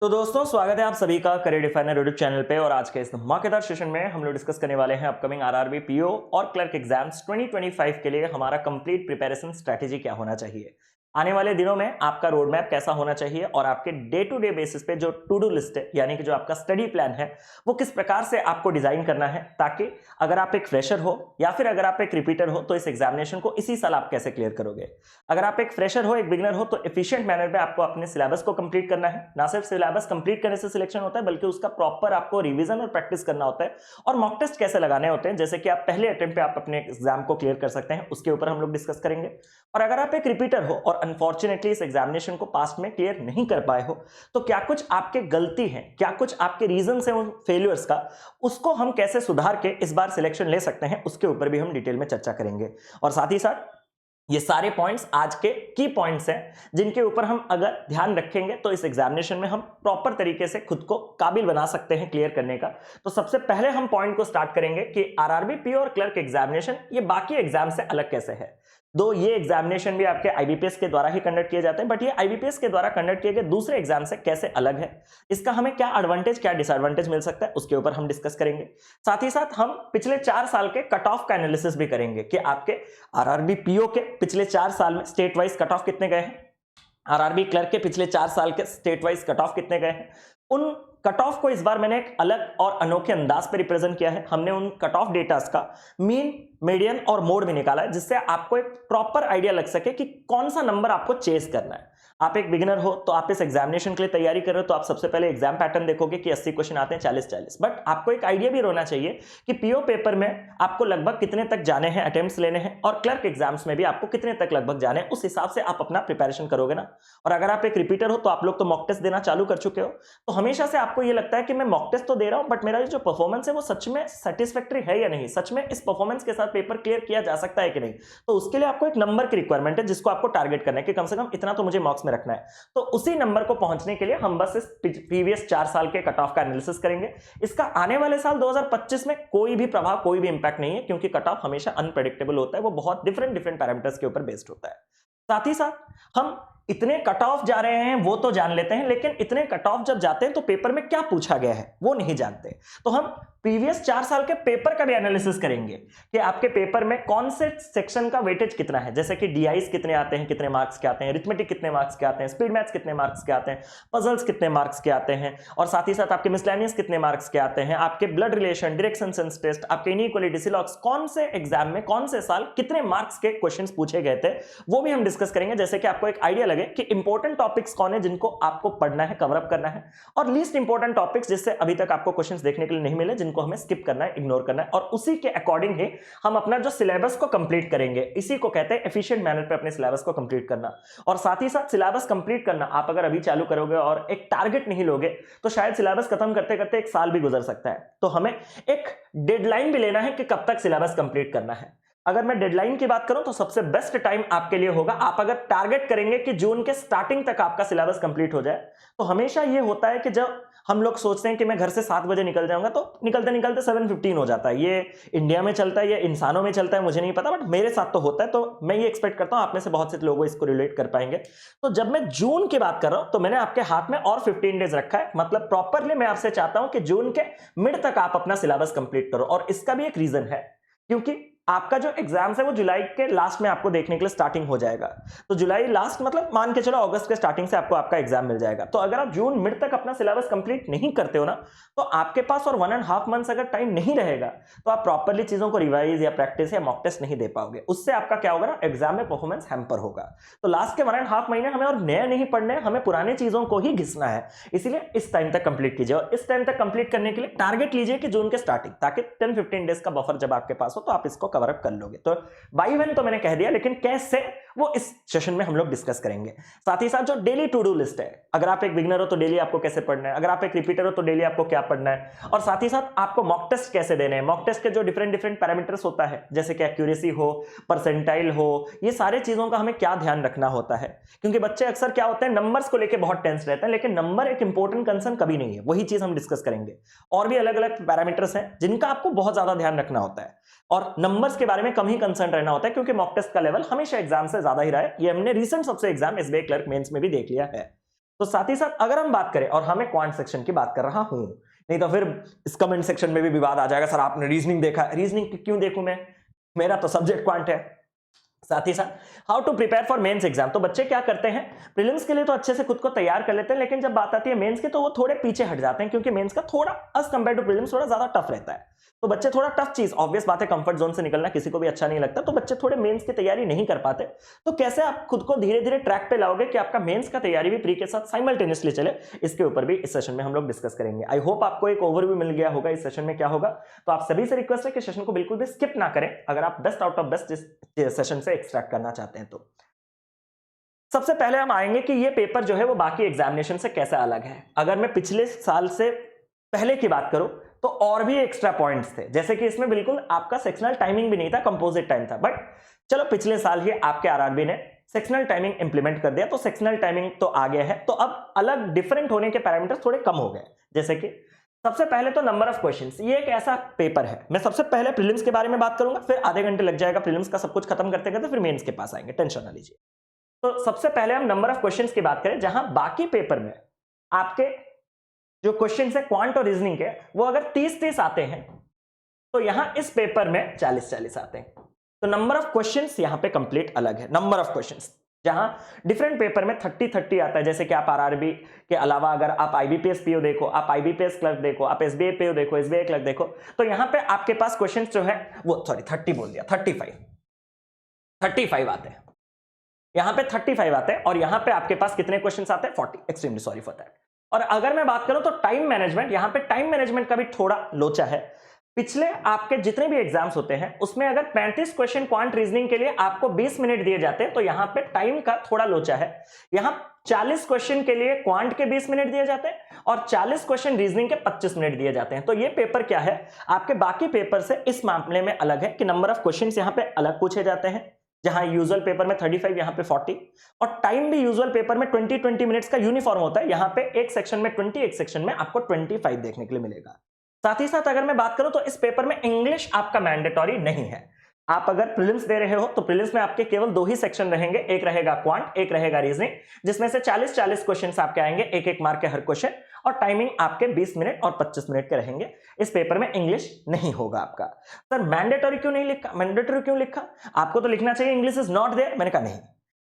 तो दोस्तों स्वागत है आप सभी का करियर डिफाइनर यूट्यूब चैनल पे। और आज के इस धमाकेदार सेशन में हम लोग डिस्कस करने वाले हैं अपकमिंग आरआरबी पीओ और क्लर्क एग्जाम्स 2025 के लिए हमारा कंप्लीट प्रिपरेशन स्ट्रेटेजी क्या होना चाहिए। आने वाले दिनों में आपका रोड मैप कैसा होना चाहिए और आपके डे टू डे बेसिस पे जो टू डू लिस्ट है यानी कि जो आपका स्टडी प्लान है वो किस प्रकार से आपको डिजाइन करना है, ताकि अगर आप एक फ्रेशर हो या फिर अगर आप एक रिपीटर हो तो इस एग्जामिनेशन को इसी साल आप कैसे क्लियर करोगे। अगर आप एक फ्रेशर हो, एक बिगनर हो, तो एफिशिएंट मैनर में आपको अपने सिलेबस को कंप्लीट करना है। ना सिर्फ सिलेबस कंप्लीट करने से सिलेक्शन होता है बल्कि उसका प्रॉपर आपको रिवीजन और प्रैक्टिस करना होता है। और मॉक टेस्ट कैसे लगाने होते हैं, जैसे कि आप पहले अटेम्प्ट पे आप अपने एग्जाम को क्लियर कर सकते हैं, उसके ऊपर हम लोग डिस्कस करेंगे। और अगर आप एक रिपीटर हो और अनफॉर्चुनेटली इस एग्जामिनेशन को पास्ट में क्लियर नहीं कर पाए हो, तो क्या कुछ आपके गलती है, क्या कुछ आपके रीजन है उन फेलियर्स का, उसको हम कैसे सुधार के इस बार सिलेक्शन ले सकते हैं, उसके ऊपर भी हम डिटेल में चर्चा करेंगे। और साथ ही साथ ये सारे पॉइंट्स आज के की पॉइंट्स हैं जिनके ऊपर हम अगर ध्यान रखेंगे तो इस एग्जामिनेशन में हम प्रॉपर तरीके से खुद को काबिल बना सकते हैं क्लियर करने का। तो सबसे पहले हम पॉइंट को स्टार्ट करेंगे कि आरआरबी पीओ और क्लर्क एग्जामिनेशन ये बाकी एग्जाम से अलग कैसे है। दो ये एग्जामिनेशन भी आपके आईबीपीएस के द्वारा ही कंडक्ट किए जाते हैं, बट ये आईबीपीएस के द्वारा कंडक्ट किए गए दूसरे एग्जाम से कैसे अलग है, इसका हमें क्या एडवांटेज क्या डिसएडवांटेज मिल सकता है, उसके ऊपर हम डिस्कस करेंगे। साथ ही साथ हम पिछले 4 साल के कट ऑफ का एनालिसिस भी करेंगे कि आपके आरआरबी पीओ के पिछले 4 साल में स्टेट वाइज कट ऑफ कितने गए हैं, आरआरबी क्लर्क के पिछले 4 साल के स्टेट वाइज कट ऑफ कितने गए हैं। उन कट ऑफ को इस बार मैंने एक अलग और अनोखे अंदाज पर रिप्रेजेंट किया है। हमने उन कट ऑफ डेटास का मीन, मीडियन और मोड भी निकाला है, जिससे आपको एक प्रॉपर आइडिया लग सके कि कौन सा नंबर आपको चेस करना है। आप एक बिगिनर हो तो आप इस एग्जामिनेशन के लिए तैयारी कर रहे हो तो आप सबसे पहले एग्जाम पैटर्न देखोगे कि 80 क्वेश्चन आते हैं, 40-40, बट आपको एक आइडिया भी होना चाहिए कि पीओ पेपर में आपको लगभग कितने तक जाने हैं, अटेम्प्ट्स लेने हैं, और क्लर्क एग्जाम्स में भी आपको कितने तक लगभग जाने हैं, उस हिसाब से आप अपना प्रिपरेशन करोगे ना। और अगर आप एक रिपीटर हो तो आप लोग तो मॉक टेस्ट देना चालू कर चुके हो, तो हमेशा से आपको ये लगता है कि मैं मॉक टेस्ट तो दे रहा हूं बट मेरा जो परफॉर्मेंस है वो सच में सेटिस्फैक्टरी है या नहीं, सच में इस परफॉर्मेंस के साथ पेपर क्लियर किया जा सकता है कि नहीं। तो उसके लिए आपको एक नंबर की रिक्वायरमेंट है जिसको आपको टारगेट करना है कि कम से कम इतना तो मुझे मार्क्स में रखना है। तो उसी नंबर को पहुंचने के लिए हम बस इस प्रीवियस 4 साल के कट ऑफ का एनालिसिस करेंगे। इसका आने वाले साल 2025 में कोई भी प्रभाव, कोई भी इंपैक्ट नहीं है, क्योंकि कट ऑफ हमेशा अनप्रेडिक्टेबल होता है, वो बहुत डिफरेंट पैरामीटर्स के ऊपर बेस्ड होता है। साथ ही साथ हम इतने कट ऑफ जा रहे हैं वो तो जान लेते हैं, लेकिन इतने कट ऑफ जब जाते हैं तो पेपर में क्या पूछा गया है वो नहीं जानते। तो हम प्रीवियस 4 साल के पेपर का भी एनालिसिस करेंगे कि आपके पेपर में कौन से सेक्शन का वेटेज कितना है, जैसे कि डीआईस कितने आते हैं, कितने मार्क्स के आते हैं, अरिथमेटिक कितने मार्क्स के आते हैं, स्पीड मैथ्स कितने मार्क्स के आते हैं, पजल्स कितने मार्क्स के आते हैं, और साथ ही साथ आपके मिसलेनियस कितने मार्क्स के आते हैं, आपके blood relation, direction sense test, आपके इनइक्वालिटी सिलॉक्स, कौन से एग्जाम में कौन से साल कितने मार्क्स के क्वेश्चंस पूछे गए थे, वो भी हम डिस्कस करेंगे, जैसे कि आपको एक आइडिया लगे कि इंपॉर्टेंट टॉपिक्स कौन है जिनको आपको पढ़ना है, कवर अप करना है, और लीस्ट इंपॉर्टेंट टॉपिक्स जिससे अभी तक आपको क्वेश्चंस देखने के लिए नहीं मिले, जिनको हमें स्किप करना है, इग्नोर करना है, और उसी के अकॉर्डिंग ही हम अपना जो सिलेबस को कंप्लीट करेंगे। इसी को कहते हैं एफिशिएंट मैनर पे अपने सिलेबस को कंप्लीट करना। और साथ ही साथ सिलेबस कंप्लीट करना, आप अगर अभी चालू करोगे और एक टारगेट नहीं लोगे तो शायद सिलेबस खत्म करते करते 1 साल भी गुजर सकता है। तो हमें एक डेडलाइन भी लेना है कि कब तक सिलेबस कंप्लीट करना है। अगर मैं डेडलाइन की बात करूं तो सबसे बेस्ट टाइम आपके लिए होगा, आप अगर टारगेट करेंगे कि जून के स्टार्टिंग तक आपका सिलेबस कंप्लीट हो जाए, तो हमेशा ये होता है कि जब हम लोग सोचते हैं कि मैं घर से 7 बजे निकल जाऊंगा तो निकलते निकलते 7:15 हो जाता है। ये इंडिया में चलता है, ये इंसानों में चलता है, मुझे नहीं पता, बट मेरे साथ तो होता है। तो मैं ये एक्सपेक्ट करता हूं आप में से बहुत से लोग इसको रिलेट कर पाएंगे। तो जब मैं जून की बात कर रहा हूं तो मैंने आपके हाथ में और 15 डेज रखा है, मतलब प्रॉपरली मैं आपसे चाहता हूं कि जून के मिड तक आप अपना सिलेबस कंप्लीट करो। और इसका भी एक रीजन है, क्योंकि आपका जो एग्जाम्स है वो जुलाई के लास्ट में आपको देखने के लिए स्टार्टिंग हो जाएगा। तो जुलाई लास्ट मतलब मान के चलो अगस्त के स्टार्टिंग से आपको आपका एग्जाम मिल जाएगा। तो अगर आप जून मिड तक अपना सिलेबस कंप्लीट नहीं करते हो ना, तो आपके पास और 1.5 मंथ्स अगर टाइम नहीं रहेगा तो आप प्रॉपरली चीजों को रिवाइज या प्रैक्टिस या मॉक टेस्ट नहीं दे पाओगे। उससे आपका क्या होगा ना, एग्जाम में परफॉर्मेंस हैम्पर होगा। तो लास्ट के 1.5 महीने हमें और नए नहीं पढ़ने, हमें पुराने चीजों को ही घिसना है। इसीलिए इस टाइम तक कंप्लीट कीजिए, और इस टाइम तक कंप्लीट करने के लिए टारगेट लीजिए कि जून के स्टार्टिंग, ताकि 10-15 डेज का बफर जब आपके पास हो तो आप इसको कवर अप कर लोगे। तो बाई वन तो मैंने कह दिया, लेकिन कैसे वो इस सेशन में हम लोग डिस्कस करेंगे। साथ ही साथ जो डेली टू डू लिस्ट है, अगर आप एक बिगिनर हो तो डेली आपको कैसे पढ़ना है, अगर आप एक रिपीटर हो तो डेली आपको क्या पढ़ना है, और साथ ही साथ आपको मॉक टेस्ट कैसे देने हैं। मॉक टेस्ट के जो डिफरेंट पैरामीटर्स होता है, जैसे कि एक्यूरेसी हो, परसेंटाइल हो, ये सारे चीजों का हमें क्या ध्यान रखना होता है। क्योंकि बच्चे अक्सर क्या होते हैं, नंबर्स को लेकर बहुत टेंस रहते हैं, लेकिन नंबर एक इंपॉर्टेंट कंसर्न कभी नहीं है। वही चीज हम डिस्कस करेंगे। और भी अलग अलग पैरामीटर्स हैं जिनका आपको बहुत ज्यादा ध्यान रखना होता है, और नंबर्स के बारे में कम ही कंसर्न रहना होता है, क्योंकि मॉक टेस्ट का लेवल हमेशा एग्जाम से ज्यादा ही रहा है। ये हमने रीसेंट सबसे एग्जाम एसबीआई क्लर्क मेंस में भी देख लिया है। तो साथ ही साथ अगर हम बात करें, और हमें क्वांट सेक्शन की बात कर रहा हूं, नहीं तो फिर इस कमेंट सेक्शन में भी विवाद आ जाएगा, सर आपने रीजनिंग देखा, रीजनिंग क्यों देखूं मैं, मेरा तो सब्जेक्ट क्वांट है। साथ ही साथ how to prepare for mains exam, तो बच्चे क्या करते हैं, प्रीलिम्स के लिए तो अच्छे से खुद को तैयार कर लेते हैं, लेकिन जब बात आती है मेंस की तो वो थोड़े पीछे हट जाते हैं, क्योंकि मेंस का थोड़ा एज कंपेयर टू प्रीलिम्स थोड़ा ज्यादा टफ रहता है। तो बच्चे थोड़ा टफ चीज, ऑब्वियस बात है, कंफर्ट जोन से निकलना किसी को भी अच्छा नहीं लगता, तो बच्चे थोड़े मेंस की तैयारी नहीं कर पाते। तो कैसे आप खुद को धीरे धीरे ट्रैक पे लाओगे कि आपका मेंस का तैयारी भी प्री के साथ साइमल्टेनियसली चले, इसके ऊपर भी इस सेशन में हम लोग डिस्कस करेंगे। आई होप आपको एक ओवरव्यू मिल गया होगा इस सेशन में क्या होगा। तो आप सभी से रिक्वेस्ट है कि सेशन को बिल्कुल भी स्किप ना करें, अगर आप बेस्ट आउट ऑफ बेस्ट इस सेशन से एक्सट्रैक्ट करना चाहते हैं। तो सबसे पहले हम आएंगे कि ये पेपर जो है वो बाकी एग्जामिनेशन से कैसा अलग है। अगर मैं पिछले साल से पहले की बात करूं तो और भी एक्स्ट्रा पॉइंट्स थे, जैसे कि इसमें बिल्कुल आपका सेक्शनल टाइमिंग भी नहीं था, कंपोजिट टाइम था। बट चलो पिछले साल ही आपके आरआरबी ने सेक्शनल टाइमिंग इंप्लीमेंट कर दिया, तो सेक्शनल टाइमिंग तो आ गया है, तो अब अलग डिफरेंट होने के पैरामीटर्स थोड़े कम हो गए। जैसे कि सबसे पहले तो नंबर ऑफ क्वेश्चंस, ये एक ऐसा पेपर है, मैं सबसे पहले प्रीलिम्स के बारे में बात करूंगा, फिर आधे घंटे लग जाएगा प्रीलिम्स का सब कुछ खत्म करते करते, फिर मेंस के पास आएंगे, टेंशन ना लीजिए। तो सबसे पहले हम नंबर ऑफ क्वेश्चंस की बात करें, जहां बाकी पेपर में आपके जो क्वेश्चंस है क्वांट और रीजनिंग के, वो अगर 30-30 आते हैं, तो यहां इस पेपर में 40-40 आते हैं। तो नंबर ऑफ क्वेश्चंस यहां पे कंप्लीट अलग है। नंबर ऑफ क्वेश्चंस जहां डिफरेंट पेपर में 30-30 आता है, जैसे कि आप आरआरबी के अलावा अगर आप आईबीपीएस पीओ देखो, आप आईबीपीएस क्लर्क देखो, आप एसबीआई पीओ देखो, एसबीआई क्लर्क देखो, तो यहां पे आपके पास क्वेश्चंस जो है वो 30 बोल दिया, 35 आते हैं। यहां पे 35 आते हैं, और यहां पे आपके पास कितने क्वेश्चंस आते हैं, 40। Extremely sorry for that. और अगर मैं बात करूं तो टाइम मैनेजमेंट, यहां पे टाइम मैनेजमेंट का भी थोड़ा लोचा है। पिछले आपके जितने भी एग्जाम्स होते हैं उसमें अगर 35 क्वेश्चन क्वांट रीजनिंग के लिए आपको 20 मिनट दिए जाते हैं, तो यहां पे टाइम का थोड़ा लोचा है। यहां 40 क्वेश्चन के लिए क्वांट के 20 मिनट दिए जाते हैं, और 40 क्वेश्चन रीजनिंग के 25 मिनट दिए जाते हैं। तो ये पेपर क्या है, आपके बाकी पेपर से इस मामले में अलग है कि नंबर ऑफ क्वेश्चन यहां पे अलग पूछे जाते हैं, जहां यूजुअल पेपर में 35, यहां पे 40, और टाइम भी यूजुअल पेपर में 20 मिनट्स का यूनिफॉर्म होता है, यहां पे एक सेक्शन में 20, एक सेक्शन में आपको 25 देखने के लिए मिलेगा। साथ ही साथ अगर मैं बात करूं तो इस पेपर में इंग्लिश आपका मैंडेटरी नहीं है। आप अगर प्रीलिम्स दे रहे हो तो प्रीलिम्स में आपके केवल 2 ही सेक्शन रहेंगे, एक रहेगा क्वांट, एक रहेगा रीजनिंग, जिसमें से 40-40 क्वेश्चंस आपके आएंगे, एक एक मार्क के हर क्वेश्चन, और टाइमिंग आपके 20 मिनट और 25 मिनट के रहेंगे। इस पेपर में इंग्लिश नहीं होगा आपका। सर मैंडेटरी क्यों नहीं लिखा, मैंडेटरी क्यों लिखा, आपको तो लिखना चाहिए इंग्लिश इज नॉट देयर। मैंने कहा नहीं,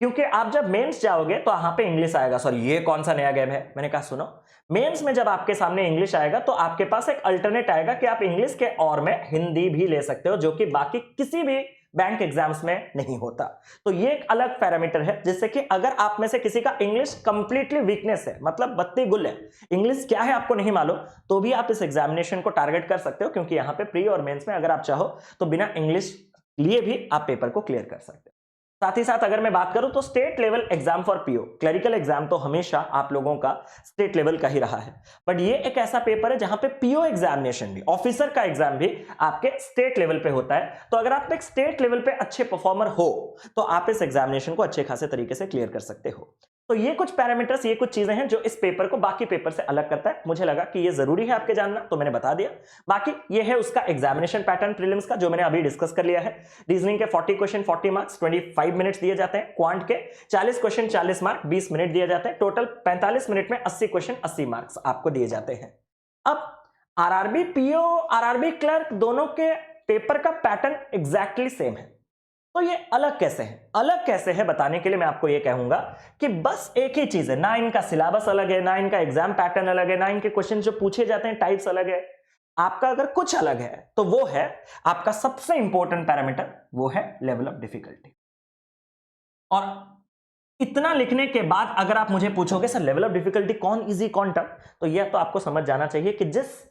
क्योंकि आप जब मेंस जाओगे तो वहां पे इंग्लिश आएगा। सर ये कौन सा नया गेम है, मैंने कहा सुनो, मेंस में जब आपके सामने इंग्लिश आएगा तो आपके पास एक अल्टरनेट आएगा कि आप इंग्लिश के और में हिंदी भी ले सकते हो, जो कि बाकी किसी भी बैंक एग्जाम्स में नहीं होता। तो ये एक अलग पैरामीटर है, जिससे कि अगर आप में से किसी का इंग्लिश कंप्लीटली वीकनेस है, मतलब बत्ती गुल है, इंग्लिश क्या है आपको नहीं मालूम, तो भी आप इस एग्जामिनेशन को टारगेट कर सकते हो, क्योंकि यहां पे प्री और मेंस में अगर आप चाहो तो बिना इंग्लिश लिए भी आप पेपर को क्लियर कर सकते हो। साथ ही साथ अगर मैं बात करूं तो state level exam for PO, clerical exam तो हमेशा आप लोगों का स्टेट लेवल का ही रहा है, बट ये एक ऐसा पेपर है जहां पे पीओ एग्जामिनेशन भी, ऑफिसर का एग्जाम भी आपके स्टेट लेवल पे होता है। तो अगर आप एक स्टेट लेवल पे अच्छे परफॉर्मर हो तो आप इस एग्जामिनेशन को अच्छे खासे तरीके से क्लियर कर सकते हो। तो ये कुछ पैरामीटर्स, ये कुछ चीजें हैं जो इस पेपर को बाकी पेपर से अलग करता है। मुझे लगा कि ये जरूरी है आपके जानना, तो मैंने बता दिया। बाकी ये है उसका एग्जामिनेशन पैटर्न प्रीलिम्स का, जो मैंने अभी डिस्कस कर लिया है। रीजनिंग के 40 क्वेश्चन 40 मार्क्स 25 मिनट्स दिए जाते हैं, क्वांट के 40 क्वेश्चन 40 मार्क 20 मिनट दिए जाते हैं, टोटल 45 मिनट में 80 क्वेश्चन 80 मार्क्स आपको दिए जाते हैं। अब आरआरबी पीओ, आरआरबी क्लर्क, दोनों के पेपर का पैटर्न एग्जैक्टली सेम है। तो ये अलग कैसे है, अलग कैसे है बताने के लिए मैं आपको ये कहूंगा कि बस एक ही चीज है, ना इनका सिलेबस अलग है, ना इनका एग्जाम पैटर्न अलग है, ना इनके क्वेश्चन जो पूछे जाते हैं टाइप्स अलग है। आपका अगर कुछ अलग है तो वो है आपका सबसे इंपॉर्टेंट पैरामीटर, वो है लेवल ऑफ डिफिकल्टी। और इतना लिखने के बाद अगर आप मुझे पूछोगे सर लेवल ऑफ डिफिकल्टी कौन इजी कौन टफ, तो यह तो आपको समझ जाना चाहिए कि जिस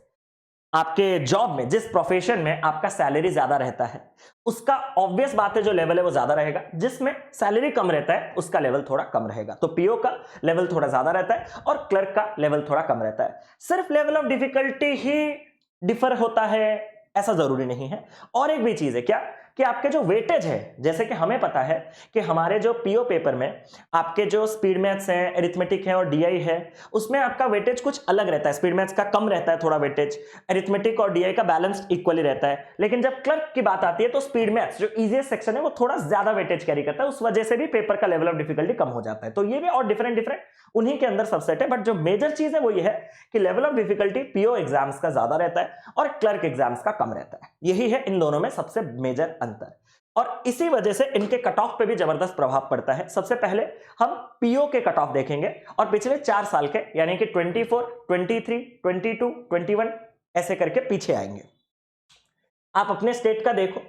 आपके जॉब में, जिस प्रोफेशन में आपका सैलरी ज्यादा रहता है, उसका ऑब्वियस बात है जो लेवल है वो ज्यादा रहेगा, जिसमें सैलरी कम रहता है उसका लेवल थोड़ा कम रहेगा। तो पीओ का लेवल थोड़ा ज्यादा रहता है और क्लर्क का लेवल थोड़ा कम रहता है। सिर्फ level of difficulty he differ होता है ऐसा जरूरी नहीं है। और एक भी चीज है क्या कि आपके जो वेटेज है, जैसे कि हमें पता है कि हमारे जो पीओ पेपर में आपके जो स्पीड मैथ्स हैं, अरिथमेटिक है और डीआई है, उसमें आपका वेटेज कुछ अलग रहता है। स्पीड मैथ्स का कम रहता है थोड़ा वेटेज, अरिथमेटिक और डीआई का बैलेंस इक्वली रहता है। लेकिन जब क्लर्क की बात आती है तो स्पीड मैथ्स जो इजीएस्ट सेक्शन है वो थोड़ा ज्यादा वेटेज कैरी करता है, उस वजह से भी पेपर का लेवल ऑफ डिफिकल्टी कम हो जाता है। तो ये भी और डिफरेंट उन्हीं के अंदर सबसेट है, बट जो मेजर चीज है वो ये है कि level of difficulty PO exams का ज्यादा रहता है और क्लर्क एग्जाम्स का कम रहता है। यही है इन दोनों में सबसे मेजर अंतर, और इसी वजह से इनके कट ऑफ पे भी जबरदस्त प्रभाव पड़ता है। सबसे पहले हम पीओ के कट ऑफ देखेंगे और पिछले 4 साल के, यानी कि 24, 23, 22, 21 ऐसे करके पीछे आएंगे। आप अपने स्टेट का देखो।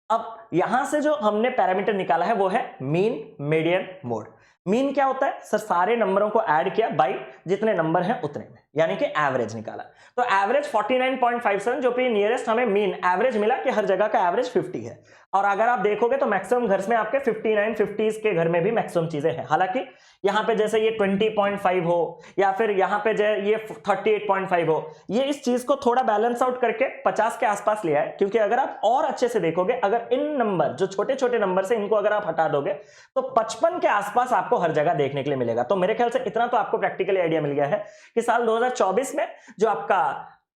अब यहां से जो हमने पैरामीटर निकाला है वो है मीन, मीडियन, मोड। मीन क्या होता है सर? सारे नंबरों को ऐड किया बाई जितने नंबर हैं उतने में, यानी कि एवरेज निकाला। तो एवरेज 49.57, जो कि नियरेस्ट हमें मीन एवरेज मिला कि हर जगह का एवरेज 50 है। और अगर आप देखोगे तो मैक्सिमम घर में आपके 59, 50s के घर में भी मैक्सिमम चीजें हैं। हालांकि यहां पे जैसे ये 20.5 हो या फिर यहां पे जो ये 38.5 हो, ये इस चीज को थोड़ा बैलेंस आउट करके 50 के आसपास ले आए। क्योंकि अगर आप और अच्छे से देखोगे, अगर इन नंबर जो छोटे छोटे नंबर से इनको अगर आप हटा दोगे तो 55 के आसपास आपको हर जगह देखने के लिए मिलेगा। तो मेरे ख्याल से इतना तो आपको प्रैक्टिकली आइडिया मिल गया है कि साल 2024 में जो आपका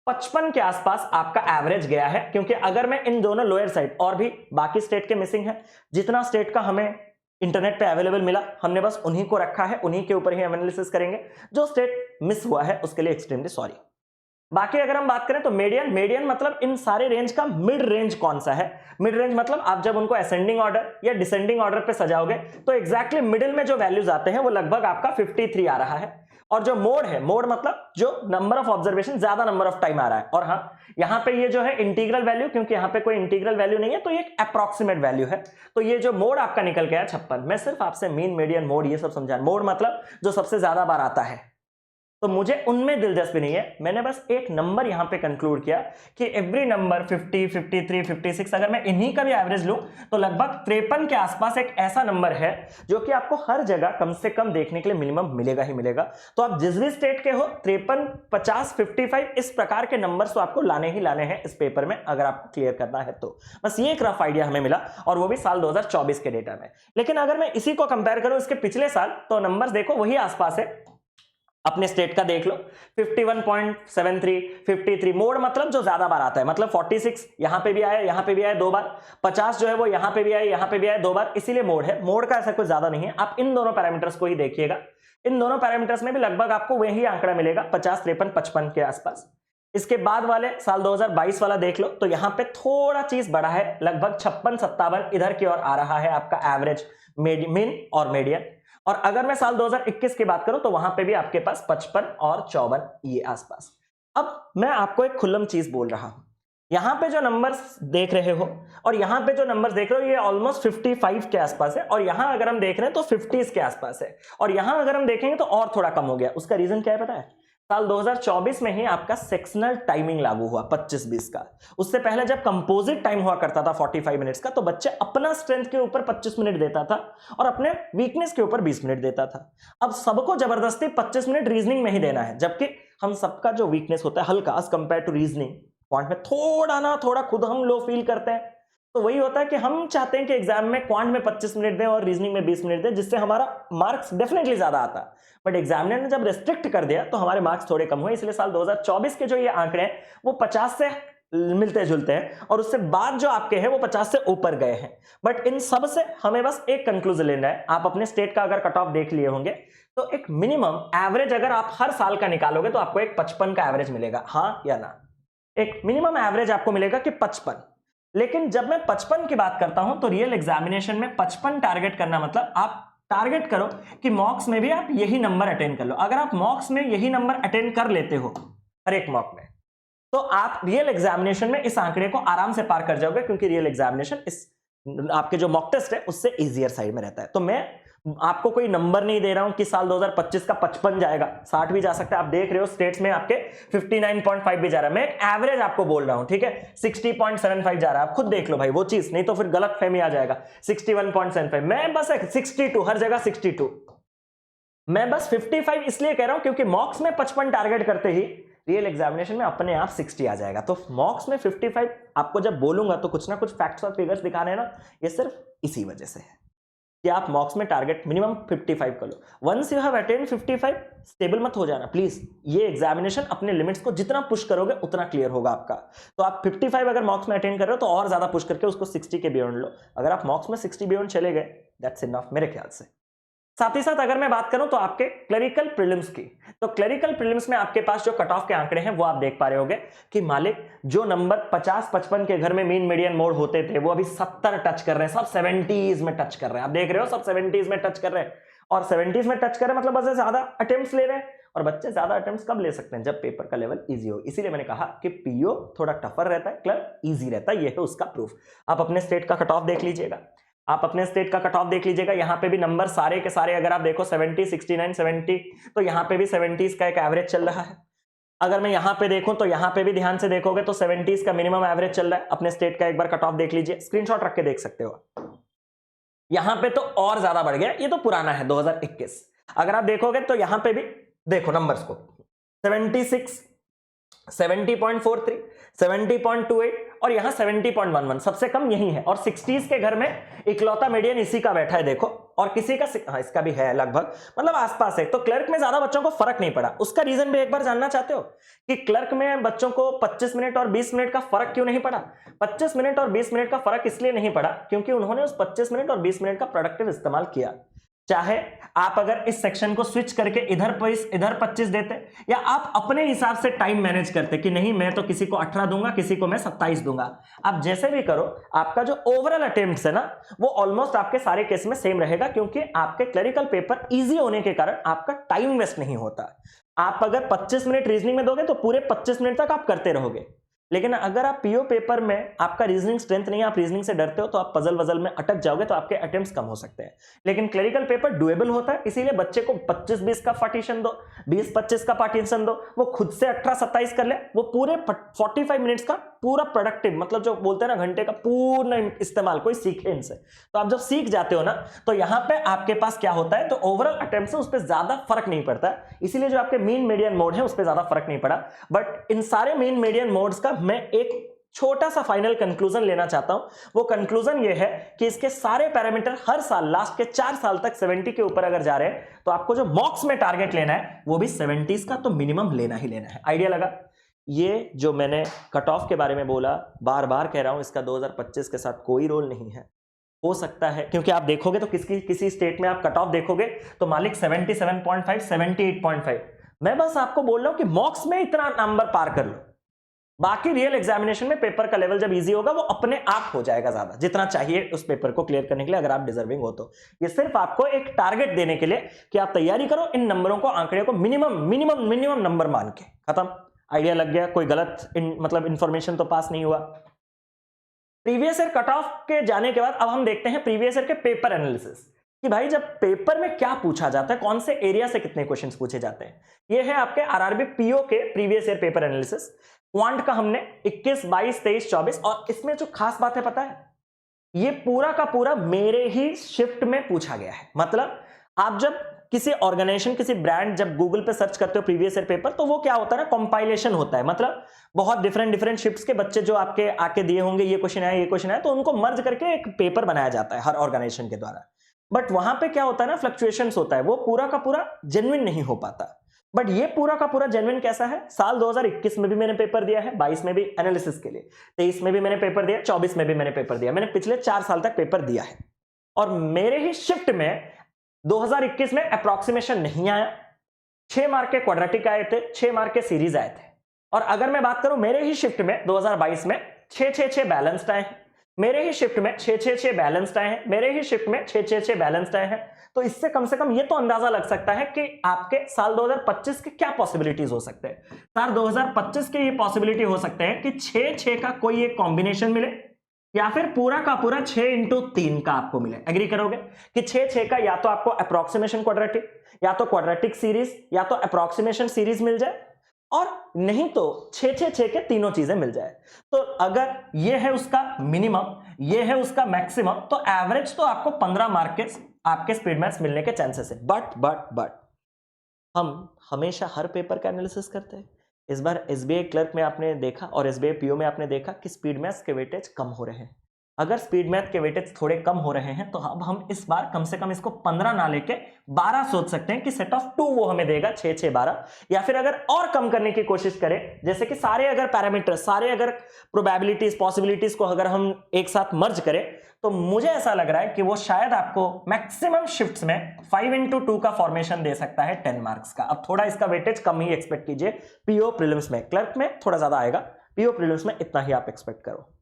55 के आसपास आपका एवरेज गया है। क्योंकि अगर मैं इन दोनों लोअर साइड, और भी बाकी स्टेट के मिसिंग है, जितना स्टेट का हमें इंटरनेट पे अवेलेबल मिला हमने बस उन्हीं को रखा है, उन्हीं के ऊपर ही एनालिसिस करेंगे। जो स्टेट मिस हुआ है उसके लिए एक्सट्रीमली सॉरी। बाकी अगर हम बात करें तो मीडियन, मीडियन मतलब इन सारे रेंज का मिड रेंज कौन सा है। मिड रेंज मतलब आप जब उनको असेंडिंग ऑर्डर या डिसेंडिंग ऑर्डर पे सजाओगे तो एग्जैक्टली मिडिल में जो वैल्यूज आते हैं वो लगभग आपका 53 आ रहा है। और जो मोड है, मोड मतलब जो नंबर ऑफ ऑब्जर्वेशन ज्यादा नंबर ऑफ टाइम आ रहा है। और हाँ, यहां पे ये जो है इंटीग्रल वैल्यू, क्योंकि यहां पे कोई इंटीग्रल वैल्यू नहीं है तो ये एक अप्रोक्सीमेट वैल्यू है। तो ये जो मोड आपका निकल गया 56। मैं सिर्फ आपसे मीन, मीडियन, मोड ये सब समझा। मोड मतलब जो सबसे ज्यादा बार आता है, तो मुझे उनमें दिलचस्पी नहीं है। मैंने बस एक नंबर यहां पे कंक्लूड किया कि एवरी नंबर 50, 53, 56, अगर मैं इन्हीं का भी एवरेज लूं तो लगभग 53 के आसपास एक ऐसा नंबर है जो कि आपको हर जगह कम से कम देखने के लिए मिनिमम मिलेगा ही मिलेगा। तो आप जिस भी स्टेट के हो, 53, 50, 55 इस प्रकार के नंबर्स तो आपको लाने ही लाने हैं इस पेपर में, अगर आपको क्लियर करना है तो। बस ये एक रफ आइडिया हमें मिला, और वो भी साल 2024 के डेटा में। लेकिन अगर मैं इसी को कंपेयर करूं इसके पिछले साल, तो नंबर्स देखो वही आसपास है। अपने स्टेट का देख लो, 51.73, 53। मोड मतलब जो ज्यादा बार आता है, मतलब 46 यहां पे भी आया, यहां पे भी आया 2 बार। 50 जो है वो यहां पे भी आया, यहां पे भी आया 2 बार, इसीलिए मोड है। मोड का ऐसा कुछ ज्यादा नहीं है। आप इन दोनों पैरामीटर्स को ही देखिएगा, इन दोनों पैरामीटर्स में भी लगभग आपको वही आंकड़ा मिलेगा, 50, 53, 55 के आसपास। इसके बाद वाले साल 2022 वाला देख लो, तो यहां पे थोड़ा चीज बड़ा है, लगभग 56, 57 इधर की ओर आ रहा है आपका एवरेज, मीन और मीडियन। और अगर मैं साल 2021 की बात करूं तो वहां पे भी आपके पास 55 और 54 ये आसपास। अब मैं आपको एक खुल्लम चीज बोल रहा हूं, यहां पे जो नंबर्स देख रहे हो और यहां पे जो नंबर्स देख रहे हो, ये ऑलमोस्ट 55 के आसपास है। और यहां अगर हम देख रहे हैं तो 50s के आसपास है। और यहां अगर हम देखेंगे तो और थोड़ा कम हो गया। उसका रीजन क्या है पता है? साल 2024 में ही आपका सेक्शनल टाइमिंग लागू हुआ 25-20 का। उससे पहले जब कंपोजिट टाइम हुआ करता था 45 मिनट्स का, तो बच्चे अपना स्ट्रेंथ के ऊपर 25 मिनट देता था और अपने वीकनेस के ऊपर 20 मिनट देता था। अब सबको जबरदस्ती 25 मिनट रीजनिंग में ही देना है, जबकि हम सबका जो वीकनेस होता है हल्का as compared to reasoning, quant में थोड़ा ना थोड़ा खुद हम लो फील करते हैं। तो वही होता है कि हम चाहते हैं कि एग्जाम में क्वांट में 25 मिनट दें और रीजनिंग में 20 मिनट दें, जिससे हमारा मार्क्स डेफिनेटली ज्यादा आता। बट एग्जामिनर ने जब रेस्ट्रिक्ट कर दिया तो हमारे मार्क्स थोड़े कम हुए। इसलिए साल 2024 के जो ये आंकड़े हैं वो 50 से मिलते जुलते हैं, और उससे बाद जो आपके हैं वो 50 से ऊपर गए हैं। बट इन सब से हमें बस एक कंक्लूजन लेना है। आप अपने स्टेट का अगर कट ऑफ देख लिए होंगे तो एक मिनिमम एवरेज अगर आप हर साल का निकालोगे तो आपको एक 55 का एवरेज मिलेगा, हाँ या ना? एक मिनिमम एवरेज आपको मिलेगा कि 55। लेकिन जब मैं 55 की बात करता हूं तो रियल एग्जामिनेशन में 55 टारगेट करना मतलब आप टारगेट करो कि मॉक्स में भी आप यही नंबर अटेंड कर लो। अगर आप मॉक्स में यही नंबर अटेंड कर लेते हो हर एक मॉक में, तो आप रियल एग्जामिनेशन में इस आंकड़े को आराम से पार कर जाओगे, क्योंकि रियल एग्जामिनेशन इस आपके जो मॉक टेस्ट है उससे इजियर साइड में रहता है। तो मैं आपको कोई नंबर नहीं दे रहा हूं कि साल 2025 का 55 जाएगा, 60 भी जा सकता है। आप देख रहे हो स्टेट्स में आपके 59.5 भी जा रहा है। मैं एक एवरेज आपको बोल रहा हूं, ठीक है? 60.75 जा रहा है, आप खुद देख लो भाई वो चीज, नहीं तो फिर गलत फहमी आ जाएगा। 61.75, मैं बस 62, हर जगह 62। मैं बस 55 इसलिए कह रहा हूं क्योंकि मॉक्स में 55 टारगेट करते ही रियल एग्जामिनेशन में अपने आप 60 आ जाएगा। तो मॉक्स में 55 आपको जब बोलूंगा तो कुछ ना कुछ फैक्ट्स और फिगर्स दिखाने हैं ना, ये सिर्फ इसी वजह से है कि आप मॉक्स में टारगेट मिनिमम 55 कर लो। Once you have attained 55 stable मत हो जाना प्लीज। ये एग्जामिनेशन अपने लिमिट्स को जितना पुश करोगे उतना क्लियर होगा आपका। तो आप 55 अगर मॉक्स में अटेंड कर रहे हो तो और ज्यादा पुश करके उसको 60 के बियॉन्ड लो। अगर आप मॉक्स में 60 बियॉन्ड चले गए दैट्स इनफ मेरे ख्याल से। साथ ही साथ अगर मैं बात करूं तो आपके क्लरिकल प्रीलिम्स की, तो क्लरिकल प्रीलिम्स में आपके पास जो कट ऑफ के आंकड़े हैं वो आप देख पा रहे होंगे कि मालिक जो नंबर 50-55 के घर में मीन मीडियन मोड होते थे वो अभी 70 टच कर रहे हैं, सब 70s में टच कर रहे हैं। आप देख रहे हो सब 70s में टच कर रहे हैं, और 70s में टच कर रहे हैं मतलब बस ज्यादा अटेम्प्ट्स ले रहे हैं। और बच्चे ज्यादा अटेम्प्ट्स कब ले सकते हैं? जब पेपर का लेवल इजी हो। इसीलिए मैंने कहा कि पीओ थोड़ा टफर रहता है, क्लर्क इजी रहता है, ये है उसका प्रूफ। आप अपने स्टेट का कट ऑफ देख लीजिएगा, आप अपने स्टेट का कट ऑफ देख लीजिएगा। यहां पे भी नंबर सारे के सारे अगर आप देखो 70, 69, 70, तो यहां पे भी 70s का एक एवरेज चल रहा है। अगर मैं यहां पे देखूं तो यहां पे भी ध्यान से देखोगे तो 70s का मिनिमम एवरेज चल रहा है। अपने स्टेट का एक बार कट ऑफ देख लीजिए, स्क्रीनशॉट रख के देख सकते हो। यहां पे तो और ज्यादा बढ़ गया, ये तो पुराना है 2021। अगर आप देखोगे तो यहां पे भी देखो नंबर्स को, 76, 70.43, 70.28 और यहां 70.11, सबसे कम यही है। और 60s के घर में इकलौता मीडियन इसी का बैठा है देखो, और किसी का हाँ इसका भी है लगभग, मतलब आसपास है। तो क्लर्क में ज्यादा बच्चों को फर्क नहीं पड़ा। उसका रीजन भी एक बार जानना चाहते हो कि क्लर्क में बच्चों को 25 मिनट और 20 मिनट का फर्क क्यों नहीं पड़ा? 25 मिनट और 20 मिनट का फर्क इसलिए नहीं पड़ा क्योंकि उन्होंने उस 25 मिनट और 20 मिनट का प्रोडक्टिव इस्तेमाल किया। चाहे आप अगर इस सेक्शन को स्विच करके इधर 25 देते, या आप अपने हिसाब से टाइम मैनेज करते कि नहीं मैं तो किसी को 18 दूंगा, किसी को मैं 27 दूंगा। आप जैसे भी करो, आपका जो ओवरऑल अटेम्प्ट्स है ना वो ऑलमोस्ट आपके सारे केस में सेम रहेगा, क्योंकि आपके क्लरिकल पेपर इजी होने के कारण आपका टाइम वेस्ट नहीं होता। आप अगर 25 मिनट रीजनिंग में दोगे तो पूरे 25 मिनट तक आप करते रहोगे। लेकिन अगर आप पीओ पेपर में आपका रीजनिंग स्ट्रेंथ नहीं है, आप रीजनिंग से डरते हो, तो आप पजल वजल में अटक जाओगे, तो आपके अटेम्प्ट्स कम हो सकते हैं। लेकिन क्लरिकल पेपर डुएबल होता है, इसीलिए बच्चे को 25-20 का पार्टीशन दो, 20-25 का पार्टीशन दो, वो खुद से 18-27 कर ले, वो पूरे 45 मिनट्स का पूरा प्रोडक्टिव, मतलब जो बोलते हैं ना घंटे का पूर्ण इस्तेमाल कोई सीखे इनसे। तो आप जब सीख जाते हो ना तो यहां पे आपके पास क्या होता है, तो ओवरऑल अटेम्प्ट से उस पर ज्यादा फर्क नहीं पड़ता। इसीलिए जो आपके मीन मीडियन मोड है उस पर ज्यादा फर्क नहीं पड़ा। बट इन सारे मीन मीडियन मोड्स का मैं एक छोटा सा फाइनल कंक्लूजन लेना चाहता हूं। वो कंक्लूजन ये है कि इसके सारे पैरामीटर हर साल लास्ट के 4 साल तक 70 के ऊपर अगर जा रहे हैं तो आपको जो मॉक्स में टारगेट लेना है वो भी 70s का तो मिनिमम लेना ही लेना है। आइडिया लगा? ये जो मैंने कट ऑफ के बारे में बोला, बार बार कह रहा हूं, इसका 2025 के साथ कोई रोल नहीं है। हो सकता है क्योंकि आप देखोगे तो किसी स्टेट में आप कट ऑफ देखोगे तो मालिक 77.5, 78.5। मैं बस आपको बोल रहा हूं कि मॉक्स में इतना नंबर पार कर लो, बाकी रियल एग्जामिनेशन में पेपर का लेवल जब इजी होगा वो अपने आप हो जाएगा ज्यादा, जितना चाहिए उस पेपर को क्लियर करने के लिए, अगर आप डिजर्विंग हो तो। ये सिर्फ आपको एक टारगेट देने के लिए कि आप तैयारी करो, इन नंबरों को, आंकड़े को मिनिमम नंबर मान के, खत्म। आइडिया लग गया? कोई गलत मतलब इंफॉर्मेशन तो पास नहीं हुआ। प्रीवियस ईयर कट ऑफ के जाने के बाद अब हम देखते हैं प्रीवियस ईयर के पेपर एनालिसिस, कि भाई जब पेपर में क्या पूछा जाता है, कौन से एरिया से कितने क्वेश्चंस पूछे जाते हैं। ये है आपके आरआरबी पीओ के previous year paper analysis. Quant का हमने 21, 22, 23, 24, और इसमें जो खास बात है पता है, ये पूरा का पूरा मेरे ही शिफ्ट में पूछा गया है। मतलब आप जब किसी ऑर्गेनाइजेशन, किसी ब्रांड जब गूगल पे सर्च करते हो प्रीवियस ईयर पेपर, तो वो क्या होता है ना, कंपाइलेशन होता है। मतलब बहुत डिफरेंट शिफ्ट्स के बच्चे जो आपके आके दिए होंगे, ये क्वेश्चन आया, ये क्वेश्चन आया, तो उनको मर्ज करके एक पेपर बनाया जाता है हर ऑर्गेनाइजेशन के द्वारा। बट वहां पे क्या होता है ना, फ्लक्चुएशंस होता है, वो पूरा का पूरा जेन्युइन नहीं हो पाता। बट ये पूरा का पूरा जेन्युइन कैसा है, साल 2021 में भी मैंने पेपर दिया है, 22 में भी एनालिसिस के लिए, 23 में भी मैंने पेपर दिया, 24 में भी मैंने पेपर दिया, मैंने पिछले 4 साल तक पेपर दिया है। और मेरे ही शिफ्ट में 2021 में अप्रोक्सीमेशन नहीं आया, 6 मार्क के क्वाड्रेटिक आए थे, 6 मार्क के सीरीज आए थे। और अगर मैं बात करूं मेरे ही शिफ्ट में 2022 में 6 बैलेंस्ड आए हैं, मेरे ही शिफ्ट में 6 बैलेंस्ड आए हैं, मेरे ही शिफ्ट में 6 बैलेंस्ड आए हैं। तो इससे कम से कम ये तो अंदाजा लग सकता है कि आपके साल 2025 के क्या पॉसिबिलिटीज हो सकते हैं। साल 2025 के ये पॉसिबिलिटी हो सकते हैं कि 6 का कोई एक कॉम्बिनेशन मिले, या फिर पूरा का पूरा 6x3 का आपको मिले। एग्री करोगे कि 6 का या तो आपको अप्रोक्सीमेशन क्वाड्रेटिक, या तो क्वाड्रेटिक सीरीज, या तो अप्रोक्सीमेशन सीरीज मिल जाए, और नहीं तो 6 के तीनों चीजें मिल जाए। तो अगर ये है उसका मिनिमम, ये है उसका मैक्सिमम, तो एवरेज तो आपको 15 मार्क के आपके स्पीड मैथ्स मिलने के चांसेस है। बट हम हमेशा हर पेपर का एनालिसिस करते हैं? इस बार एसबीआई क्लर्क में आपने देखा और एसबीआई पीओ में आपने देखा कि स्पीड मैथ्स के वेटेज कम हो रहे हैं। अगर स्पीड मैथ के वेटेज थोड़े कम हो रहे हैं तो अब हम इस बार कम से कम इसको 15 ना लेके 12 सोच सकते हैं कि सेट ऑफ 2 वो हमें देगा 6 6 12, या फिर अगर और कम करने की कोशिश करें, जैसे कि सारे अगर पैरामीटर, सारे अगर प्रोबेबिलिटीज, पॉसिबिलिटीज को अगर हम एक साथ मर्ज करें, तो मुझे ऐसा लग रहा है कि वो शायद आपको मैक्सिमम शिफ्ट्स में 5x2 का फॉर्मेशन दे सकता है 10 मार्क्स का। अब थोड़ा इसका वेटेज कम ही एक्सपेक्ट कीजिए पीओ प्रीलिम्स में, क्लर्क में थोड़ा ज्यादा आएगा, पीओ प्रीलिम्स में इतना ही आप एक्सपेक्ट करो।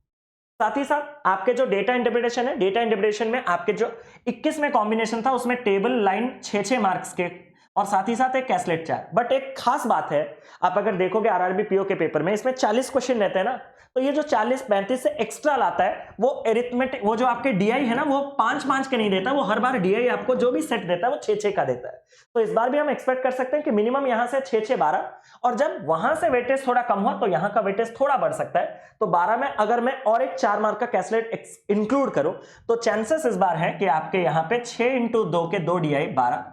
साथ ही साथ आपके जो डेटा इंटरप्रिटेशन है, डेटा इंटरप्रिटेशन में आपके जो 21 में कॉम्बिनेशन था उसमें टेबल लाइन 6 मार्क्स के और साथ ही साथ एक कैसलेट चार्ट। बट एक खास बात है, आप अगर देखोगे आरआरबी पीओ के पेपर में इसमें 40 क्वेश्चन रहते हैं ना, तो ये जो 40-35 से एक्स्ट्रा लाता है वो एरिथमेटिक, वो जो आपके डीआई है ना वो 5-5 के नहीं देता, वो हर बार डीआई आपको जो भी सेट देता है वो 6-6 का देता है। तो इस बार भी हम एक्सपेक्ट कर सकते हैं कि मिनिमम यहां से 6-6 12, और जब वहां से वेटेज थोड़ा कम हुआ तो यहां का वेटेज थोड़ा बढ़ सकता है। तो 12 में अगर मैं और एक 4 मार्क का कैसलेट इंक्लूड करूं तो चांसेस इस बार है कि आपके यहां पे 6x2 के 2 डीआई 12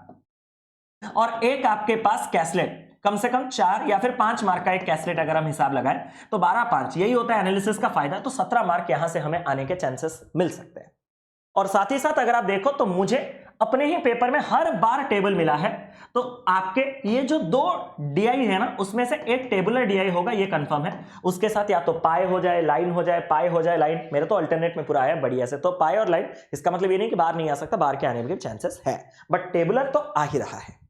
और एक आपके पास कैसलेट कम से कम 4 या फिर 5 मार्क का एक कैसलेट अगर हम हिसाब लगाएं तो 12-5 यही होता है एनालिसिस का फायदा। तो 17 मार्क यहां से हमें आने के चांसेस मिल सकते हैं। और साथ ही साथ अगर आप देखो तो मुझे अपने ही पेपर में हर बार टेबल मिला है, तो आपके ये जो 2 डीआई है ना उसमें से एक टेबुलर डीआई होगा, ये कंफर्म है। उसके साथ या तो पाई हो जाए, लाइन हो जाए, पाई हो जाए, लाइन, मेरे तो अल्टरनेट में पूरा आया बढ़िया से। तो पाई और लाइन, इसका मतलब ये नहीं कि बाहर नहीं आ सकता, बाहर के आने के चांसेस है, बट टेबुलर तो आ ही रहा है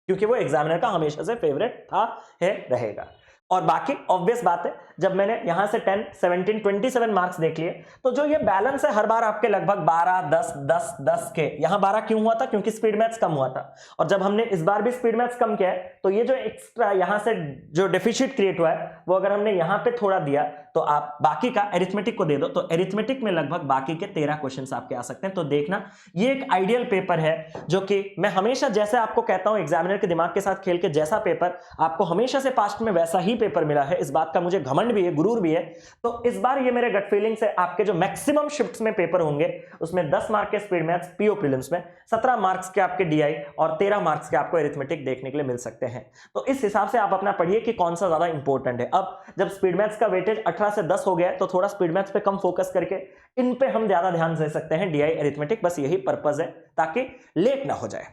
क्योंकि वो एग्जामिनर का हमेशा से फेवरेट था, है, रहेगा। और बाकी ऑब्वियस बात है, जब मैंने यहां से 10, 17, 27 मार्क्स देख लिए, तो जो ये बैलेंस है हर बार आपके लगभग 12, 10, 10, 10 के, यहां 12 क्यों हुआ था? क्योंकि स्पीड मैथ्स कम हुआ था। और जब हमने इस बार भी स्पीड मैथ्स कम किया है, तो ये जो एक्स्ट्रा यहां से जो डेफिसिट क्रिएट हुआ है, वो अगर हमने यहां पे थोड़ा दिया तो आप बाकी का एरिथमेटिक को दे दो, तो एरिथमेटिक में लगभग बाकी के 13 क्वेश्चन आपके आ सकते हैं। तो देखना, ये एक आइडियल पेपर है, जो कि मैं हमेशा जैसे आपको कहता हूं एग्जामिनर के दिमाग के साथ खेल के, जैसा पेपर आपको हमेशा से पास्ट में वैसा ही पेपर मिला है, इस बात का मुझे घमंड भी है, गुरूर भी है। तो इस बार ये मेरे गट फीलिंग से आपके जो मैक्सिमम शिफ्ट्स में पेपर होंगे उसमें 10 मार्क के स्पीड मैथ्स पीओ प्रीलिम्स में, 17 मार्क्स के आपके डीआई और 13 मार्क्स के आपको एरिथमेटिक देखने के लिए मिल सकते हैं। तो इस हिसाब से आप अपना पढ़िए कि कौन सा ज्यादा इंपॉर्टेंट है। अब जब स्पीड मैथ्स का वेटेज 18 से 10 हो गया है, तो थोड़ा स्पीड मैथ्स पे कम फोकस करके इन पे हम ज्यादा ध्यान दे सकते हैं, डीआई एरिथमेटिक, बस यही पर्पस है ताकि लेट ना हो जाए।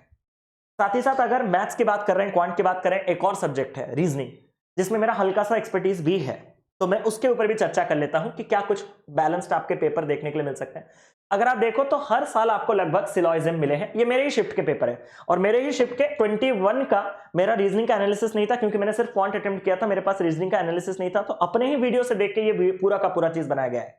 साथ ही साथ अगर मैथ्स की बात कर रहे हैं, क्वांट की बात कर रहे हैं, एक और सब्जेक्ट है रीजनिंग, जिसमें मेरा हल्का सा एक्सपर्टीज भी है, तो मैं उसके ऊपर भी चर्चा कर लेता हूं कि क्या कुछ बैलेंस्ड आपके पेपर देखने के लिए मिल सकते हैं। अगर आप देखो तो हर साल आपको लगभग सिलॉजिज्म मिले हैं, ये मेरे ही शिफ्ट के पेपर है, और मेरे ही शिफ्ट के 21 का मेरा रीजनिंग का एनालिसिस नहीं था, क्योंकि मैंने सिर्फ क्वांट अटेम्प्ट किया था, मेरे पास रीजनिंग का एनालिसिस नहीं था, तो अपने ही वीडियो से देख के ये पूरा का पूरा चीज बनाया गया है।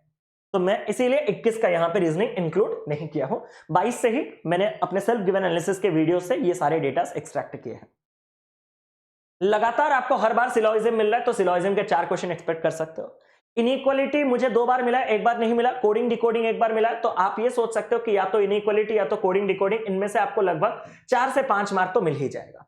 तो मैं इसीलिए 21 का यहां पे रीजनिंग इंक्लूड नहीं किया हूं, 22 से ही मैंने अपने सेल्फ गिवन एनालिसिस के वीडियो से ये सारे डेटा एक्सट्रैक्ट किए हैं। लगातार आपको हर बार सिलॉजिज्म मिल रहा है, तो सिलॉजिज्म के 4 क्वेश्चन एक्सपेक्ट कर सकते हो। इनइक्वालिटी मुझे 2 बार मिला है, एक बार नहीं मिला। कोडिंग डिकोडिंग एक बार मिला है, तो आप ये सोच सकते हो कि या तो इनइक्वालिटी या तो कोडिंग डिकोडिंग, इनमें से आपको लगभग 4 से 5 मार्क तो मिल ही जाएगा।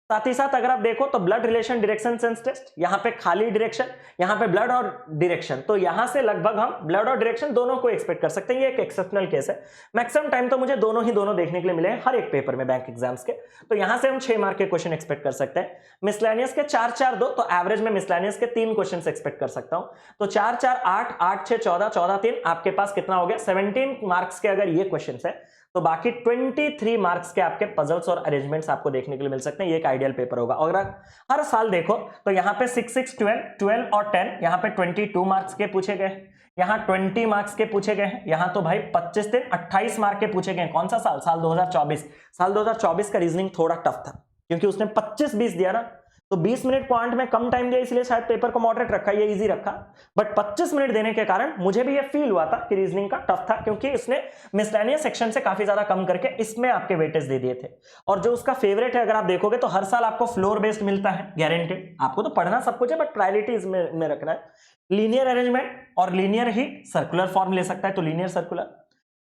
साथ ही साथ अगर आप देखो तो blood relation direction sense test, यहां पे खाली डायरेक्शन, यहां पे ब्लड और डायरेक्शन, तो यहां से लगभग हम ब्लड और डायरेक्शन दोनों को एक्सपेक्ट कर सकते हैं। ये एक एक्सेप्शनल केस है, मैक्सिमम टाइम तो मुझे दोनों देखने के लिए मिले हैं हर एक पेपर में बैंक एग्जाम्स के, तो यहां से हम 6 मार्क के क्वेश्चन एक्सपेक्ट कर सकते हैं। मिसलेनियस के 4-4 2, तो एवरेज में मिसलेनियस के 3 क्वेश्चन एक्सपेक्ट कर सकता हूं, तो 4-4 8, 8-6 14, 14-3, आपके पास कितना हो गया? 17 मार्क्स के अगर ये क्वेश्चन है, तो बाकी 23 मार्क्स के आपके पजल्स और अरेंजमेंट्स आपको देखने के लिए मिल सकते हैं। ये एक आइडियल पेपर होगा। अगर हर साल देखो तो यहाँ पे 6, 6, 12, 12 और 10, यहाँ पे 22 मार्क्स के पूछे गए, यहाँ 20 मार्क्स के पूछे गए हैं, यहाँ तो भाई 25 दिन 28 मार्क के पूछे गए। कौन सा साल? साल 2024। साल 2024 का रीजनिंग थोड़ा टफ था, क्योंकि उसने 25-20 दिया ना, तो 20 मिनट पॉइंट में कम टाइम दिया, इसलिए शायद पेपर को मॉडरेट रखा, ये इजी रखा। बट 25 मिनट देने के कारण मुझे भी ये फील हुआ था कि रीजनिंग का टफ था, क्योंकि इसने मिसलेनियस सेक्शन से काफी ज्यादा कम करके इसमें आपके वेटेज दे दिए थे। और जो उसका फेवरेट है, अगर आप देखोगे तो हर साल आपको फ्लोर बेस्ड मिलता है, गारंटेड। आपको तो पढ़ना सब कुछ है, बट प्रायोरिटी इसमें रखना है। लीनियर अरेंजमेंट और लीनियर ही सर्कुलर फॉर्म ले सकता है, तो linear circular.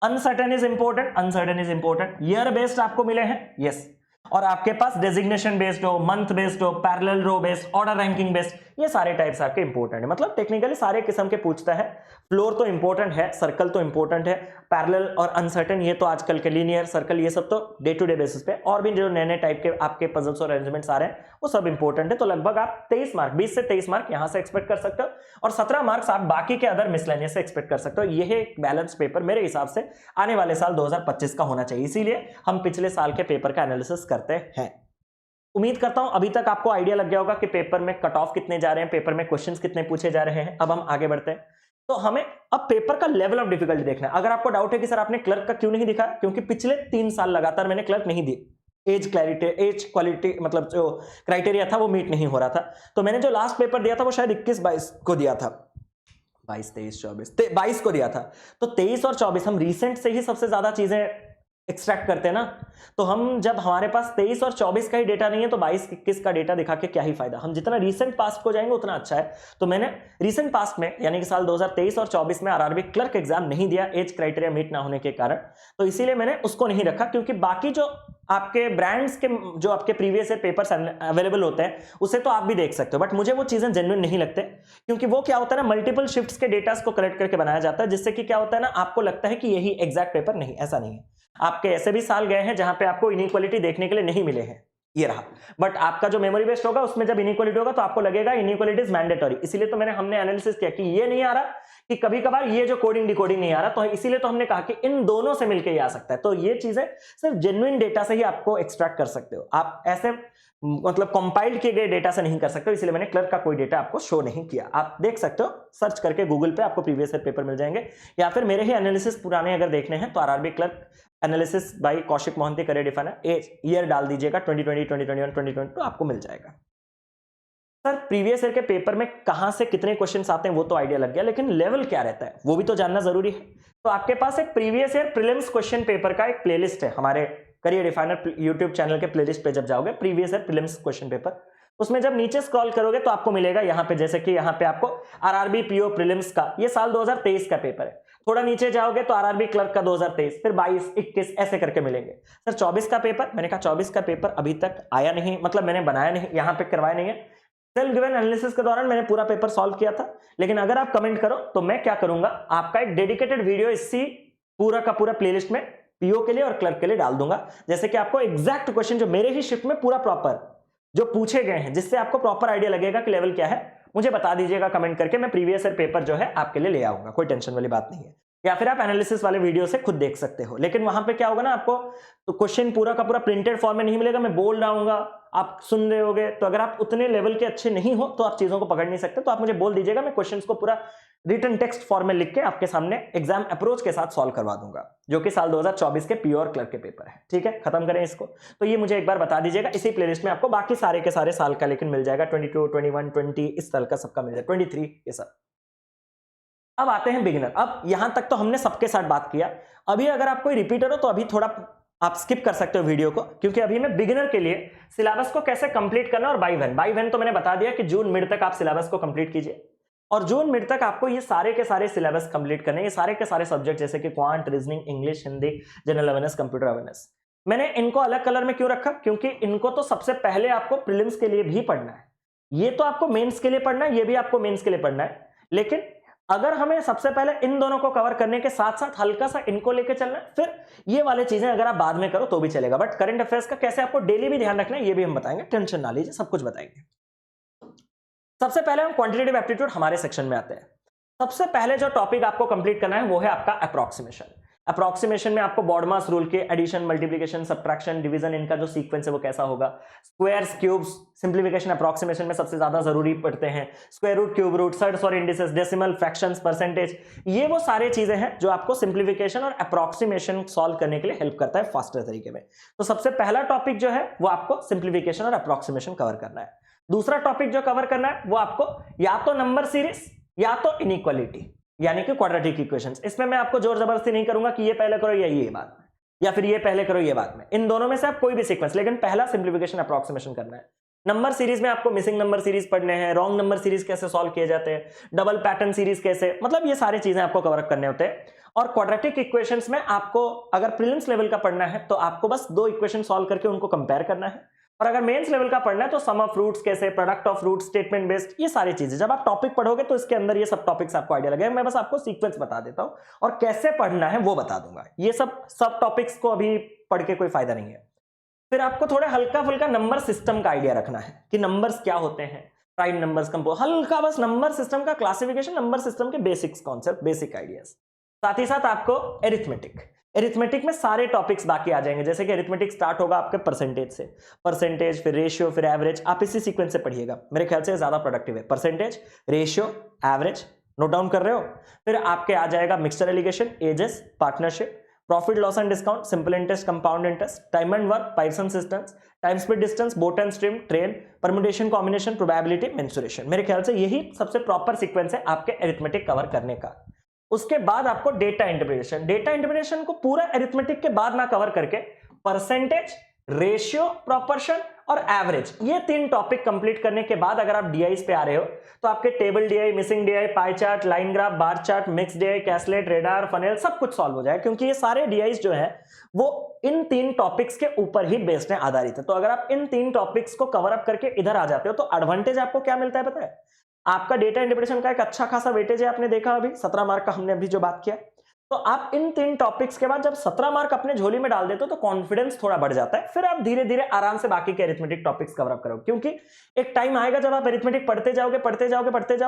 Uncertain is important, uncertain is important. Year based आपको मिले हैं, यस। और आपके पास डेजिग्नेशन बेस्ड हो, मंथ बेस्ड हो, पैरेलल रो बेस्ड, ऑर्डर रैंकिंग बेस्ड, ये सारे टाइप्स आपके इंपॉर्टेंट है। मतलब टेक्निकली सारे किस्म के पूछता है। फ्लोर तो इंपॉर्टेंट है, सर्कल तो इंपॉर्टेंट है, पैरेलल और अनसर्टेन ये तो आजकल के, लीनियर, सर्कल, ये सब तो डे टू डे बेसिस पे, और भी जो नए नए टाइप के आपके पजल्स और अरेंजमेंट्स आ रहे हैं वो सब इंपॉर्टेंट है। तो लगभग आप 23 मार्क, 20 से 23 मार्क यहां से एक्सपेक्ट कर सकते हो, और 17 मार्क्स आप बाकी के अदर मिसलेनियस से एक्सपेक्ट कर सकते हो। यह एक बैलेंस पेपर मेरे हिसाब से आने वाले साल 2025 का होना चाहिए, इसीलिए हम पिछले साल के पेपर का एनालिसिस करते हैं। उम्मीद करता हूं अभी तक आपको आइडिया लग गया होगा कि पेपर में कट ऑफ कितने जा रहे हैं, पेपर में क्वेश्चंस कितने पूछे जा रहे हैं। अब हम आगे बढ़ते हैं, तो हमें अब पेपर का लेवल ऑफ डिफिकल्टी देखना है। अगर आपको डाउट है कि सर आपने क्लर्क का क्यों नहीं दिखाया, क्योंकि पिछले 3 साल लगातार मैंने क्लर्क नहीं दी, एज क्वालिटी मतलब जो क्राइटेरिया था वो मीट नहीं हो रहा था। तो मैंने जो लास्ट पेपर दिया था वो शायद 21-22 को दिया था, 22 को दिया था। तो 23 और 24 हम रिसेंट से ही सबसे ज्यादा चीजें एक्सट्रैक्ट करते हैं ना। तो हम जब हमारे पास 23 और 24 का ही डेटा नहीं है तो 22-21 का डेटा दिखा के क्या ही फायदा। हम जितना रिसेंट पास्ट को जाएंगे उतना अच्छा है। तो मैंने रिसेंट पास्ट में यानी कि साल 2023 और 24 में आरआरबी क्लर्क एग्जाम नहीं दिया एज क्राइटेरिया मीट ना होने के कारण, तो इसीलिए मैंने उसको नहीं रखा। क्योंकि बाकी जो आपके ब्रांड्स के जो आपके प्रीवियस ईयर पेपर्स अवेलेबल होते हैं उसे तो आप भी देख सकते हो, बट मुझे वो चीजें जेन्युइन नहीं लगते। क्योंकि वो क्या होता है ना, मल्टीपल शिफ्ट्स के डेटास को कलेक्ट करके बनाया जाता है, जिससे कि क्या होता है ना, आपको लगता है कि यही एग्जैक्ट पेपर, नहीं, ऐसा नहीं है। आपके ऐसे भी साल गए हैं जहां पे आपको इनइक्वालिटी देखने के लिए नहीं मिले हैं, ये रहा। बट आपका जो मेमोरी बेस्ड होगा उसमें जब इनइक्वालिटी होगा तो आपको लगेगा इनइक्वालिटी इज मैंडेटरी। इसीलिए तो हमने एनालिसिस किया कि ये नहीं आ रहा, कि कभी कभार ये जो कोडिंग डिकोडिंग नहीं आ रहा, तो इसीलिए तो हमने कहा कि इन दोनों से मिलकर ये आ सकता है। तो ये चीजें सिर्फ जेन्युइन डेटा से ही आपको एक्सट्रैक्ट कर सकते हो, आप ऐसे मतलब कंपाइल्ड किए गए डेटा से नहीं कर सकते हो। इसलिए मैंने क्लर्क का कोई डेटा आपको शो नहीं किया। आप देख सकते हो, सर्च करके गूगल पे आपको प्रीवियस ईयर पेपर मिल जाएंगे, या फिर मेरे ही एनालिसिस पुराने अगर देखने हैं तो RRB clerk analysis bye Kaushik Mohanty career definer, year डाल दीजिएगा 2020, 2021, 2022, आपको मिल जाएगा। सर प्रीवियस ईयर के पेपर में कहां से कितने क्वेश्चंस आते हैं वो तो आइडिया लग गया, लेकिन लेवल क्या रहता है वो भी तो जानना जरूरी है। तो आपके पास एक previous year prelims question paper का एक प्लेलिस्ट है हमारे करियर डिफाइनर यूट्यूब चैनल के प्लेलिस्ट पे। जब जाओगे previous year prelims question paper, उसमें जब नीचे स्क्रॉल करोगे तो आपको मिलेगा यहाँ पे, जैसे कि यहाँ पे आपको आरआरबी पीओ प्रीलिम्स का, ये साल 2023 का पेपर है। थोड़ा नीचे जाओगे तो आरआरबी क्लर्क का 2023, फिर 22, 21 ऐसे करके मिलेंगे। सर 24 का पेपर, मैंने कहा 24 का पेपर अभी तक आया नहीं, मतलब मैंने बनाया नहीं, यहाँ पे करवाया नहीं है। सेल्फ गिवन एनालिसिस के दौरान मैंने पूरा पेपर सॉल्व किया था, लेकिन अगर आप कमेंट करो तो मैं क्या करूंगा, आपका एक डेडिकेटेड वीडियो इसी पूरा का पूरा प्लेलिस्ट में पीओ के लिए और क्लर्क के लिए डाल दूंगा, जैसे कि आपको एग्जैक्ट क्वेश्चन जो मेरे ही शिफ्ट में पूरा प्रॉपर जो पूछे गए हैं, जिससे आपको प्रॉपर आइडिया लगेगा कि लेवल क्या है, मुझे बता दीजिएगा कमेंट करके। मैं प्रीवियस ईयर पेपर जो है आपके लिए ले आऊंगा, कोई टेंशन वाली बात नहीं है। या फिर आप एनालिसिस वाले वीडियो से खुद देख सकते हो, लेकिन वहां पे क्या होगा ना, आपको तो क्वेश्चन पूरा का पूरा प्रिंटेड फॉर्म में नहीं मिलेगा, मैं बोल रहा हूंगा, आप सुन रहे होगे। तो अगर आप उतने लेवल के अच्छे नहीं हो तो आप चीजों को पकड़ नहीं सकते, तो आप मुझे बोल दीजिएगा, मैं क्वेश्चंस को पूरा रिटन टेक्स्ट फॉर्म में लिख के आपके सामने एग्जाम अप्रोच के साथ सॉल्व करवा दूंगा, जो कि साल 2024 के पीओ और क्लर्क के पेपर है। ठीक है, खत्म करें इसको। तो ये मुझे एक बार बता दीजिएगा, इसी प्लेलिस्ट में आपको बाकी सारे के सारे साल का लेकिन मिल जाएगा, 22, 21, 20 इस साल का सबका मिल जाएगा, 23 ये सब। अब आते हैं बिगिनर। अब यहां तक तो हमने सबके साथ बात किया। अभी अगर आप कोई रिपीटर हो तो अभी थोड़ा आप स्किप कर सकते हो वीडियो को, क्योंकि अभी मैं बिगिनर के लिए सिलेबस को कैसे कंप्लीट करना और बाई व्हेन तो मैंने बता दिया कि जून मिड तक आप सिलेबस को कंप्लीट कीजिए, और जून मिड तक आपको ये सारे के सारे सिलेबस कंप्लीट करने, ये सारे के सारे सब्जेक्ट जैसे कि quant, reasoning, English, Hindi, general awareness, computer awareness. मैंने इनको अलग कलर में क्यों रखा, क्योंकि इनको तो सबसे पहले आपको प्रीलिम्स के लिए भी पढ़ना है, ये तो आपको मेंस के लिए पढ़ना है, ये भी आपको मेंस के लिए पढ़ना है। लेकिन अगर हमें सबसे पहले इन दोनों को कवर करने के साथ साथ हल्का सा इनको लेके चलना है, फिर ये वाले चीजें अगर आप बाद में करो तो भी चलेगा। बट करंट अफेयर्स का कैसे आपको डेली भी ध्यान रखना है ये भी हम बताएंगे, टेंशन ना लीजिए, सब कुछ बताएंगे। सबसे पहले हम क्वांटिटेटिव एप्टीट्यूड हमारे सेक्शन में आते हैं। सबसे पहले जो टॉपिक आपको कंप्लीट करना है वो है आपका अप्रोक्सीमेशन। अप्रोक्सीमेशन में आपको बॉडमास रूल के एडिशन, मल्टीप्लिकेशन, सब्ट्रैक्शन, डिवीजन, इनका जो सीक्वेंस है वो कैसा होगा, स्क्वायर्स, क्यूब्स, सिंप्लीफिकेशन अप्रोक्सीमेशन में सबसे ज्यादा जरूरी पड़ते हैं, square root, cube root, surds और इंडिसेस, डेसिमल, फ्रैक्शंस, परसेंटेज, ये वो सारे चीजें हैं जो आपको सिंप्लीफिकेशन और अप्रोक्सीमेशन सॉल्व करने के लिए हेल्प करता है फास्टर तरीके में। तो सबसे पहला टॉपिक जो है वो आपको सिंप्लीफिकेशन और अप्रोक्सीमेशन कवर करना है। दूसरा टॉपिक जो कवर करना है वो आपको या तो नंबर सीरीज या तो इनइक्वालिटी, यानी कि क्वाड्रेटिक इक्वेशंस। इसमें मैं आपको जोर जबरदस्ती नहीं करूंगा कि ये पहले करो या ये बाद में, या फिर ये पहले करो ये बाद में, इन दोनों में से आप कोई भी सीक्वेंस, लेकिन पहला सिंप्लीफिकेशन अप्रोक्सीमेशन करना है। नंबर सीरीज में आपको मिसिंग नंबर सीरीज पढ़ने हैं, रॉन्ग नंबर सीरीज कैसे सॉल्व किए जाते हैं, डबल पैटर्न सीरीज कैसे, मतलब ये सारी चीजें आपको कवर करने होते हैं। और क्वाड्रेटिक इक्वेशंस में आपको अगर प्रीलिम्स लेवल का पढ़ना है तो आपको बस 2 इक्वेशन सॉल्व करके उनको कंपेयर करना है, और अगर मेंस लेवल का पढ़ना है तो सम ऑफ रूट्स कैसे, product of roots, statement based, ये सारी चीजें जब आप टॉपिक पढ़ोगे तो इसके अंदर ये सब टॉपिक्स आपको आइडिया लगेगा। मैं बस आपको सीक्वेंस बता देता हूं और कैसे पढ़ना है वो बता दूंगा। ये सब टॉपिक्स को अभी पढ़ के कोई फायदा नहीं है। फिर आपको थोड़ा हल्का फुल्का नंबर सिस्टम का आइडिया रखना है कि नंबर्स क्या होते हैं, प्राइम नंबर्स, कंपोज, हल्का बस नंबर सिस्टम का क्लासिफिकेशन, नंबर सिस्टम के बेसिक्स कॉन्सेप्ट, बेसिक आइडियाज। साथ ही साथ आपको एरिथमेटिक में सारे टॉपिक्स बाकी आ जाएंगे। जैसे कि एरिथमेटिक स्टार्ट होगा आपके परसेंटेज से, परसेंटेज फिर रेशियो फिर एवरेज, आप इसी सीक्वेंस से पढ़िएगा, मेरे ख्याल से ज्यादा प्रोडक्टिव है। Percentage, ratio, average, note down कर रहे हो। फिर आपके आ जाएगा mixture alligation, ages, partnership, profit loss and discount, simple interest, compound interest, time and work, pipes and cisterns, time speed distance, boat and stream, train, permutation, combination, probability, mensuration. मेरे ख्याल से यही सबसे प्रॉपर सीक्वेंस है आपके arithmetic cover करने का। उसके बाद आपको डेटा इंटरप्रिटेशन को पूरा अरिथमेटिक के बाद ना कवर करके परसेंटेज, रेशियो, प्रोपोर्शन और एवरेज, ये 3 टॉपिक कंप्लीट करने के बाद अगर आप डीआईस पे आ रहे हो तो आपके table DI, missing DI, pie chart, line graph, bar chart, mix DI, caselet, radar, funnel, सब कुछ सॉल्व हो जाए, क्योंकि ये सारे डीआईस जो है वो इन 3 टॉपिक्स के ऊपर ही बेस्ड है, आधारित है। तो अगर आप इन 3 टॉपिक्स को कवर अप करके इधर आ जाते हो तो एडवांटेज आपको क्या मिलता है पता है? आपका डेटा इंटरप्रिटेशन का एक अच्छा खासा वेटेज है, आपने देखा अभी 17 मार्क का हमने अभी जो बात किया। तो आप इन 3 टॉपिक्स के बाद जब 17 मार्क अपने झोली में डाल देते हो तो कॉन्फिडेंस थोड़ा बढ़ जाता है। फिर आप धीरे धीरे आराम से बाकी के अरिथमेटिक टॉपिक्स कवर अप करोगे, क्योंकि एक टाइम आएगा जब आप अरिथमेटिक पढ़ते जाओगे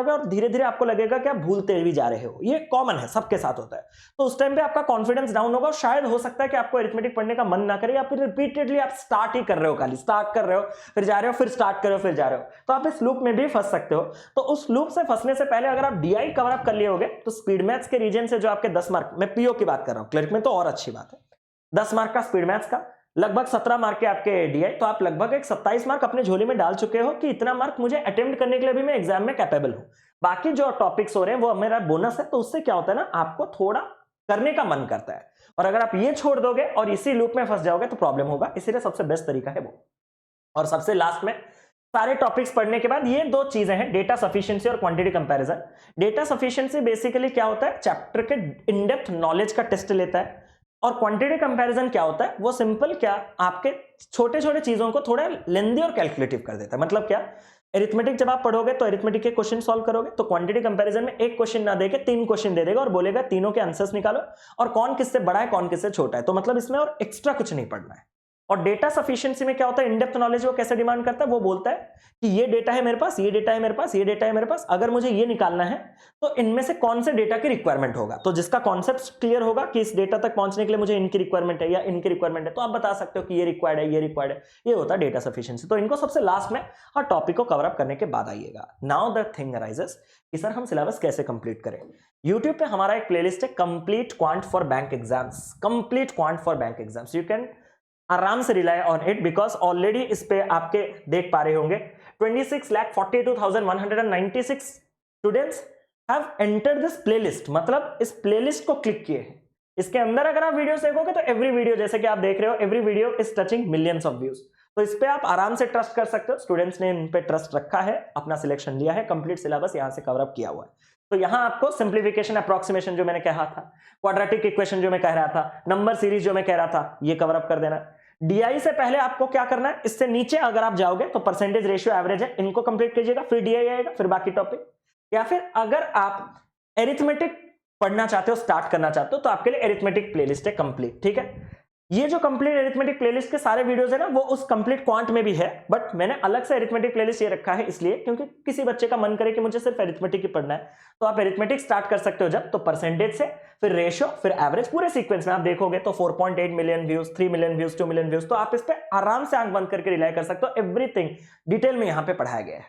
और धीरे धीरे आपको लगेगा कि आप भूलते भी जा रहे हो। ये कॉमन है, सबके साथ होता है। तो उस टाइम पे आपका कॉन्फिडेंस डाउन होगा और शायद हो सकता है कि आपको अरिथमेटिक पढ़ने का मन ना करे, या फिर रिपीटेडली आप स्टार्ट ही कर रहे हो, खाली स्टार्ट कर रहे हो फिर जा रहे हो, फिर स्टार्ट कर रहे हो फिर जा रहे हो। तो आप इस लूप में भी फंस सकते हो। तो उस लूप से फंसने से पहले अगर आप डीआई कवर अप कर लिए होगे तो स्पीड मैथ्स के रीजन से जो आपके 10 मार्क, मैं पीओ की बात कर रहा हूं, क्लर्क में तो और अच्छी बात है, 10 मार्क का स्पीड मैथ्स का, लगभग 17 मार्क के आपके डीआई, तो आप लगभग एक 27 मार्क अपने झोली में डाल चुके हो कि इतना मार्क मुझे अटेम्प्ट करने के लिए भी मैं एग्जाम में कैपेबल हूं। बाकी जो टॉपिक्स हो रहे हैं वो मेरा बोनस है। तो उससे क्या होता है ना, आपको थोड़ा करने का मन करता है, और अगर आप ये छोड़ दोगे और इसी लूप में फंस जाओगे तो प्रॉब्लम होगा। इसीलिए सबसे बेस्ट तरीका है वो। और सबसे लास्ट में सारे टॉपिक्स पढ़ने के बाद ये 2 चीजें हैं, डेटा सफिशिएंसी और quantity comparison. Data sufficiency basically क्या होता है, चैप्टर के इन डेप्थ नॉलेज का टेस्ट लेता है, और क्वांटिटी कंपैरिजन क्या होता है, वो सिंपल क्या आपके छोटे छोटे चीजों को थोड़ा लेंदी और कैलकुलेटिव कर देता है। मतलब क्या, अरिथमेटिक जब आप पढ़ोगे तो अरिथमेटिक के क्वेश्चन सॉल्व करोगे, तो क्वांटिटी कंपैरिजन में एक क्वेश्चन ना देके 3 क्वेश्चन दे देगा और बोलेगा तीनों के आंसर्स निकालो और कौन किससे बड़ा है कौन किससे छोटा है। तो मतलब इसमें और एक्स्ट्रा कुछ नहीं पढ़ना है। और डेटा सफिशिएंसी में क्या होता है, इन डेप्थ नॉलेज वो कैसे डिमांड करता है, वो बोलता है कि ये डेटा है मेरे पास, ये डेटा है मेरे पास, ये डेटा है मेरे पास, अगर मुझे ये निकालना है तो इनमें से कौन से डेटा की रिक्वायरमेंट होगा। तो जिसका कॉन्सेप्ट क्लियर होगा कि इस डेटा तक पहुंचने के लिए मुझे इनकी रिक्वायरमेंट है या इनकी रिक्वायरमेंट है, तो आप बता सकते हो कि ये रिक्वायर्ड है, ये रिक्वायर्ड है। ये होता है डेटा सफिशिएंसी। तो इनको सबसे लास्ट में हर टॉपिक को कवर अप करने के बाद आइएगा। नाउ द थिंग अराइजेस कि सर हम सिलेबस कैसे कंप्लीट करें। YouTube पे हमारा एक प्लेलिस्ट है, complete quant for bank exams, complete quant for bank exams. You can आराम से rely on it, because already इस पे आपके देख पा रहे होंगे 26,42,196 students have entered this playlist. मतलब इस प्लेलिस्ट को क्लिक किए हैं। इसके अंदर अगर आप वीडियोस देखोगे तो एवरी वीडियो, जैसे कि आप देख रहे हो, every video is touching millions of views. तो इस पे आप आराम से ट्रस्ट कर सकते हो। स्टूडेंट्स ने इन पे ट्रस्ट रखा है, अपना सिलेक्शन लिया है, कंप्लीट सिलेबस यहां से कवर अप किया हुआ है। तो यहां आपको सिंप्लीफिकेशन, अप्रोक्सीमेशन जो मैंने कहा था, क्वाड्रेटिक इक्वेशन जो मैं कह रहा था, नंबर सीरीज जो मैं कह रहा था, ये कवर अप कर देना। डीआई से पहले आपको क्या करना है, इससे नीचे अगर आप जाओगे तो परसेंटेज, रेशियो, एवरेज है, इनको कंप्लीट कीजिएगा, फिर डीआई आएगा, फिर बाकी टॉपिक। या फिर अगर आप एरिथमेटिक पढ़ना चाहते हो, स्टार्ट करना चाहते हो, तो आपके लिए एरिथमेटिक प्लेलिस्ट है कंप्लीट। ठीक है, ये जो कंप्लीट एरिथमेटिक प्लेलिस्ट के सारे वीडियोस है ना, वो उस कंप्लीट क्वांट में भी है, बट मैंने अलग से एरिथमेटिक प्लेलिस्ट ये रखा है इसलिए क्योंकि किसी बच्चे का मन करे कि मुझे सिर्फ एरिथमेटिक ही पढ़ना है, तो आप एरिथमेटिक स्टार्ट कर सकते हो जब, तो परसेंटेज से, फिर रेशियो, फिर एवरेज, पूरे सीक्वेंस में आप देखोगे तो 4.8 million views, 3 million views, 2 million views. तो आप इस पे आराम से आंख बंद करके रिलाई कर सकते हो। एवरीथिंग डिटेल में यहाँ पे पढ़ाया गया है।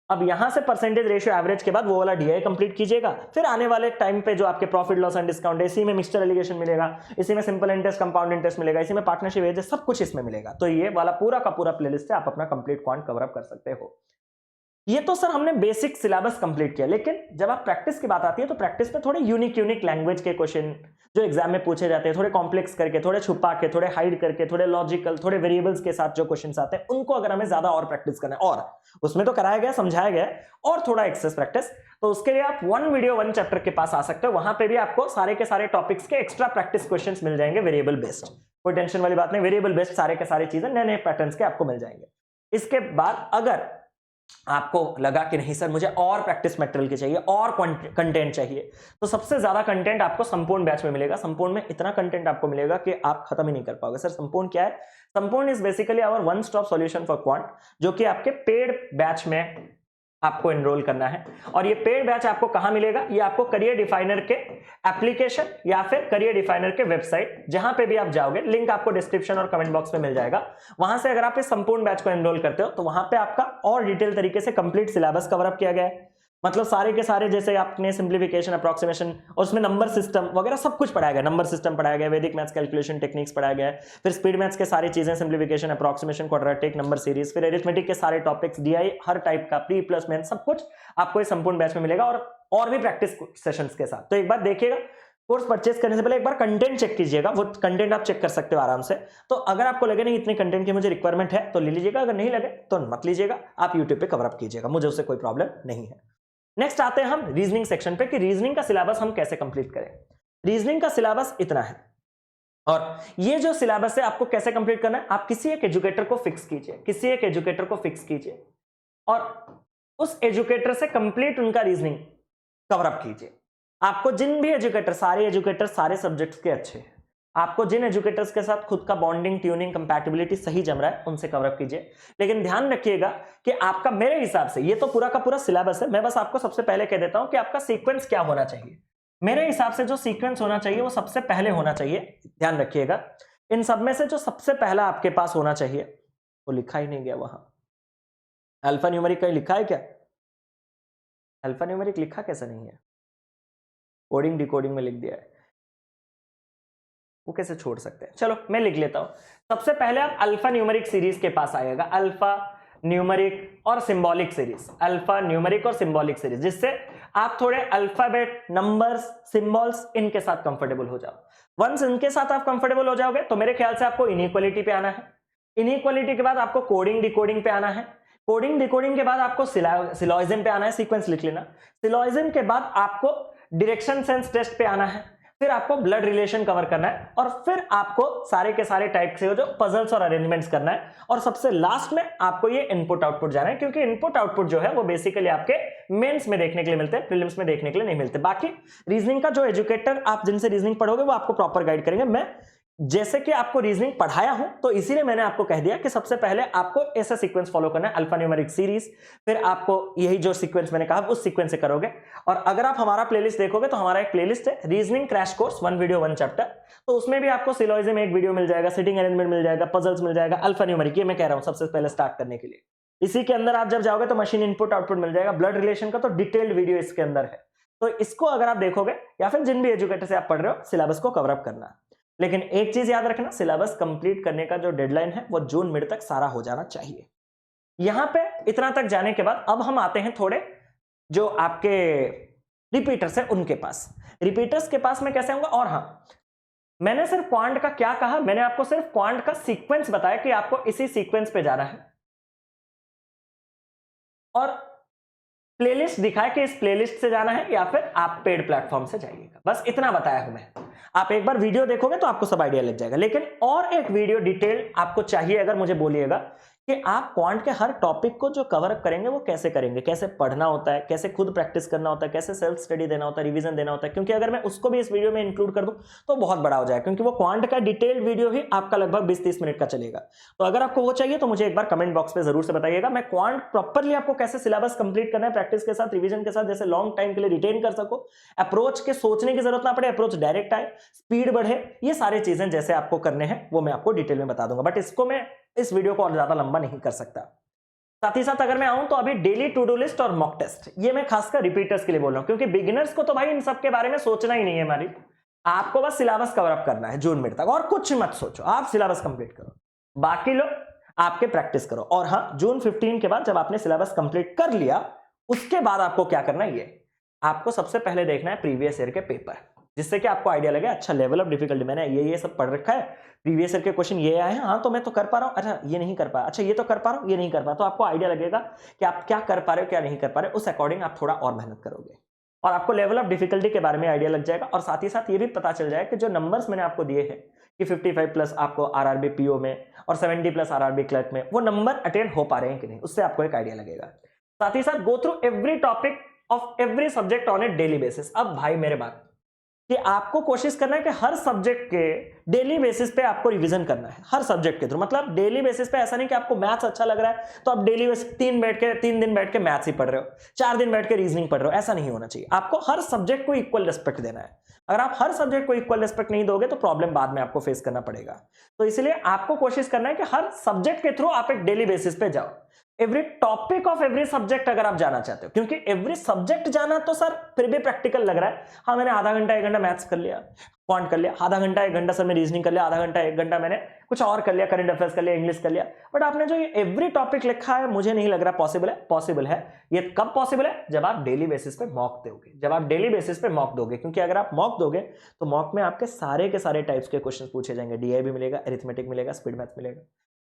अब यहां से परसेंटेज, रेशियो, एवरेज के बाद वो वाला डीआई कंप्लीट कीजिएगा। फिर आने वाले टाइम पे जो आपके प्रॉफिट लॉस एंड डिस्काउंट है, इसी में मिक्सचर एलिगेशन मिलेगा, इसी में सिंपल इंटरेस्ट, कंपाउंड इंटरेस्ट मिलेगा, इसी में पार्टनरशिप एजेस, सब कुछ इसमें मिलेगा। तो ये वाला पूरा का पूरा प्लेलिस्ट है, आप अपना कंप्लीट क्वांट कवर अप कर सकते हो। ये तो सर हमने बेसिक सिलेबस कंप्लीट किया, लेकिन जब आप प्रैक्टिस की बात आती है तो प्रैक्टिस में थोड़े यूनिक लैंग्वेज के क्वेश्चन, जो एग्जाम में पूछे जाते हैं, थोड़े कॉम्प्लेक्स करके, थोड़े छुपा के, थोड़े हाइड करके, थोड़े लॉजिकल, थोड़े वेरिएबल्स के साथ जो क्वेश्चंस आते हैं, उनको अगर हमें ज्यादा और प्रैक्टिस करना है, और उसमें तो कराया गया, समझाया गया, और थोड़ा एक्सेस प्रैक्टिस, तो उसके लिए आप 1 वीडियो 1 चैप्टर के पास आ सकते हो। वहां पे भी आपको सारे के सारे टॉपिक्स के एक्स्ट्रा प्रैक्टिस क्वेश्चंस मिल जाएंगे, वेरिएबल बेस्ड। कोई टेंशन वाली बात नहीं, वेरिएबल बेस्ड सारे के सारे चीजें नए नए पैटर्न्स के आपको मिल जाएंगे। इसके बाद अगर आपको लगा कि नहीं सर मुझे और प्रैक्टिस मटेरियल की चाहिए, और कंटेंट चाहिए, तो सबसे ज्यादा कंटेंट आपको संपूर्ण बैच में मिलेगा। संपूर्ण में इतना कंटेंट आपको मिलेगा कि आप खत्म ही नहीं कर पाओगे। सर संपूर्ण क्या है? संपूर्ण is basically hour one stop solution for quant, जो कि आपके पेड बैच में आपको एनरोल करना है। और ये पेड बैच आपको कहां मिलेगा? ये आपको करियर डिफाइनर के एप्लीकेशन या फिर करियर डिफाइनर के वेबसाइट, जहां पे भी आप जाओगे, लिंक आपको डिस्क्रिप्शन और कमेंट बॉक्स में मिल जाएगा। वहां से अगर आप इस संपूर्ण बैच को एनरोल करते हो तो वहां पे आपका और डिटेल तरीके से कंप्लीट सिलेबस कवर अप किया गया है। मतलब सारे के सारे, जैसे आपने सिंप्लीफिकेशन, अप्रोक्सीमेशन, और उसमें नंबर सिस्टम वगैरह सब कुछ पढ़ाया गया। नंबर सिस्टम पढ़ाया गया, वैदिक मैथ्स कैलकुलेशन टेक्निक्स पढ़ाया गया है, फिर स्पीड मैथ्स के सारी चीजें, simplification, approximation, quadratic, number series, फिर अरिथमेटिक के सारे टॉपिक्स, डीआई हर टाइप का, प्री प्लस मेन, सब कुछ आपको इस संपूर्ण बैच में मिलेगा, और भी प्रैक्टिस सेशंस के साथ। तो एक बार देखिएगा, कोर्स परचेज करने से पहले एक बार कंटेंट चेक कीजिएगा। वो कंटेंट आप चेक कर सकते हो आराम से। तो अगर आपको लगे नहीं इतने कंटेंट की मुझे रिक्वायरमेंट है तो ले लीजिएगा, अगर नहीं लगे तो मत लीजिएगा, आप यूट्यूब पे कवर अप कीजिएगा, मुझे उससे कोई प्रॉब्लम नहीं है। नेक्स्ट आते हैं हम रीजनिंग सेक्शन पे कि रीजनिंग का सिलेबस हम कैसे कंप्लीट करें। रीजनिंग का सिलेबस इतना है, और ये जो सिलेबस है आपको कैसे कंप्लीट करना है, आप किसी एक एजुकेटर को फिक्स कीजिए, किसी एक एजुकेटर को फिक्स कीजिए, और उस एजुकेटर से कंप्लीट उनका रीजनिंग कवर अप कीजिए। आपको जिन भी एजुकेटर, सारे सब्जेक्ट्स के अच्छे हैं, आपको जिन एजुकेटर्स के साथ खुद का बॉन्डिंग, ट्यूनिंग, कंपैटिबिलिटी सही जम रहा है, उनसे कवर अप कीजिए। लेकिन ध्यान रखिएगा कि आपका, मेरे हिसाब से ये तो पूरा का पूरा सिलेबस है, मैं बस आपको सबसे पहले कह देता हूं कि आपका सीक्वेंस क्या होना चाहिए। मेरे हिसाब से जो सीक्वेंस होना चाहिए वो सबसे पहले होना चाहिए, ध्यान रखिएगा, इन सब में से जो सबसे पहला आपके पास होना चाहिए वो लिखा ही नहीं गया वहां। अल्फा न्यूमेरिक कहीं लिखा है क्या? अल्फा न्यूमेरिक लिखा कैसे नहीं है? कोडिंग डिकोडिंग में लिख दिया है, वो कैसे छोड़ सकते हैं? चलो मैं लिख लेता हूं। सबसे पहले आप अल्फा न्यूमेरिक सीरीज के पास आएगा, अल्फा न्यूमेरिक और सिंबॉलिक सीरीज, अल्फा न्यूमेरिक और सिंबॉलिक सीरीज, जिससे आप थोड़े अल्फाबेट, नंबर्स, सिंबल्स, इनके साथ कंफर्टेबल हो जाओ। वंस इनके साथ आप कंफर्टेबल हो जाओगे तो मेरे ख्याल से आपको इनइक्वालिटी पे आना है, इनइक्वालिटी के बाद आपको कोडिंग डिकोडिंग पे आना है, कोडिंग डिकोडिंग के बाद आपको सिलॉजिज्म पे आना है, सीक्वेंस लिख लेना। सिलॉजिज्म के बाद आपको डायरेक्शन सेंस टेस्ट पे आना है, फिर आपको ब्लड रिलेशन कवर करना है, और फिर आपको सारे के सारे टाइप से जो पजल्स और अरेंजमेंट्स करना है, और सबसे लास्ट में आपको ये इनपुट आउटपुट जाना है, क्योंकि इनपुट आउटपुट जो है वो बेसिकली आपके मेंस में देखने के लिए मिलते हैं, प्रीलिम्स में देखने के लिए नहीं मिलते। बाकी रीजनिंग का जो एजुकेटर आप जिनसे रीजनिंग पढ़ोगे वो आपको प्रॉपर गाइड करेंगे। मैं जैसे कि आपको रीजनिंग पढ़ाया हूं तो इसीलिए मैंने आपको कह दिया कि सबसे पहले आपको ऐसा सीक्वेंस फॉलो करना है, अल्फा न्यूमेरिक सीरीज, फिर आपको यही जो सीक्वेंस मैंने कहा उस सीक्वेंस से करोगे। और अगर आप हमारा प्लेलिस्ट देखोगे तो हमारा एक प्लेलिस्ट है, reasoning crash course, 1 video 1 chapter, तो उसमें भी आपको सिलॉजिज्म एक वीडियो मिल जाएगा, सिटिंग अरेंजमेंट मिल जाएगा, पजल्स मिल जाएगा, अल्फा न्यूमेरिक, ये मैं कह रहा हूं सबसे पहले स्टार्ट करने के लिए। इसी के अंदर आप जब जाओगे तो मशीन इनपुट आउटपुट मिल जाएगा, ब्लड रिलेशन का तो डिटेल्ड वीडियो इसके अंदर है। तो इसको अगर आप देखोगे या फिर जिन भी एजुकेटर से आप पढ़ रहे हो, सिलेबस को कवर अप करना। लेकिन एक चीज याद रखना, सिलेबस कंप्लीट करने का जो डेडलाइन है वो जून मिड तक सारा हो जाना चाहिए। यहां पे इतना तक जाने के बाद अब हम आते हैं थोड़े जो आपके रिपीटर्स है उनके पास। रिपीटर्स के पास मैं कैसे आऊंगा? और हाँ, मैंने सिर्फ क्वांट का क्या कहा, मैंने आपको सिर्फ क्वांट का सीक्वेंस बताया कि आपको इसी सीक्वेंस पे जाना है, और प्लेलिस्ट दिखाया कि इस प्लेलिस्ट से जाना है या फिर आप पेड प्लेटफॉर्म से जाइएगा, बस इतना बताया हूं मैं। आप एक बार वीडियो देखोगे तो आपको सब आइडिया लग जाएगा। लेकिन और एक वीडियो डिटेल आपको चाहिए, अगर मुझे बोलिएगा कि आप क्वांट के हर टॉपिक को जो कवर अप करेंगे वो कैसे करेंगे, कैसे पढ़ना होता है, कैसे खुद प्रैक्टिस करना होता है, कैसे सेल्फ स्टडी देना होता है, रिवीजन देना होता है, क्योंकि अगर मैं उसको भी इस वीडियो में इंक्लूड कर दूं तो बहुत बड़ा हो जाएगा, क्योंकि वो क्वांट का डिटेल्ड वीडियो ही आपका लगभग 20-30 मिनट का चलेगा। तो अगर आपको वो चाहिए तो मुझे एक बार कमेंट बॉक्स पे जरूर से बताइएगा, मैं क्वांट प्रॉपरली आपको कैसे सिलेबस कंप्लीट करना है, प्रैक्टिस के साथ, रिवीजन के साथ, जैसे लॉन्ग टाइम के लिए रिटेन कर सको, अप्रोच के सोचने की जरूरत ना पड़े, अप्रोच डायरेक्ट आए, स्पीड बढ़े, ये सारी चीजें जैसे आपको करने हैं वो मैं आपको डिटेल में बता दूंगा। बट इसको मैं इस वीडियो को और ज्यादा लंबा नहीं कर सकता। साथ ही साथ अगर मैं आऊं तो अभी डेली टू डू लिस्ट और मॉक टेस्ट, ये मैं खासकर रिपीटर्स के लिए बोल रहा हूं, क्योंकि बिगिनर्स को तो भाई इन सब के बारे में सोचना ही नहीं है। हमारी आपको बस सिलेबस कवर अप करना है जून मिड तक, और कुछ मत सोचो, आप सिलेबस कंप्लीट करो, बाकी लोग आपके प्रैक्टिस करो। और हाँ, जून 15 के बाद जब आपने सिलेबस कंप्लीट कर लिया, उसके बाद आपको क्या करना है, ये आपको सबसे पहले देखना है प्रीवियस ईयर के पेपर, जिससे कि आपको आइडिया लगे अच्छा लेवल ऑफ डिफिकल्टी मैंने ये सब पढ़ रखा है, प्रीवियस ईयर के क्वेश्चन ये आए हैं, हाँ तो मैं तो कर पा रहा हूँ, अच्छा ये नहीं कर पाया, अच्छा ये तो कर पा रहा हूँ, ये नहीं कर पाया, तो आपको आइडिया लगेगा कि आप क्या कर पा रहे हो क्या नहीं कर पा रहे हो, उस अकॉर्डिंग आप थोड़ा और मेहनत करोगे और आपको लेवल ऑफ डिफिकल्टी के बारे में आइडिया लग जाएगा। और साथ ही साथ ये भी पता चल जाएगा कि जो नंबर्स मैंने आपको दिए हैं कि 55 प्लस आपको आरआरबी पीओ में और 70 प्लस आरआरबी क्लर्क में, वो नंबर अटेंड हो पा रहे हैं कि नहीं, उससे आपको एक आइडिया लगेगा। साथ ही साथ go through every topic of every subject on A daily basis. अब भाई मेरे बात कि आपको कोशिश करना है कि हर सब्जेक्ट के डेली बेसिस पे आपको रिवीजन करना है, हर सब्जेक्ट के थ्रू। मतलब डेली बेसिस पे ऐसा नहीं कि आपको मैथ्स अच्छा लग रहा है तो आप डेली बेसिस 3 दिन बैठ के मैथ्स ही पढ़ रहे हो, 4 दिन बैठ के रीजनिंग पढ़ रहे हो, ऐसा नहीं होना चाहिए। आपको हर सब्जेक्ट को इक्वल रिस्पेक्ट देना है। अगर आप हर सब्जेक्ट को इक्वल रिस्पेक्ट नहीं दोगे तो प्रॉब्लम बाद में आपको फेस करना पड़ेगा। तो इसलिए आपको कोशिश करना है कि हर सब्जेक्ट के थ्रू आप एक डेली बेसिस पे जाओ, every topic of every subject अगर आप जाना चाहते हो, क्योंकि एवरी सब्जेक्ट जाना तो सर फिर भी प्रैक्टिकल लग रहा है। हाँ मैंने आधा घंटा 1 घंटा मैथ्स कर लिया, क्वांट कर लिया, आधा घंटा 1 घंटा सर मैं रीजनिंग कर लिया, आधा घंटा 1 घंटा मैंने कुछ और कर लिया, करंट अफेयर्स कर लिया, इंग्लिश कर लिया, बट आपने जो ये एवरी टॉपिक लिखा है मुझे नहीं लग रहा पॉसिबल है। पॉसिबल है। ये कब पॉसिबल है? जब आप डेली बेसिस पे मॉक दोगे, जब आप डेली बेसिस पे मॉक दोगे, क्योंकि अगर आप मॉक दोगे तो मॉक में आपके सारे के सारे टाइप्स के क्वेश्चन पूछे जाएंगे। डीआईबी मिलेगा, अरिथमेटिक मिलेगा, स्पीड मैथ मिलेगा,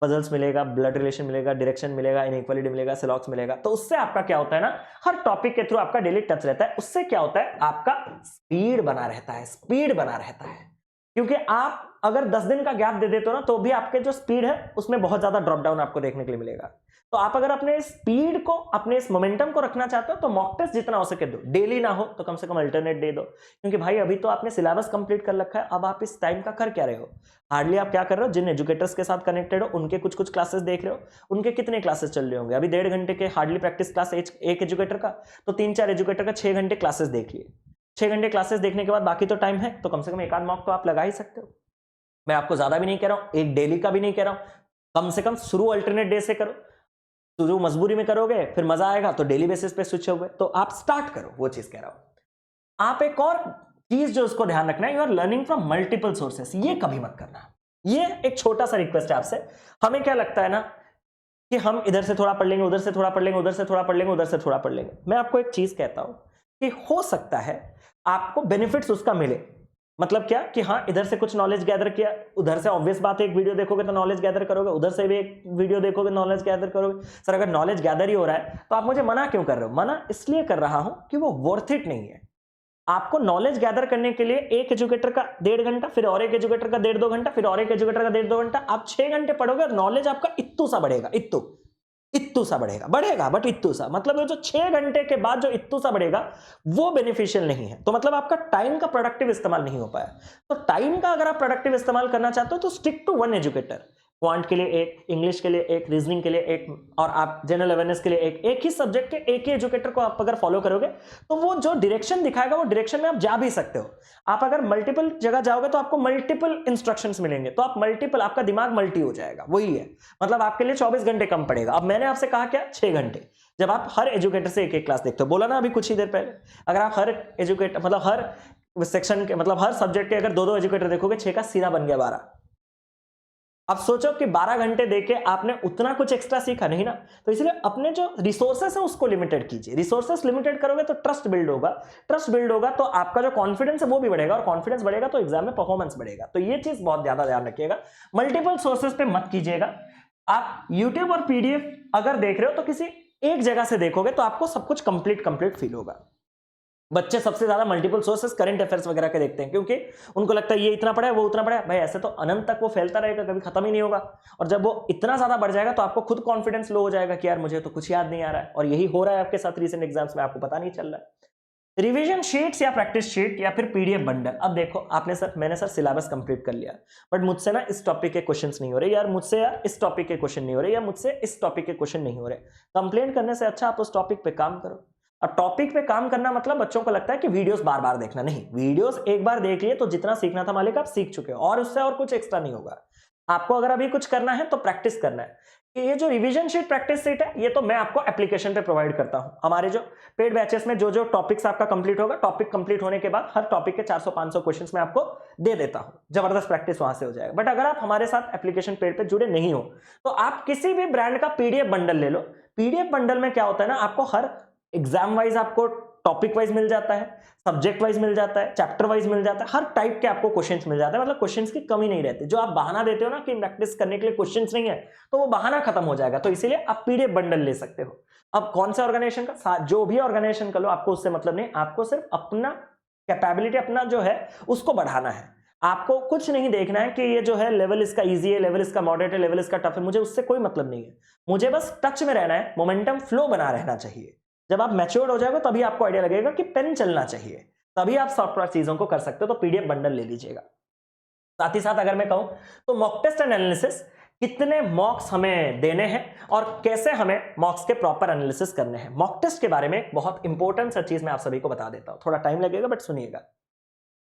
पजल्स मिलेगा, ब्लड रिलेशन मिलेगा, डायरेक्शन मिलेगा, इनइक्वालिटी मिलेगा, सिलॉक्स मिलेगा। तो उससे आपका क्या होता है ना, हर टॉपिक के थ्रू आपका डेली टच रहता है। उससे क्या होता है, आपका स्पीड बना रहता है, स्पीड बना रहता है। क्योंकि आप अगर 10 दिन का गैप दे देते हो ना तो भी आपके जो स्पीड है उसमें बहुत ज्यादा ड्रॉप डाउन आपको देखने के लिए मिलेगा। तो आप अगर अपने स्पीड को, अपने इस मोमेंटम को रखना चाहते हो तो मॉक टेस्ट जितना हो सके दो, डेली ना हो तो कम से कम अल्टरनेट डे दो। क्योंकि भाई अभी तो आपने सिलेबस कंप्लीट कर रखा है, अब आप इस टाइम का कर क्या रहे हो? हार्डली आप क्या कर रहे हो, जिन एजुकेटर्स के साथ कनेक्टेड हो उनके कुछ कुछ क्लासेस देख रहे हो। उनके कितने क्लासेस चल रहे होंगे? अभी 1.5 घंटे के हार्डली प्रैक्टिस क्लास एक एजुकेटर का, तो 3-4 एजुकेटर का 6 घंटे क्लासेस देख लिए। 6 घंटे क्लासेस देखने के बाद बाकी तो टाइम है, तो कम से कम एक आध मॉक तो आप लगा ही सकते हो। मैं आपको ज्यादा भी नहीं कह रहा हूं, एक डेली का भी नहीं कह रहा हूं, कम से कम शुरू अल्टरनेट डे से करो। शुरू मजबूरी में करोगे फिर मजा आएगा तो डेली बेसिस पे स्विच होगे, तो आप स्टार्ट करो, वो चीज कह रहा हूं। आप एक और चीज जो उसको ध्यान रखना है, you are learning from multiple sources, ये कभी मत करना। ये एक छोटा सा रिक्वेस्ट है आपसे। हमें क्या लगता है ना कि हम इधर से थोड़ा पढ़ लेंगे, उधर से थोड़ा पढ़ लेंगे, उधर से थोड़ा पढ़ लेंगे, उधर से थोड़ा पढ़ लेंगे। मैं आपको एक चीज कहता हूं कि हो सकता है आपको बेनिफिट्स उसका मिले। मतलब क्या कि हाँ इधर से कुछ नॉलेज गैदर किया, उधर से ऑब्वियस बात है एक वीडियो देखोगे तो नॉलेज गैदर करोगे, उधर से भी एक वीडियो देखोगे नॉलेज गैदर करोगे। सर अगर नॉलेज गैदर ही हो रहा है तो आप मुझे मना क्यों कर रहे हो? मना इसलिए कर रहा हूं कि वो वर्थ इट नहीं है। आपको नॉलेज गैदर करने के लिए एक एजुकेटर का 1.5 घंटा, फिर और एक एजुकेटर का 1.5-2 घंटा, फिर और एक एजुकेटर का 1.5-2 घंटा, आप 6 घंटे पढ़ोगे और नॉलेज आपका इत्तू सा बढ़ेगा, इत्तू सा बढ़ेगा बट इत्तू सा। मतलब जो 6 घंटे के बाद जो इत्तू सा बढ़ेगा वो बेनिफिशियल नहीं है। तो मतलब आपका टाइम का प्रोडक्टिव इस्तेमाल नहीं हो पाया। तो टाइम का अगर आप प्रोडक्टिव इस्तेमाल करना चाहते हो तो स्टिक टू 1 एजुकेटर। क्वांट के लिए एक, इंग्लिश के लिए एक, रीजनिंग के लिए एक, और आप जनरल अवेयरनेस के लिए एक ही सब्जेक्ट के एक ही एजुकेटर को आप अगर फॉलो करोगे तो वो जो डायरेक्शन दिखाएगा वो डायरेक्शन में आप जा भी सकते हो। आप अगर मल्टीपल जगह जाओगे तो आपको मल्टीपल इंस्ट्रक्शंस मिलेंगे, तो आप मल्टीपल, आपका दिमाग मल्टी हो जाएगा। वही है, मतलब आपके लिए 24 घंटे कम पड़ेगा। अब मैंने आपसे कहा क्या, 6 घंटे, जब आप हर एजुकेटर से एक क्लास देखते हो। बोला ना अभी कुछ ही देर पहले, अगर आप हर एजुकेटर मतलब हर सेक्शन के, मतलब हर सब्जेक्ट के अगर 2-2 एजुकेटर देखोगे, 6 का सीधा बन गया 12। अब सोचो कि 12 घंटे देके आपने उतना कुछ एक्स्ट्रा सीखा नहीं ना। तो इसलिए अपने जो रिसोर्सेस है उसको लिमिटेड कीजिए। रिसोर्सेस लिमिटेड करोगे तो ट्रस्ट बिल्ड होगा, ट्रस्ट बिल्ड होगा तो आपका जो कॉन्फिडेंस है वो भी बढ़ेगा, और कॉन्फिडेंस बढ़ेगा तो एग्जाम में परफॉर्मेंस बढ़ेगा। तो ये चीज बहुत ज्यादा ध्यान रखिएगा, मल्टीपल सोर्सेस पे मत कीजिएगा। आप यूट्यूब और पीडीएफ अगर देख रहे हो तो किसी एक जगह से देखोगे तो आपको सब कुछ कंप्लीट फील होगा। बच्चे सबसे ज्यादा मल्टीपल सोर्सेस करंट अफेयर्स वगैरह के देखते हैं, क्योंकि उनको लगता है ये इतना पढ़ा है वो उतना पढ़ा है। भाई ऐसे तो अनंत तक वो फैलता रहेगा, कभी खत्म ही नहीं होगा। और जब वो इतना ज्यादा बढ़ जाएगा तो आपको खुद कॉन्फिडेंस लो हो जाएगा कि यार मुझे तो कुछ याद नहीं आ रहा है। और यही हो रहा है आपके साथ रिसेंट एग्जाम्स में, आपको पता नहीं चल रहा है। रिवीजन शीट्स या प्रैक्टिस शीट या फिर पीडीएफ बंडल। अब देखो आपने सर, मैंने सर सिलेबस कंप्लीट कर लिया, बट मुझसे ना इस टॉपिक के क्वेश्चंस नहीं हो रहे यार, मुझसे यार इस टॉपिक के क्वेश्चन नहीं हो रहे, या मुझसे इस टॉपिक के क्वेश्चन नहीं हो रहे। कंप्लेंट करने से अच्छा आप उस टॉपिक पे काम करो। अब टॉपिक पे काम करना मतलब बच्चों को लगता है कि वीडियोस बार बार देखना, नहीं, वीडियोस एक बार देख लिए तो जितना सीखना था मालिक आप सीख चुके हो, और उससे और कुछ एक्स्ट्रा नहीं होगा। आपको अगर अभी कुछ करना है तो प्रैक्टिस करना है। कि ये जो रिवीजन शीट प्रैक्टिस शीट है ये तो मैं आपको एप्लीकेशन पे प्रोवाइड करता हूं। हमारे जो पेड बैचेस में जो जो टॉपिक्स आपका कंप्लीट होगा, टॉपिक कंप्लीट होने के बाद हर टॉपिक के 400-500 क्वेश्चंस मैं आपको दे देता हूं, जबरदस्त प्रैक्टिस वहां से हो जाएगा। बट अगर आप हमारे साथ एप्लीकेशन पेड पे जुड़े नहीं हो तो आप किसी भी ब्रांड का पीडीएफ बंडल ले लो। पीडीएफ बंडल में क्या होता है ना, आपको हर एग्जाम वाइज आपको टॉपिक वाइज मिल जाता है, सब्जेक्ट वाइज मिल जाता है, चैप्टर वाइज मिल जाता है, हर टाइप के आपको क्वेश्चंस मिल जाते हैं। मतलब क्वेश्चंस की कमी नहीं रहती। जो आप बहाना देते हो ना कि प्रैक्टिस करने के लिए क्वेश्चंस नहीं है, तो वो बहाना खत्म हो जाएगा। तो इसीलिए आप पीडीएफ बंडल ले सकते हो। अब कौन से ऑर्गेनाइजेशन का, जो भी ऑर्गेनाइजेशन कर लो, आपको उससे मतलब नहीं, आपको सिर्फ अपना कैपेबिलिटी, अपना जो है उसको बढ़ाना है। आपको कुछ नहीं देखना है कि ये जो है लेवल इसका इजी है, लेवल इसका मॉडरेट है, लेवल इसका टफ है, मुझे उससे कोई मतलब नहीं है। मुझे बस टच में रहना है, मोमेंटम फ्लो बना रहना चाहिए। जब आप मैच्योर हो जाएगा तभी आपको आइडिया लगेगा कि पेन चलना चाहिए, तभी आप सॉफ्टवेयर चीजों को कर सकते हो। तो पीडीएफ बंडल ले लीजिएगा। साथ ही साथ अगर मैं कहूं तो मॉक टेस्ट एंड एनालिसिस, कितने मॉक्स हमें देने हैं और कैसे हमें मॉक्स के प्रॉपर एनालिसिस करने हैं। मॉक टेस्ट के बारे में एक बहुत इंपॉर्टेंट सा चीज मैं आप सभी को बता देता हूं, थोड़ा टाइम लगेगा बट सुनिएगा।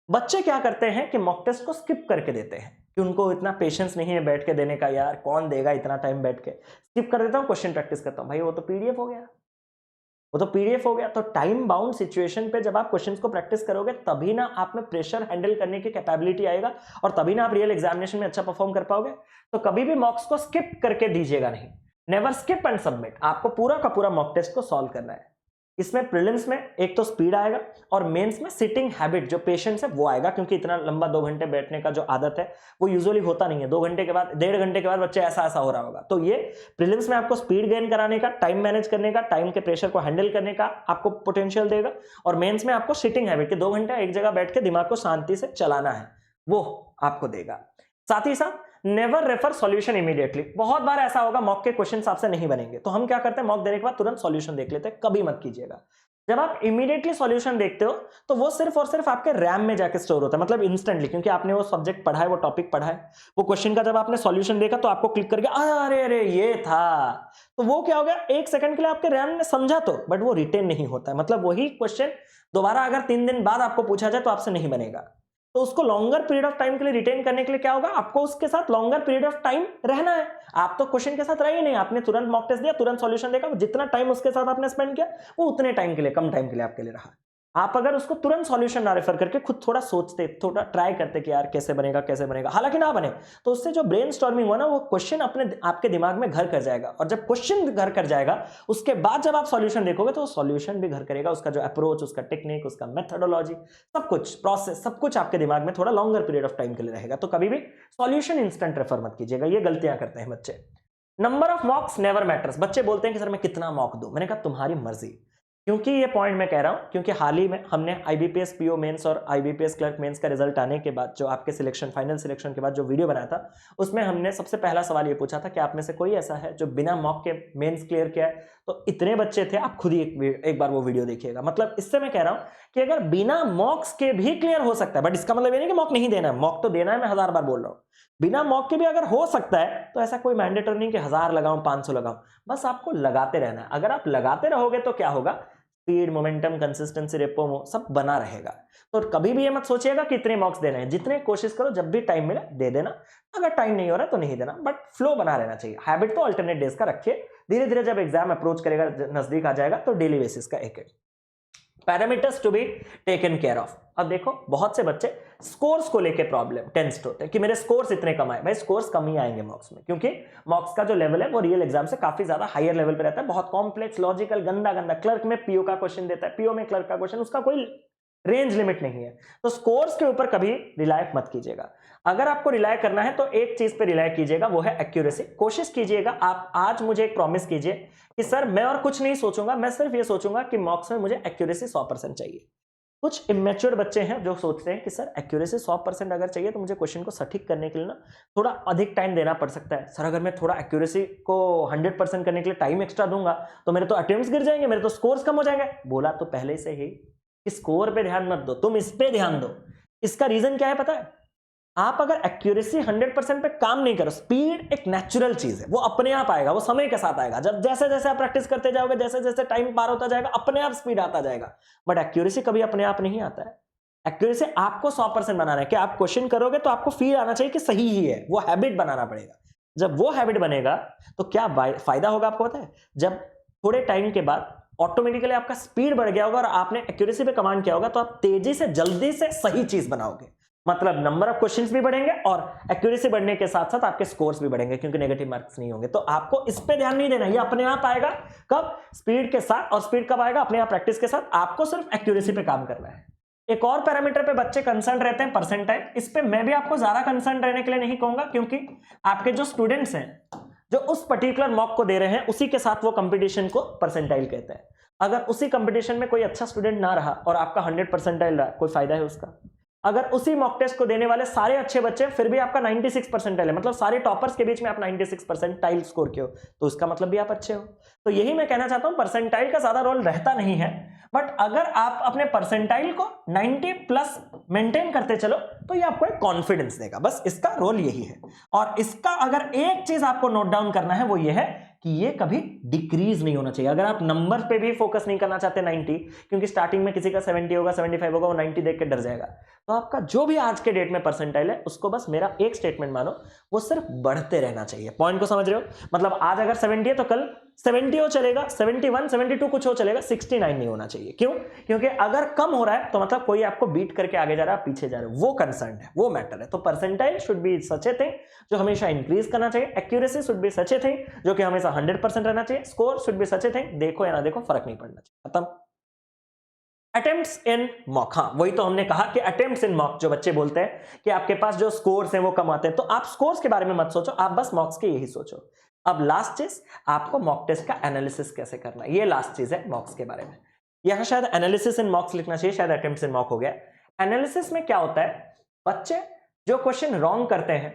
बच्चे क्या करते हैं कि मॉक टेस्ट को स्किप करके देते हैं कि उनको इतना पेशेंस नहीं है बैठ के देने का, यार कौन देगा इतना टाइम बैठ के, स्किप कर देता हूं, क्वेश्चन प्रैक्टिस करता हूं। भाई वो तो पीडीएफ हो गया, वो तो पीडीएफ हो गया। तो टाइम बाउंड सिचुएशन पे जब आप क्वेश्चंस को प्रैक्टिस करोगे तभी ना आप में प्रेशर हैंडल करने की कैपेबिलिटी आएगा और तभी ना आप रियल एग्जामिनेशन में अच्छा परफॉर्म कर पाओगे। तो कभी भी मॉक्स को स्किप करके दीजिएगा नहीं। Never skip and submit. आपको पूरा का पूरा मॉक टेस्ट को सॉल्व करना है। इसमें प्रीलिम्स में एक तो स्पीड आएगा और मेंस में सिटिंग हैबिट, जो पेशेंस है वो आएगा, क्योंकि इतना लंबा 2 घंटे बैठने का जो आदत है वो यूजुअली होता नहीं है। 2 घंटे के बाद, 1.5 घंटे के बाद बच्चे ऐसा हो रहा होगा। तो ये प्रीलिम्स में आपको स्पीड गेन कराने का, टाइम मैनेज करने का, टाइम के प्रेशर को हैंडल करने का आपको पोटेंशियल देगा। और मेंस में आपको सिटिंग हैबिट के 2 घंटे एक जगह बैठ के दिमाग को शांति से चलाना है, वो आपको देगा। साथ ही साथ नेवर रेफर सॉल्यूशन इमीडिएटली। बहुत बार ऐसा होगा मॉक के क्वेश्चंस आपसे नहीं बनेंगे, तो हम क्या करते हैं, मॉक देने के बाद तुरंत सॉल्यूशन देख लेते हैं। कभी मत कीजिएगा। जब आप इमीडिएटली सॉल्यूशन देखते हो तो वो सिर्फ और सिर्फ आपके रैम में जाके स्टोर होता है, मतलब इंस्टेंटली, क्योंकि आपने वो सब्जेक्ट पढ़ा है, वो टॉपिक पढ़ा है, वो क्वेश्चन का जब आपने सॉल्यूशन देखा तो आपको क्लिक करके अरे अरे ये था, तो वो क्या हो गया, 1 सेकंड के लिए आपके रैम ने समझा तो, बट वो रिटेन नहीं होता है। मतलब वही क्वेश्चन दोबारा अगर 3 दिन बाद आपको पूछा जाए तो आपसे नहीं बनेगा। तो उसको लॉन्गर पीरियड ऑफ टाइम के लिए रिटेन करने के लिए क्या होगा, आपको उसके साथ लॉन्गर पीरियड ऑफ टाइम रहना है। आप तो क्वेश्चन के साथ रहे ही नहीं, आपने तुरंत मॉक टेस्ट दिया, तुरंत सॉल्यूशन देखा, जितना टाइम उसके साथ आपने स्पेंड किया वो उतने टाइम के लिए, कम टाइम के लिए आपके लिए रहा। आप अगर उसको तुरंत सॉल्यूशन ना रेफर करके खुद थोड़ा सोचते, थोड़ा ट्राई करते कि यार कैसे बनेगा कैसे बनेगा, हालांकि ना बने तो उससे जो ब्रेन स्टॉर्मिंग हुआ ना, वो क्वेश्चन अपने आपके दिमाग में घर कर जाएगा। और जब क्वेश्चन घर कर जाएगा उसके बाद जब आप सॉल्यूशन देखोगे तो सॉल्यूशन भी घर करेगा। उसका जो अप्रोच, उसका टेक्निक, उसका मेथोडोलॉजी, सब कुछ प्रोसेस, सब कुछ आपके दिमाग में थोड़ा लॉन्गर पीरियड ऑफ टाइम के लिए रहेगा। तो कभी भी सॉल्यूशन इंस्टेंट रेफर मत कीजिएगा, ये गलतियां करते हैं बच्चे। Number of मॉक्स never matters. बच्चे बोलते हैं कि सर मैं कितना मॉक दूं, मैंने कहा तुम्हारी मर्जी। क्योंकि ये पॉइंट मैं कह रहा हूं क्योंकि हाल ही में हमने आईबीपीएस पीओ मेंस और आईबीपीएस क्लर्क मेंस का रिजल्ट आने के बाद, जो आपके सिलेक्शन, फाइनल सिलेक्शन के बाद जो वीडियो बनाया था, उसमें हमने सबसे पहला सवाल ये पूछा था कि आप में से कोई ऐसा है जो बिना मॉक के मेंस क्लियर किया है। तो इतने बच्चे थे, आप खुद ही एक बार वो वीडियो देखिएगा। मतलब इससे मैं कह रहा हूं कि अगर बिना मॉक्स के भी क्लियर हो सकता है, बट इसका मतलब ये नहीं कि मॉक नहीं देना है, मॉक तो देना है, मैं 1000 बार बोल रहा हूं। बिना मॉक के भी अगर हो सकता है तो ऐसा कोई मैंडेटरी नहीं कि 1000 लगाऊं 500 लगाऊं, बस आपको लगाते रहना है। अगर आप लगाते रहोगे तो क्या होगा, स्पीड, मोमेंटम, कंसिस्टेंसी, रेपो सब बना रहेगा। तो कभी भी ये मत सोचिएगा कि इतने मॉक्स देने हैं, जितने कोशिश करो जब भी टाइम मिले दे देना, अगर टाइम नहीं हो रहा तो नहीं देना, बट फ्लो बना रहना चाहिए। हैबिट तो अल्टरनेट डेज का रखिए, धीरे धीरे जब एग्जाम अप्रोच करेगा, नजदीक आ जाएगा तो डेली बेसिस का एक parameters to be taken care of. अब देखो बहुत से बच्चे स्कोर्स को लेके प्रॉब्लम टेंस्ड होते हैं कि मेरे स्कोर्स इतने कम आए। भाई स्कोर्स कम ही आएंगे मॉक्स में, क्योंकि मॉक्स का जो लेवल है वो रियल एग्जाम से काफी ज्यादा हायर लेवल पे रहता है। बहुत कॉम्प्लेक्स, लॉजिकल, गंदा गंदा, क्लर्क में पीओ का क्वेश्चन देता है, पीओ में क्लर्क का क्वेश्चन, उसका कोई रेंज लिमिट नहीं है। तो स्कोर्स के ऊपर कभी रिलाय मत कीजिएगा। अगर आपको रिलाय करना है तो एक चीज पे रिलाय कीजिएगा, वो है एक्यूरेसी। कोशिश कीजिएगा, आप आज मुझे एक प्रॉमिस कीजिए कि सर मैं और कुछ नहीं सोचूंगा, मैं सिर्फ ये सोचूंगा कि मॉक्स में मुझे एक्यूरेसी 100% चाहिए। कुछ इमेच्योर बच्चे हैं जो सोचते हैं कि सर एक्यूरेसी 100% अगर चाहिए तो मुझे क्वेश्चन को सटीक करने के लिए ना थोड़ा अधिक टाइम देना पड़ सकता है। सर अगर मैं थोड़ा एक्यूरेसी को 100% करने के लिए टाइम एक्स्ट्रा दूंगा तो मेरे तो अटेम्प्ट्स गिर जाएंगे, मेरे तो स्कोर्स कम हो जाएंगे। बोला तो पहले से ही स्कोर पे ध्यान मत दो, तुम इस पे ध्यान दो। इसका रीजन क्या है पता है, आप अगर एक्यूरेसी 100% पे काम नहीं करो, स्पीड एक नेचुरल चीज है, वो अपने आप आएगा, वो समय के साथ आएगा। जब जैसे जैसे आप प्रैक्टिस करते जाओगे, जैसे जैसे टाइम पार होता जाएगा, अपने आप स्पीड आता जाएगा। बट एक्यूरेसी कभी अपने आप नहीं आता है। एक्यूरेसी आपको 100% बनाना है कि आप क्वेश्चन करोगे तो आपको फील आना चाहिए कि सही ही है, वो हैबिट बनाना पड़ेगा। जब वो हैबिट बनेगा तो क्या फायदा होगा आपको पता है, जब थोड़े टाइम के बाद ऑटोमेटिकली आपका स्पीड बढ़ गया होगा और आपने एक्यूरेसी पे कमांड किया होगा तो आप तेजी से, जल्दी से सही चीज बनाओगे। मतलब नंबर ऑफ क्वेश्चंस भी बढ़ेंगे और एक्यूरेसी बढ़ने के साथ साथ आपके स्कोर्स भी बढ़ेंगे, क्योंकि नेगेटिव मार्क्स नहीं होंगे। तो आपको इस पे ध्यान नहीं देना, ये अपने आप आएगा कब, स्पीड के साथ। और स्पीड कब आएगा, अपने आप प्रैक्टिस के साथ। आपको सिर्फ एक्यूरेसी पे काम करना है। एक और पैरामीटर पे बच्चे कंसर्न रहते हैं, परसेंटाइल। इस पे मैं भी आपको ज्यादा कंसर्न रहने के लिए नहीं कहूंगा, क्योंकि आपके जो स्टूडेंट्स हैं जो उस पर्टिकुलर मॉक को दे रहे हैं उसी के साथ वो कंपटीशन को परसेंटाइल कहते हैं। अगर उसी कंपटीशन में कोई अच्छा स्टूडेंट ना रहा और आपका 100 परसेंटाइल रहा, कोई फायदा है उसका? अगर उसी मॉक टेस्ट को देने वाले सारे अच्छे बच्चे फिर भी आपका 96 परसेंटाइल है, मतलब सारे टॉपर्स के बीच में आप 96 परसेंटाइल स्कोर किए हो, तो उसका मतलब भी आप अच्छे हो। तो यही मैं कहना चाहता हूं, परसेंटाइल का ज्यादा रोल रहता नहीं है, बट अगर आप अपने परसेंटाइल को 90 प्लस मेंटेन करते चलो तो ये आपको एक कॉन्फिडेंस देगा। बस इसका रोल यही है। और इसका अगर एक चीज आपको नोट डाउन करना है वो ये है कि ये कभी डिक्रीज नहीं होना चाहिए। अगर आप नंबर पे भी फोकस नहीं करना चाहते 90, क्योंकि स्टार्टिंग में किसी का 70 होगा, 75 होगा, वो 90 देख के डर जाएगा, तो आपका जो भी आज के डेट में परसेंटाइल है उसको बस मेरा एक स्टेटमेंट मानो, वो सिर्फ बढ़ते रहना चाहिए। पॉइंट को समझ रहे हो? मतलब आज अगर 70 है तो कल 70 हो चलेगा, 71, 72 कुछ हो चलेगा, 69 नहीं होना चाहिए। क्यों? क्योंकि अगर कम हो रहा है तो मतलब कोई आपको बीट करके आगे जा रहा है, पीछे जा रहे हो, वो कंसर्न है, वो मैटर है। तो percentile should be such a thing जो हमेशा इंक्रीज करना चाहिए। Accuracy should be such a thing जो कि हमेशा 100% रहना चाहिए। Score should be such a thing, देखो या ना देखो फर्क नहीं पड़ना चाहिए। खत्म। अटेम्प्ट्स इन मॉक, हाँ वही तो हमने कहा कि अटेम्प्ट्स इन मॉक, जो बच्चे बोलते हैं कि आपके पास जो स्कोर्स हैं वो कम आते हैं, तो आप स्कोर्स के बारे में मत सोचो, आप बस मॉक्स के यही सोचो। अब लास्ट चीज, आपको मॉक टेस्ट का एनालिसिस कैसे करना है, ये लास्ट चीज है मॉक्स के बारे में। यहां शायद एनालिसिस इन मॉक्स लिखना चाहिए, शायद अटेम्प्ट्स इन मॉक हो गया। एनालिसिस में क्या होता है, बच्चे जो क्वेश्चन रॉन्ग करते हैं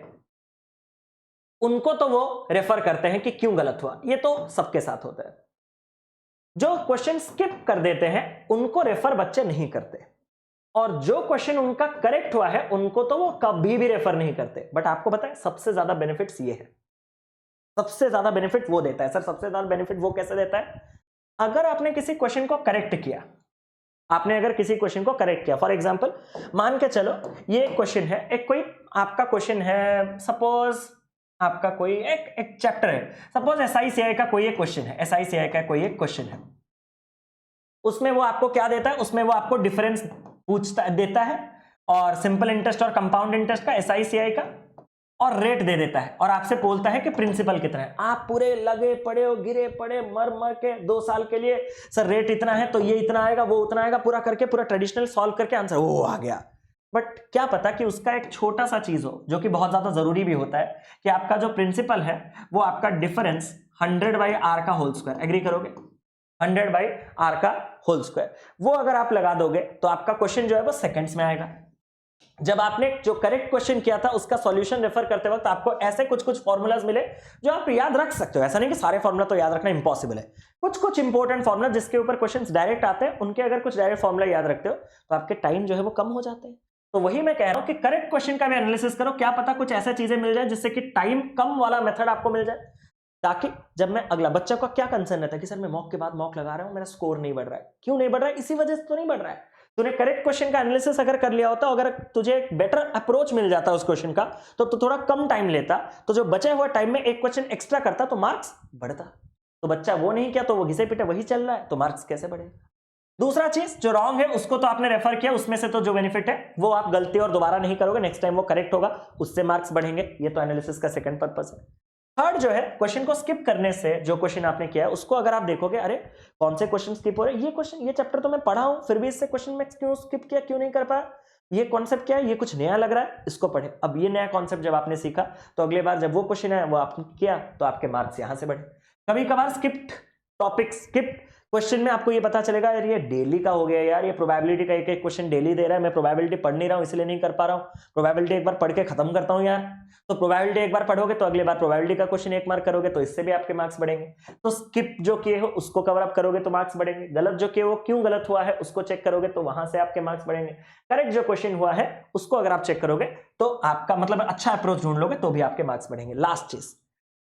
उनको तो वो रेफर करते हैं कि क्यों गलत हुआ, ये तो सबके साथ होता है। जो क्वेश्चन स्किप कर देते हैं उनको रेफर बच्चे नहीं करते, और जो क्वेश्चन उनका करेक्ट हुआ है उनको तो वो कभी भी रेफर नहीं करते। बट आपको पता है सबसे ज्यादा बेनिफिट्स ये है, सबसे ज्यादा बेनिफिट वो देता है। सर सबसे ज्यादा बेनिफिट वो कैसे देता है? अगर आपने किसी क्वेश्चन को करेक्ट किया, आपने अगर किसी क्वेश्चन को करेक्ट किया, फॉर एग्जांपल मान के चलो ये क्वेश्चन है, एक कोई आपका क्वेश्चन है, सपोज आपका कोई एक चैप्टर है, सपोज SICI का कोई एक क्वेश्चन है, SICI का कोई एक क्वेश्चन है, उसमें वो आपको क्या देता है, उसमें वो आपको डिफरेंस देता है, और सिंपल इंटरेस्ट और कंपाउंड इंटरेस्ट का SICI का, और रेट दे देता है, और आपसे बोलता है कि प्रिंसिपल कितना है। आप पूरे लगे पड़े हो, गिरे पड़े, मर मर के 2 साल के लिए, सर रेट इतना है तो ये इतना आएगा, वो उतना आएगा, पूरा करके पूरा ट्रेडिशनल सॉल्व करके आंसर वो आ गया। बट क्या पता कि उसका एक छोटा सा चीज हो जो कि बहुत ज्यादा जरूरी भी होता है, कि आपका जो प्रिंसिपल है वो आपका डिफरेंस 100/r का होल स्क्वायर, एग्री करोगे? 100/r का होल स्क्वायर, वो अगर आप लगा दोगे तो आपका क्वेश्चन जो है वो सेकंड्स में आएगा। जब आपने जो करेक्ट क्वेश्चन किया था उसका सॉल्यूशन रेफर करते वक्त आपको ऐसे कुछ कुछ फॉर्मूलाज मिले जो आप याद रख सकते हो। ऐसा नहीं कि सारे फॉर्मूला तो याद रखना इंपॉसिबल है, कुछ कुछ इंपॉर्टेंट फॉर्मूला जिसके ऊपर क्वेश्चंस डायरेक्ट आते हैं, उनके अगर कुछ डायरेक्ट फॉर्मूला याद रखते हो तो आपके टाइम जो है वो कम हो जाते हैं। तो वही मैं कह रहा हूं कि करेक्ट क्वेश्चन का भी एनालिसिस करो, क्या पता कुछ ऐसा चीजें मिल जाए जिससे कि टाइम कम वाला मेथड आपको मिल जाए, ताकि जब मैं अगला, बच्चा का क्या कंसर्न रहता है कि सर मैं मॉक के बाद मॉक लगा रहा हूं, मेरा स्कोर नहीं बढ़ रहा है। क्यों नहीं बढ़ रहा है? इसी वजह से तो नहीं बढ़ रहा है, तूने करेक्ट क्वेश्चन का एनालिसिस अगर कर लिया होता, अगर तुझे एक बेटर अप्रोच मिल जाता उस क्वेश्चन का, तो तू थोड़ा कम टाइम लेता, तो जो बचे हुए टाइम में एक क्वेश्चन एक्स्ट्रा करता तो मार्क्स बढ़ता। तो बच्चा वो नहीं किया तो वो घिसे पीटे वही चल रहा है, तो मार्क्स कैसे बढ़ेगा? दूसरा चीज, जो रॉन्ग है उसको तो आपने रेफर किया, उसमें से तो जो बेनिफिट है वो आप गलती और दोबारा नहीं करोगे, नेक्स्ट टाइम वो करेक्ट होगा, उससे मार्क्स बढ़ेंगे। ये तो एनालिसिस का सेकंड पर्पस है। थर्ड जो है, क्वेश्चन को स्किप करने से, जो क्वेश्चन आपने किया है उसको अगर आप देखोगे, अरे कौन से क्वेश्चन स्किप हो रहे हैं, ये क्वेश्चन, ये चैप्टर तो मैं पढ़ा हूं, फिर भी इससे क्वेश्चन में क्यों स्किप किया, क्यों नहीं कर पाया, ये कॉन्सेप्ट क्या है, ये कुछ नया लग रहा है, इसको पढ़े। अब ये नया कॉन्सेप्ट जब आपने सीखा तो अगले बार जब वो क्वेश्चन है वो आपने किया तो आपके मार्क्स यहां से बढ़े। कभी कभार स्किप्ड टॉपिक, स्किप्ड क्वेश्चन में आपको ये पता चलेगा यार ये डेली का हो गया, यार ये प्रोबेबिलिटी का एक एक क्वेश्चन डेली दे रहा है, मैं प्रोबेबिलिटी पढ़ नहीं रहा हूं इसलिए नहीं कर पा रहा हूं, प्रोबेबिलिटी एक बार पढ़ के खत्म करता हूं यार। तो प्रोबेबिलिटी एक बार पढ़ोगे तो अगली बार प्रोबेबिलिटी का क्वेश्चन 1 मार्क करोगे तो इससे भी आपके मार्क्स बढ़ेंगे। तो स्किप जो किए हो उसको कवर अप करोगे तो मार्क्स बढ़ेंगे, गलत जो किए हो क्यों गलत हुआ है उसको चेक करोगे तो वहां से आपके मार्क्स बढ़ेंगे, करेक्ट जो क्वेश्चन हुआ है उसको अगर आप चेक करोगे तो आपका मतलब अच्छा अप्रोच ढूंढ लोगे तो भी आपके मार्क्स बढ़ेंगे। लास्ट चीज,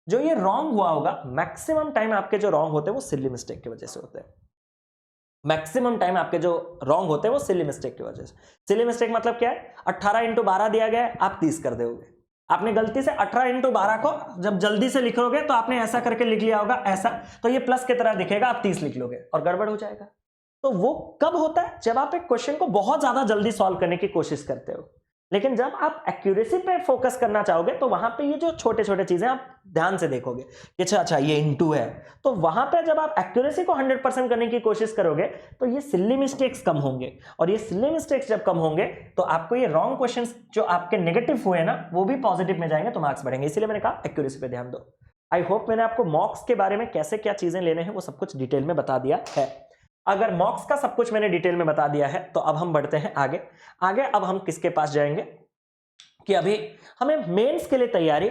जो ये रॉन्ग हुआ होगा, मैक्सिमम टाइम आपके जो रॉन्ग होते हैं वो सिली मिस्टेक की वजह से होते हैं। मैक्सिमम टाइम आपके जो रॉन्ग होते हैं वो सिली मिस्टेक की वजह से। सिली मिस्टेक मतलब क्या है? 18x12 दिया गया है, आप 30 कर दोगे। आपने गलती से 18x12 को जब जल्दी से लिखोगे तो आपने ऐसा करके लिख लिया होगा, ऐसा, तो ये प्लस की तरह दिखेगा, आप 30 लिख लोगे और गड़बड़ हो जाएगा। तो वो कब होता है? जब आप एक क्वेश्चन को बहुत ज्यादा जल्दी सॉल्व करने की कोशिश करते हो। लेकिन जब आप एक्यूरेसी पे फोकस करना चाहोगे तो वहां पे ये जो छोटे छोटे चीजें आप ध्यान से देखोगे कि अच्छा ये इनटू है, तो वहां पे जब आप एक्यूरेसी को 100% करने की कोशिश करोगे तो ये सिली मिस्टेक्स कम होंगे, और ये सिली मिस्टेक्स जब कम होंगे तो आपको ये रॉन्ग क्वेश्चंस जो आपके नेगेटिव हुए ना वो भी पॉजिटिव में जाएंगे, तो मार्क्स बढ़ेंगे। इसलिए मैंने कहा एक्यूरेसी पे ध्यान दो। आई होप मैंने आपको मॉक्स के बारे में कैसे क्या चीजें लेने हैं वो सब कुछ डिटेल में बता दिया है। अगर मॉक्स का सब कुछ मैंने डिटेल में बता दिया है तो अब हम बढ़ते हैं आगे। अब हम किसके पास जाएंगे कि अभी हमें मेंस के लिए तैयारी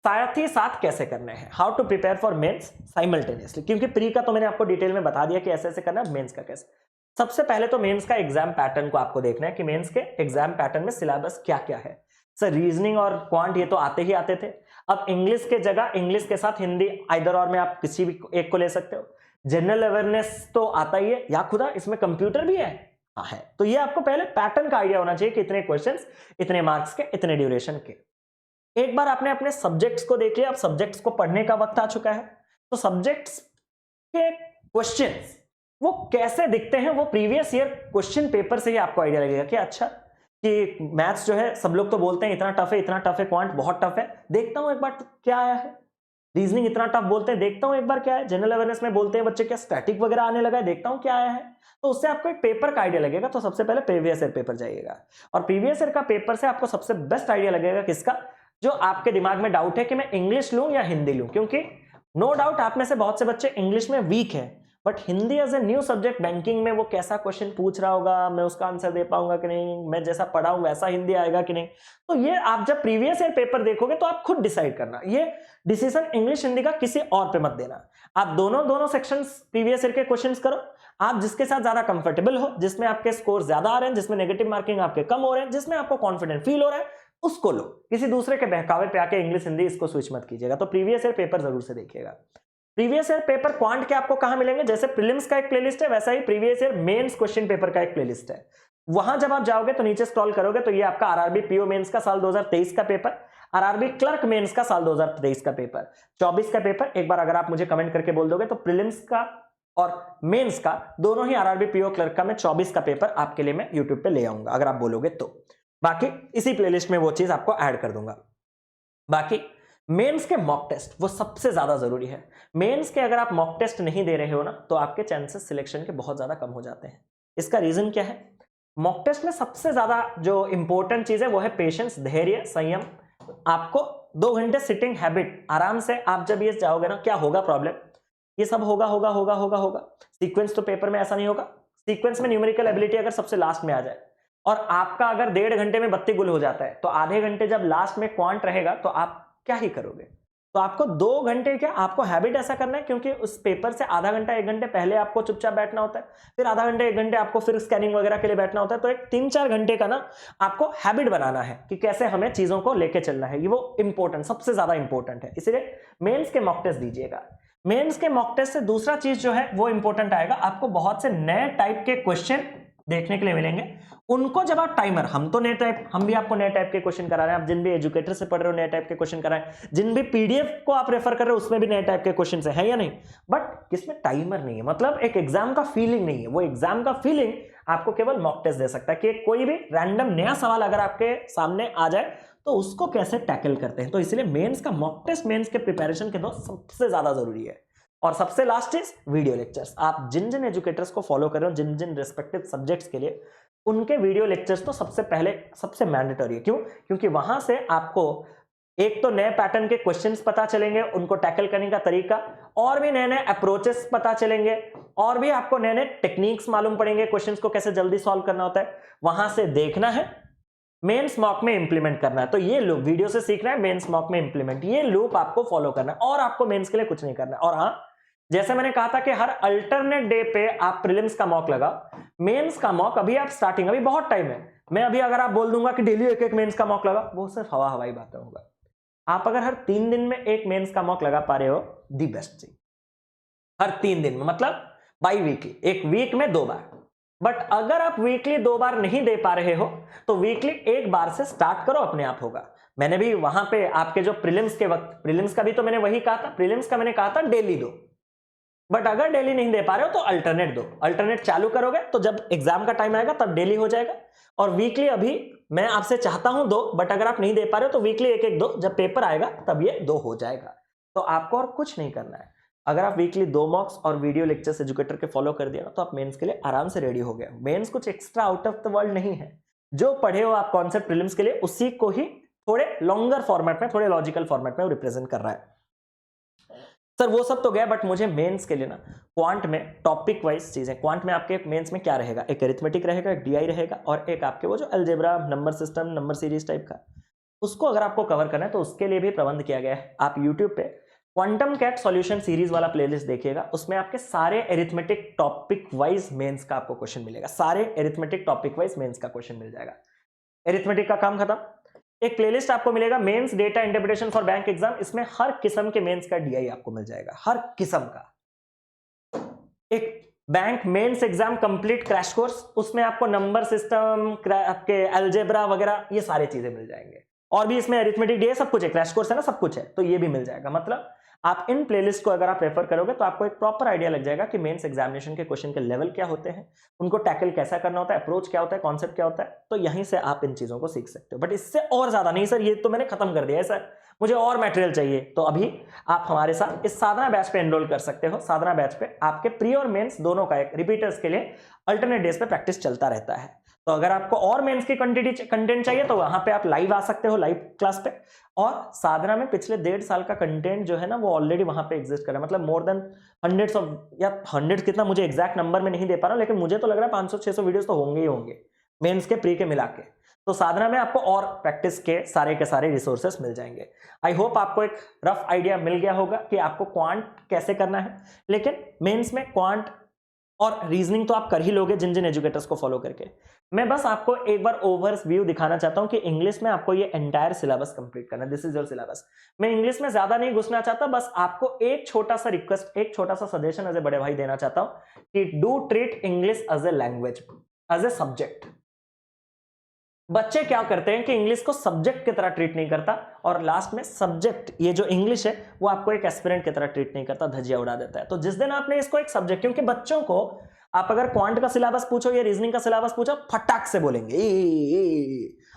साथ ही साथ कैसे करने हैं, how to prepare for mains simultaneously, क्योंकि प्री का तो मैंने आपको डिटेल में बता दिया कि ऐसे ऐसे करना है, मेंस का कैसे। सबसे पहले तो मेंस का एग्जाम पैटर्न को आपको देखना है कि मेंस के एग्जाम पैटर्न में सिलेबस क्या क्या है। सर रीजनिंग और क्वांट ये तो आते ही आते थे, अब इंग्लिश के जगह इंग्लिश के साथ हिंदी आइदर और में आप किसी भी एक को ले सकते हो। जनरल अवेयरनेस तो आता ही है, या खुदा इसमें कंप्यूटर भी है, हाँ है। तो ये आपको पहले पैटर्न का आइडिया होना चाहिए कि इतने क्वेश्चंस, इतने मार्क्स के, इतने ड्यूरेशन के। एक बार आपने अपने सब्जेक्ट्स को देख लिया, अब सब्जेक्ट्स को पढ़ने का वक्त आ चुका है। तो सब्जेक्ट्स के क्वेश्चंस वो कैसे दिखते हैं वो प्रीवियस ईयर क्वेश्चन पेपर से ही आपको आइडिया लगेगा कि अच्छा कि मैथ्स जो है सब लोग तो बोलते हैं इतना टफ है इतना टफ है, क्वांट बहुत टफ है, देखता हूं एक बार क्या आया है। रीजनिंग इतना टफ बोलते हैं, देखता हूं एक बार क्या है। जनरल अवेयरनेस में बोलते हैं बच्चे क्या स्टैटिक वगैरह आने लगा है, देखता हूं क्या आया है। तो उससे आपको एक पेपर का आइडिया लगेगा। तो सबसे पहले प्रीवियस ईयर पेपर जाइएगा, और प्रीवियस ईयर का पेपर से आपको सबसे बेस्ट आइडिया लगेगा किसका, जो आपके दिमाग में डाउट है कि मैं इंग्लिश लूं या हिंदी लूं। क्योंकि नो डाउट आप में से बहुत से बच्चे इंग्लिश में वीक है, but Hindi as a new subject banking में वो कैसा क्वेश्चन पूछ रहा होगा, मैं उसका आंसर दे पाऊंगा कि नहीं, मैं जैसा पढ़ा हूं वैसा हिंदी आएगा कि नहीं। तो ये आप जब प्रीवियस ईयर पेपर देखोगे तो आप खुद डिसाइड करना, ये डिसीजन इंग्लिश हिंदी का किसी और पे मत देना। आप दोनों सेक्शंस प्रीवियस ईयर के क्वेश्चंस करो, आप जिसके साथ ज्यादा कंफर्टेबल हो, जिसमें आपके स्कोर ज्यादा आ रहे हैं, जिसमें नेगेटिव मार्किंग आपके कम हो रहे हैं, जिसमें आपको कॉन्फिडेंट फील हो रहा है, उसको लो। किसी दूसरे के बहकावे पे आके इंग्लिश हिंदी इसको स्विच मत कीजिएगा। तो प्रीवियस ईयर पेपर जरूर से देखिएगा। प्रीवियस ईयर पेपर क्वांट के आपको कहां मिलेंगे, जैसे प्रीलिम्स का एक प्लेलिस्ट है वैसा ही previous year mains question paper का एक प्लेलिस्ट है। वहां जब आप जाओगे तो नीचे स्क्रॉल करोगे तो ये आपका आरआरबी पीओ मेंस का साल 2023 का पेपर, आरआरबी क्लर्क मेंस का साल 2023 का पेपर, 24 का पेपर। एक बार अगर आप मुझे कमेंट करके बोल दोगे तो प्रीलिम्स का और मेंस का दोनों ही आरआरबी पीओ क्लर्क का मैं 24 का पेपर आपके लिए मैं यूट्यूब पे ले आऊंगा अगर आप बोलोगे तो। बाकी इसी प्लेलिस्ट में वो चीज आपको ऐड कर दूंगा। बाकी मेंस के मॉक टेस्ट वो सबसे ज्यादा जरूरी है। मेंस के अगर आप मॉक टेस्ट नहीं दे रहे हो ना तो आपके चांसेस सिलेक्शन के बहुत ज्यादा कम हो जाते हैं। इसका रीजन क्या है, मॉक टेस्ट में सबसे ज्यादा जो इंपॉर्टेंट चीज है वो है पेशेंस, धैर्य, संयम। आपको 2 घंटे सिटिंग हैबिट आराम से आप जब ये जाओगे ना, क्या होगा प्रॉब्लम, ये सब होगा होगा होगा होगा होगा। सीक्वेंस तो पेपर में ऐसा नहीं होगा। सीक्वेंस में न्यूमेरिकल एबिलिटी अगर सबसे लास्ट में आ जाए और आपका अगर 1.5 घंटे में 32 गुल हो जाता है, तो आधे घंटे जब लास्ट में क्वांट रहेगा तो आप क्या ही करोगे। तो आपको 2 घंटे क्या, आपको हैबिट ऐसा करना है, क्योंकि उस पेपर से आधा घंटा 1 घंटे पहले आपको चुपचाप बैठना होता है, फिर आधा घंटे 1 घंटे आपको फिर स्कैनिंग वगैरह के लिए बैठना होता है। तो एक 3-4 घंटे का ना आपको हैबिट बनाना है कि कैसे हमें चीजों को लेके चलना है। ये वो इंपॉर्टेंट, सबसे ज्यादा इंपॉर्टेंट है। इसलिए मेंस के मॉक टेस्ट दीजिएगा। मेंस के मॉक टेस्ट से दूसरा चीज जो है वो इंपॉर्टेंट आएगा, आपको बहुत से नए टाइप के क्वेश्चन देखने के लिए मिलेंगे। उनको जब आप टाइमर, हम तो नए टाइप, हम भी आपको नए टाइप के क्वेश्चन करा रहे हैं, आप जिन भी एजुकेटर से पढ़ रहे हो नए टाइप के क्वेश्चन करा रहे हैं, जिन भी पीडीएफ को आप रेफर कर रहे हो उसमें भी नए टाइप के क्वेश्चन है या नहीं। बट किसमें टाइमर नहीं है, मतलब एक एग्जाम का फीलिंग नहीं है। वो एग्जाम का फीलिंग आपको केवल मॉक टेस्ट दे सकता है कि कोई भी रैंडम नया सवाल अगर आपके सामने आ जाए तो उसको कैसे टैकल करते हैं। तो इसलिए मेंस का मॉक टेस्ट मेंस के प्रिपरेशन के दो सबसे ज्यादा जरूरी है। और सबसे लास्ट इज वीडियो लेक्चर्स। आप जिन जिन एजुकेटर्स को फॉलो कर रहे हो, जिन जिन रिस्पेक्टिव सब्जेक्ट्स के लिए, उनके वीडियो लेक्चर्स तो सबसे पहले सबसे मैंडेटरी है। क्यों, क्योंकि वहां से आपको एक तो नए पैटर्न के क्वेश्चंस पता चलेंगे, उनको टैकल करने का तरीका, और भी नए नए अप्रोचेस पता चलेंगे, और भी आपको नए नए टेक्निक्स मालूम पड़ेंगे, क्वेश्चंस को कैसे जल्दी सॉल्व करना होता है। वहां से देखना है, मेंस मॉक में इंप्लीमेंट करना है। तो ये लूप वीडियो से सीखना है, मेंस मॉक में इंप्लीमेंट, ये लूप आपको फॉलो करना है, और आपको मेंस के लिए कुछ नहीं करना है। और हाँ, जैसे मैंने कहा था कि हर अल्टरनेट डे पे आप प्रीलिम्स का मॉक लगाओ, मेंस का मॉक अभी आप स्टार्टिंग, अभी बहुत टाइम है। मैं अभी अगर आप बोल दूंगा कि डेली एक एक मेंस का मॉक लगा, वो सिर्फ हवाई बातें होगा। आप अगर हर 3 दिन में एक मेंस का मॉक लगा पा रहे हो, दी बेस्ट चीज। हर 3 दिन में मतलब बाई वीकली, एक वीक में 2 बार। बट अगर आप वीकली 2 बार नहीं दे पा रहे हो तो वीकली 1 बार से स्टार्ट करो, अपने आप होगा। मैंने भी वहां पे आपके जो प्रीलिम्स के वक्त, प्रीलिम्स का भी तो मैंने वही कहा था, प्रीलिम्स का मैंने कहा था डेली दो, बट अगर डेली नहीं दे पा रहे हो तो अल्टरनेट दो, अल्टरनेट चालू करोगे तो जब एग्जाम का टाइम आएगा तब डेली हो जाएगा। और वीकली अभी मैं आपसे चाहता हूं दो, बट अगर आप नहीं दे पा रहे हो तो वीकली एक एक दो, जब पेपर आएगा तब ये दो हो जाएगा। तो आपको और कुछ नहीं करना है। अगर आप वीकली 2 मॉक्स और वीडियो लेक्चर्स एजुकेटर के फॉलो कर दिया ना तो आप मेंस के लिए आराम से रेडी हो गए। मेंस कुछ extra out of the world नहीं है। जो पढ़े हो आप कॉन्सेप्ट प्रीलिम्स के लिए, उसी को ही थोड़े लॉन्गर फॉर्मेट में, थोड़े लॉजिकल फॉर्मेट में रिप्रेजेंट कर रहा है। सर वो सब तो गया, बट मुझे मेंस के लिए ना क्वांट में टॉपिक वाइज चीजें, क्वांट में आपके मेंस में क्या रहेगा, एक अरिथमेटिक रहेगा, एक डीआई रहेगा, और एक आपके वो जो algebra, number system, number series type का, उसको अगर आपको कवर करना है तो उसके लिए भी प्रबंध किया गया है। आप यूट्यूब पे क्वांटम कैट सॉल्यूशन सीरीज वाला प्लेलिस्ट देखिएगा, उसमें आपके सारे एरिथमेटिक टॉपिक वाइज मेंस का आपको क्वेश्चन मिलेगा, सारे एरिथमेटिक टॉपिक वाइज मेंस का क्वेश्चन मिल जाएगा। एरिथमेटिक का काम खत्म। एक प्लेलिस्ट आपको मिलेगा mains data interpretation for bank exam, इसमें हर किस्म के मेंस का डीआई आपको मिल जाएगा, हर किस्म का। एक bank mains exam complete crash course, उसमें आपको नंबर सिस्टम, आपके अलजेब्रा वगैरह ये सारी चीजें मिल जाएंगे, और भी इसमें अरिथमेटिक डीआई सब कुछ है, क्रैश कोर्स है ना, सब कुछ है, तो ये भी मिल जाएगा। मतलब आप इन प्लेलिस्ट को अगर आप रेफर करोगे तो आपको एक प्रॉपर आइडिया लग जाएगा कि मेंस एग्जामिनेशन के क्वेश्चन के लेवल क्या होते हैं, उनको टैकल कैसा करना होता है, अप्रोच क्या होता है, कॉन्सेप्ट क्या होता है, तो यहीं से आप इन चीजों को सीख सकते हो। बट इससे और ज्यादा नहीं सर, ये तो मैंने खत्म कर दिया है सर, मुझे और मटेरियल चाहिए, तो अभी आप हमारे साथ इस साधना बैच पे एनरोल कर सकते हो। साधना बैच पे आपके प्री और मेंस दोनों का एक रिपीटर्स के लिए अल्टरनेट डेज पे प्रैक्टिस चलता रहता है। तो अगर आपको और मेंस की कंटेंट चाहिए तो वहां पे आप लाइव आ सकते हो, लाइव क्लास पे। और साधना में पिछले 1.5 साल का कंटेंट जो है ना वो ऑलरेडी वहां पे एग्जिस्ट कर रहा है, मतलब मोर देन हंड्रेड्स ऑफ, या हंड्रेड्स कितना मुझे एग्जैक्ट नंबर में नहीं दे पा रहा हूं, लेकिन मुझे तो लग रहा है 500-600 वीडियोस तो होंगे ही होंगे मेंस के प्री के मिला के। तो साधना में आपको और प्रैक्टिस के सारे रिसोर्सेस मिल जाएंगे। आई होप आपको एक रफ आइडिया मिल गया होगा कि आपको क्वांट कैसे करना है। लेकिन मेंस में क्वांट और रीजनिंग तो आप कर ही लोगे जिन जिन एजुकेटर्स को फॉलो करके। मैं बस आपको एक बार ओवरव्यू दिखाना चाहता हूं कि इंग्लिश में आपको ये एंटायर सिलेबस कंप्लीट करना है, दिस इज योर सिलेबस। मैं इंग्लिश में ज्यादा नहीं घुसना चाहता, बस आपको एक छोटा सा रिक्वेस्ट, एक छोटा सा सजेशन एज ए बड़े भाई देना चाहता हूं कि do treat English as a language, as a subject. बच्चे क्या करते हैं कि इंग्लिश को सब्जेक्ट की तरह ट्रीट नहीं करता, और लास्ट में सब्जेक्ट ये जो इंग्लिश है वो आपको एक एस्पिरेंट की तरह ट्रीट नहीं करता, धज्जियां उड़ा देता है। तो जिस दिन आपने इसको एक सब्जेक्ट, क्योंकि बच्चों को आप अगर क्वांट का सिलेबस पूछो या रीजनिंग का सिलेबस पूछो फटाक से बोलेंगे,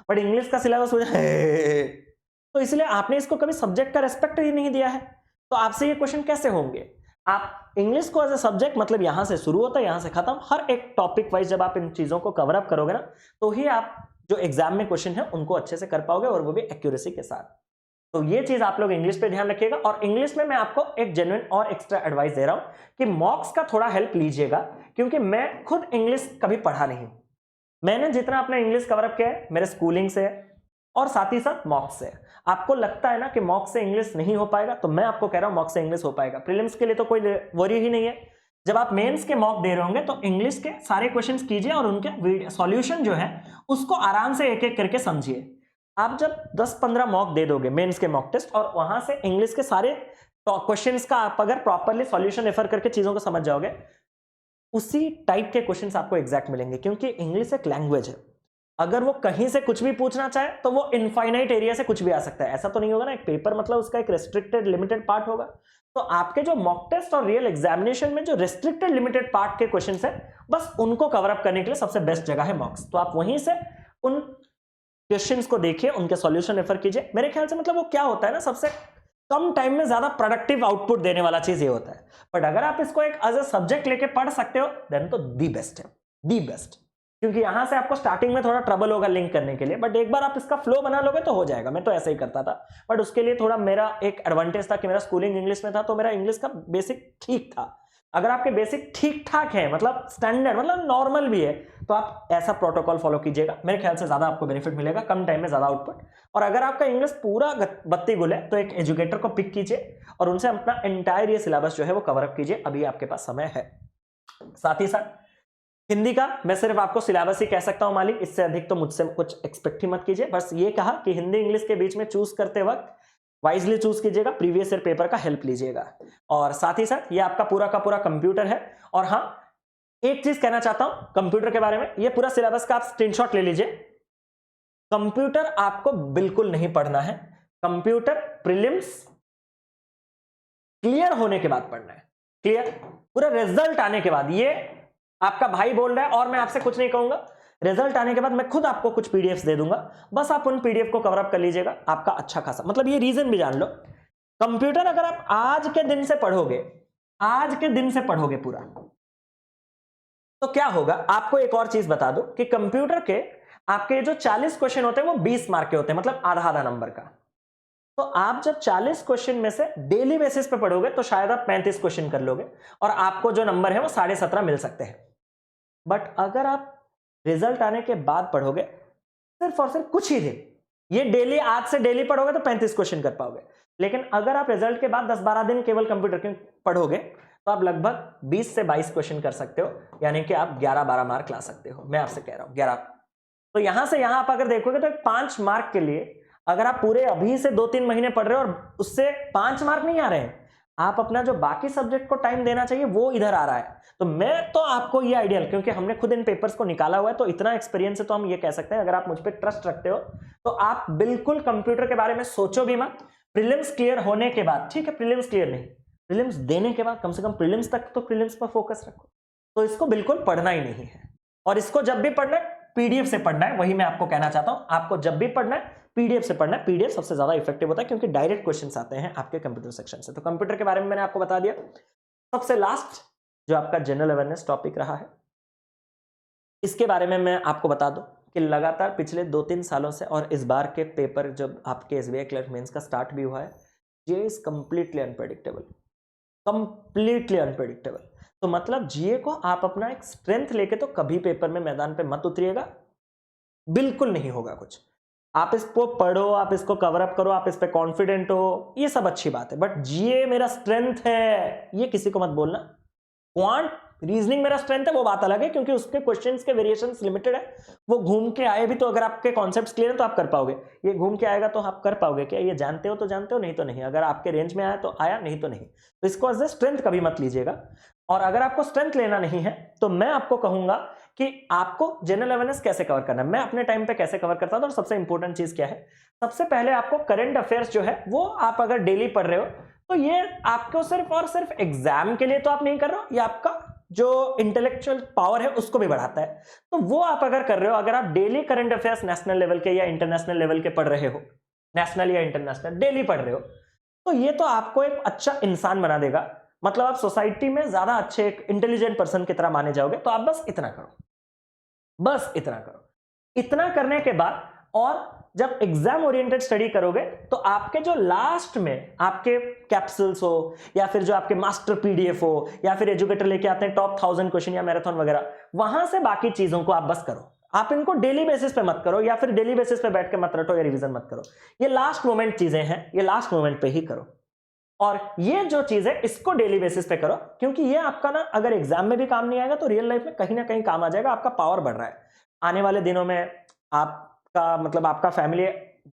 बट इंग्लिश का सिलेबस पूछो तो इसलिए आपने इसको कभी सब्जेक्ट का रेस्पेक्ट ही नहीं दिया है। तो आपसे ये क्वेश्चन कैसे होंगे? आप इंग्लिश को एज ए सब्जेक्ट, मतलब यहां से शुरू होता है यहां से खत्म, हर एक टॉपिक वाइज जब आप इन चीजों को कवर अप करोगे ना तो ही आप जो एग्जाम में क्वेश्चन है उनको अच्छे से कर पाओगे, और वो भी एक्यूरेसी के साथ। तो ये चीज आप लोग इंग्लिश पे ध्यान रखिएगा। और इंग्लिश में मैं आपको एक जेन्युइन और एक्स्ट्रा एडवाइस दे रहा हूं कि मॉक्स का थोड़ा हेल्प लीजिएगा, क्योंकि मैं खुद इंग्लिश कभी पढ़ा नहीं। मैंने जितना अपना इंग्लिश कवर अप किया है मेरे स्कूलिंग से और साथ ही साथ मॉक्स से। आपको लगता है ना कि मॉक्स से इंग्लिश नहीं हो पाएगा, तो मैं आपको कह रहा हूं मॉक्स से इंग्लिश हो पाएगा। प्रीलिम्स के लिए तो कोई वरी ही नहीं है। जब आप मेंस के मॉक दे रहे होंगे तो इंग्लिश के सारे क्वेश्चंस कीजिए और उनके सॉल्यूशन जो है उसको आराम से एक एक करके समझिए। आप जब 10-15 मॉक दे दोगे मेंस के मॉक टेस्ट, और वहां से इंग्लिश के सारे क्वेश्चंस का आप अगर प्रॉपर्ली सॉल्यूशन रेफर करके चीजों को समझ जाओगे, उसी टाइप के क्वेश्चंस आपको एग्जैक्ट मिलेंगे। क्योंकि इंग्लिश एक लैंग्वेज है, अगर वो कहीं से कुछ भी पूछना चाहे तो वो इनफाइनाइट एरिया से कुछ भी आ सकता है। ऐसा तो नहीं होगा ना, एक पेपर मतलब उसका एक रेस्ट्रिक्टेड लिमिटेड पार्ट होगा। तो आपके जो मॉक टेस्ट और रियल एग्जामिनेशन में जो रेस्ट्रिक्टेड लिमिटेड पार्ट के क्वेश्चंस है, बस उनको कवर अप करने के लिए सबसे बेस्ट जगह है मॉक्स। तो आप वहीं से उन क्वेश्चंस को देखिए, उनके सॉल्यूशन रेफर कीजिए। मेरे ख्याल से मतलब वो क्या होता है ना, सबसे कम टाइम में ज्यादा प्रोडक्टिव आउटपुट देने वाला चीज ये होता है। बट अगर आप इसको एक एज ए सब्जेक्ट लेके पढ़ सकते हो देन तो दी बेस्ट है, दी बेस्ट। क्योंकि यहां से आपको स्टार्टिंग में थोड़ा ट्रबल होगा लिंक करने के लिए, बट एक बार आप इसका फ्लो बना लोगे तो हो जाएगा। मैं तो ऐसे ही करता था, बट उसके लिए थोड़ा मेरा एक एडवांटेज था कि मेरा स्कूलिंग इंग्लिश में था, तो मेरा इंग्लिश का बेसिक ठीक था। अगर आपके बेसिक ठीक ठाक है, मतलब स्टैंडर्ड, मतलब नॉर्मल भी है, तो आप ऐसा प्रोटोकॉल फॉलो कीजिएगा। मेरे ख्याल से ज्यादा आपको बेनिफिट मिलेगा, कम टाइम में ज्यादा आउटपुट। और अगर आपका इंग्लिश पूरा बत्ती गुल है तो एक एजुकेटर को पिक कीजिए और उनसे अपना एंटायर ये सिलेबस जो है वो कवर अप कीजिए, अभी आपके पास समय है। साथ ही साथ हिंदी का मैं सिर्फ आपको सिलेबस ही कह सकता हूं मालिक, इससे अधिक तो मुझसे कुछ एक्सपेक्ट ही मत कीजिए। बस ये कहा कि हिंदी इंग्लिश के बीच में चूज करते वक्त वाइजली चूज कीजिएगा, प्रीवियस ईयर पेपर का हेल्प लीजिएगा। और साथ ही साथ ये आपका पूरा का पूरा कंप्यूटर है। और हाँ, एक चीज कहना चाहता हूं कंप्यूटर के बारे में, ये पूरा सिलेबस का आप स्क्रीनशॉट ले लीजिए। कंप्यूटर आपको बिल्कुल नहीं पढ़ना है, कंप्यूटर प्रीलिम्स क्लियर होने के बाद पढ़ना है। क्लियर? पूरा रिजल्ट आने के बाद, ये आपका भाई बोल रहा है और मैं आपसे कुछ नहीं कहूंगा, रिजल्ट आने के बाद मैं खुद आपको कुछ पीडीएफ्स दे दूंगा, बस आप उन पीडीएफ को कवर अप कर लीजिएगा, आपका अच्छा खासा, मतलब ये रीजन भी जान लो, कंप्यूटर अगर आप आज के दिन से पढ़ोगे, आज के दिन से पढ़ोगे पूरा, तो क्या होगा, आपको एक और चीज बता दो कि कंप्यूटर के आपके जो 40 क्वेश्चन होते हैं वो 20 मार्क के होते हैं, मतलब आधा आधा नंबर का। तो आप जब 40 क्वेश्चन में से डेली बेसिस पे पढ़ोगे तो शायद आप 35 क्वेश्चन कर लोगे और आपको जो नंबर है वो 17.5 मिल सकते हैं। बट अगर आप रिजल्ट आने के बाद पढ़ोगे सिर्फ और सिर्फ कुछ ही दिन, ये डेली, आज से डेली पढ़ोगे तो 35 क्वेश्चन कर पाओगे, लेकिन अगर आप रिजल्ट के बाद 10-12 दिन केवल कंप्यूटर के पढ़ोगे तो आप लगभग 20 से 22 क्वेश्चन कर सकते हो, यानी कि आप 11-12 मार्क ला सकते हो। मैं आपसे कह रहा हूं 11। तो यहां से यहां आप अगर देखोगे तो 5 मार्क के लिए अगर आप पूरे अभी से 2-3 महीने पढ़ रहे हो और उससे 5 मार्क नहीं आ रहे हैं, आप अपना जो बाकी सब्जेक्ट को टाइम देना चाहिए वो इधर आ रहा है। तो मैं तो आपको ये आइडियल, क्योंकि हमने खुद इन पेपर्स को निकाला हुआ है तो इतना एक्सपीरियंस है, तो हम ये कह सकते हैं अगर आप मुझ पर ट्रस्ट रखते हो तो आप बिल्कुल कंप्यूटर के बारे में सोचो भी मत। प्रीलिम्स क्लियर होने के बाद, ठीक है, प्रीलिम्स क्लियर नहीं, प्रीलिम्स देने के बाद कम से कम प्रीलिम्स तक तो प्रीलिम्स पर फोकस रखो। तो इसको बिल्कुल पढ़ना ही नहीं है, और इसको जब भी पढ़ना है पीडीएफ से पढ़ना है, वही मैं आपको कहना चाहता हूं, आपको जब भी पढ़ना है पीडीएफ से पढ़ना है। पीडीएफ सबसे ज्यादा इफेक्टिव होता है क्योंकि डायरेक्ट क्वेश्चंस आते हैं आपके कंप्यूटर सेक्शन से। तो कंप्यूटर के बारे में मैंने आपको बता दिया। सबसे लास्ट जो आपका जनरल अवेयरनेस टॉपिक रहा है, इसके बारे में मैं आपको बता दूं कि लगातार पिछले 2-3 सालों से और इस बार के पेपर जब आपके एसबीआई क्लर्क मेंस का स्टार्ट भी हुआ है, ये is completely unpredictable, completely unpredictable. तो मतलब जीए को आप अपना एक स्ट्रेंथ लेके तो कभी पेपर में मैदान पे मत उतरिएगा, बिल्कुल नहीं होगा कुछ। आप इसको पढ़ो, आप इसको कवर अप करो, आप इस पे कॉन्फिडेंट हो, ये सब अच्छी बात है, बट जीए मेरा स्ट्रेंथ है ये किसी को मत बोलना। क्वांट रीजनिंग मेरा स्ट्रेंथ है वो बात अलग है, क्योंकि उसके क्वेश्चंस के वेरिएशंस लिमिटेड है, वो घूम के आए भी तो अगर आपके कॉन्सेप्ट्स क्लियर है तो आप कर पाओगे, ये घूम के आएगा तो आप कर पाओगे क्या, ये जानते हो तो जानते हो, नहीं तो नहीं, अगर आपके रेंज में आया तो आया, नहीं तो नहीं। तो इसको एज ए स्ट्रेंथ कभी मत लीजिएगा। और अगर आपको स्ट्रेंथ लेना नहीं है तो मैं आपको कहूंगा कि आपको जनरल अवेयरनेस कैसे कवर करना है, मैं अपने टाइम पे कैसे कवर करता था, और सबसे इंपॉर्टेंट चीज क्या है, सबसे पहले आपको करंट अफेयर्स जो है वो आप अगर डेली पढ़ रहे हो तो ये आपको सिर्फ और सिर्फ एग्जाम के लिए तो आप नहीं कर रहे हो, ये आपका जो इंटेलेक्चुअल पावर है उसको भी बढ़ाता है। तो वो आप अगर कर रहे हो, अगर आप daily current affairs national level के या इंटरनेशनल लेवल के पढ़ रहे हो, नेशनल या इंटरनेशनल डेली पढ़ रहे हो, तो ये तो आपको एक अच्छा इंसान बना देगा, मतलब आप सोसाइटी में ज्यादा अच्छे एक इंटेलिजेंट पर्सन की तरह माने जाओगे। तो आप बस इतना करो, बस इतना करो। इतना करने के बाद और जब एग्जाम ओरिएंटेड स्टडी करोगे तो आपके जो लास्ट में आपके कैप्सूल्स हो या फिर जो आपके मास्टर पीडीएफ हो या फिर एजुकेटर लेके आते हैं टॉप 1000 क्वेश्चन या मैराथन वगैरह, वहां से बाकी चीजों को आप बस करो। आप इनको डेली बेसिस पे मत करो या फिर डेली बेसिस पे बैठ के मत रटो या रिवीजन मत करो, ये लास्ट मोमेंट चीजें हैं, ये लास्ट मोमेंट पे ही करो। और ये जो चीज है इसको डेली बेसिस पे करो, क्योंकि ये आपका ना अगर एग्जाम में भी काम नहीं आएगा तो रियल लाइफ में कहीं ना कहीं काम आ जाएगा। आपका पावर बढ़ रहा है, आने वाले दिनों में आपका मतलब आपका फैमिली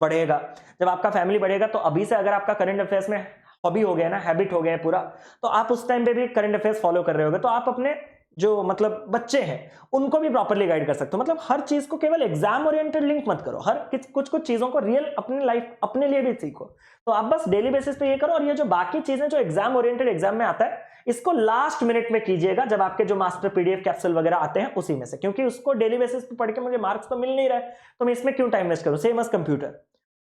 बढ़ेगा। जब आपका फैमिली बढ़ेगा तो अभी से अगर आपका करंट अफेयर्स में हॉबी हो गया ना, हैबिट हो गया है पूरा, तो आप उस टाइम पे भी करंट अफेयर्स फॉलो कर रहे होगे, तो आप अपने जो मतलब बच्चे हैं उनको भी प्रॉपर्ली गाइड कर सकते हो। मतलब हर चीज को केवल एग्जाम ओरिएंटेड लिंक मत करो, हर कुछ कुछ चीजों को रियल अपनी लाइफ अपने लिए भी सीखो। तो आप बस डेली बेसिस पे ये करो, और ये जो बाकी चीजें जो एग्जाम ओरिएंटेड एग्जाम में आता है इसको लास्ट मिनट में कीजिएगा, जब आपके जो मास्टर पीडीएफ कैप्सूल वगैरह आते हैं उसी में से, क्योंकि उसको डेली बेसिस पे पढ़ के मुझे मार्क्स तो मिल नहीं रहा है, तो मैं इसमें क्यों टाइम वेस्ट करूं, सेम एज कंप्यूटर।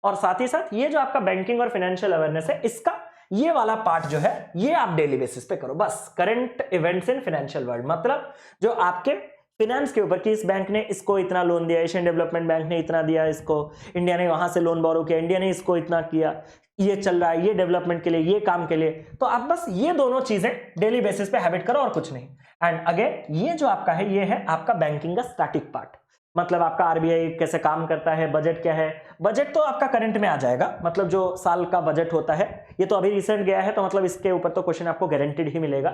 और साथ ही साथ ये जो आपका बैंकिंग और फाइनेंशियल अवेयरनेस है, इसका ये वाला पार्ट जो है ये आप डेली बेसिस पे करो, बस current events in financial world, मतलब जो आपके फाइनेंस के ऊपर कि इस बैंक ने इसको इतना लोन दिया, एशियन डेवलपमेंट बैंक ने इतना दिया इसको, इंडिया ने वहां से लोन बोरो किया, इंडिया ने इसको इतना किया, ये चल रहा है ये डेवलपमेंट के लिए, ये काम के लिए। तो आप बस ये दोनों चीजें डेली बेसिस पे हैबिट करो और कुछ नहीं। एंड अगेन ये जो आपका है ये है आपका बैंकिंग का स्टैटिक पार्ट, मतलब आपका आरबीआई कैसे काम करता है, बजट क्या है, बजट तो आपका करंट में आ जाएगा, मतलब जो साल का बजट होता है ये तो अभी रिसेंट गया है, तो मतलब इसके ऊपर तो क्वेश्चन आपको गारंटीड ही मिलेगा,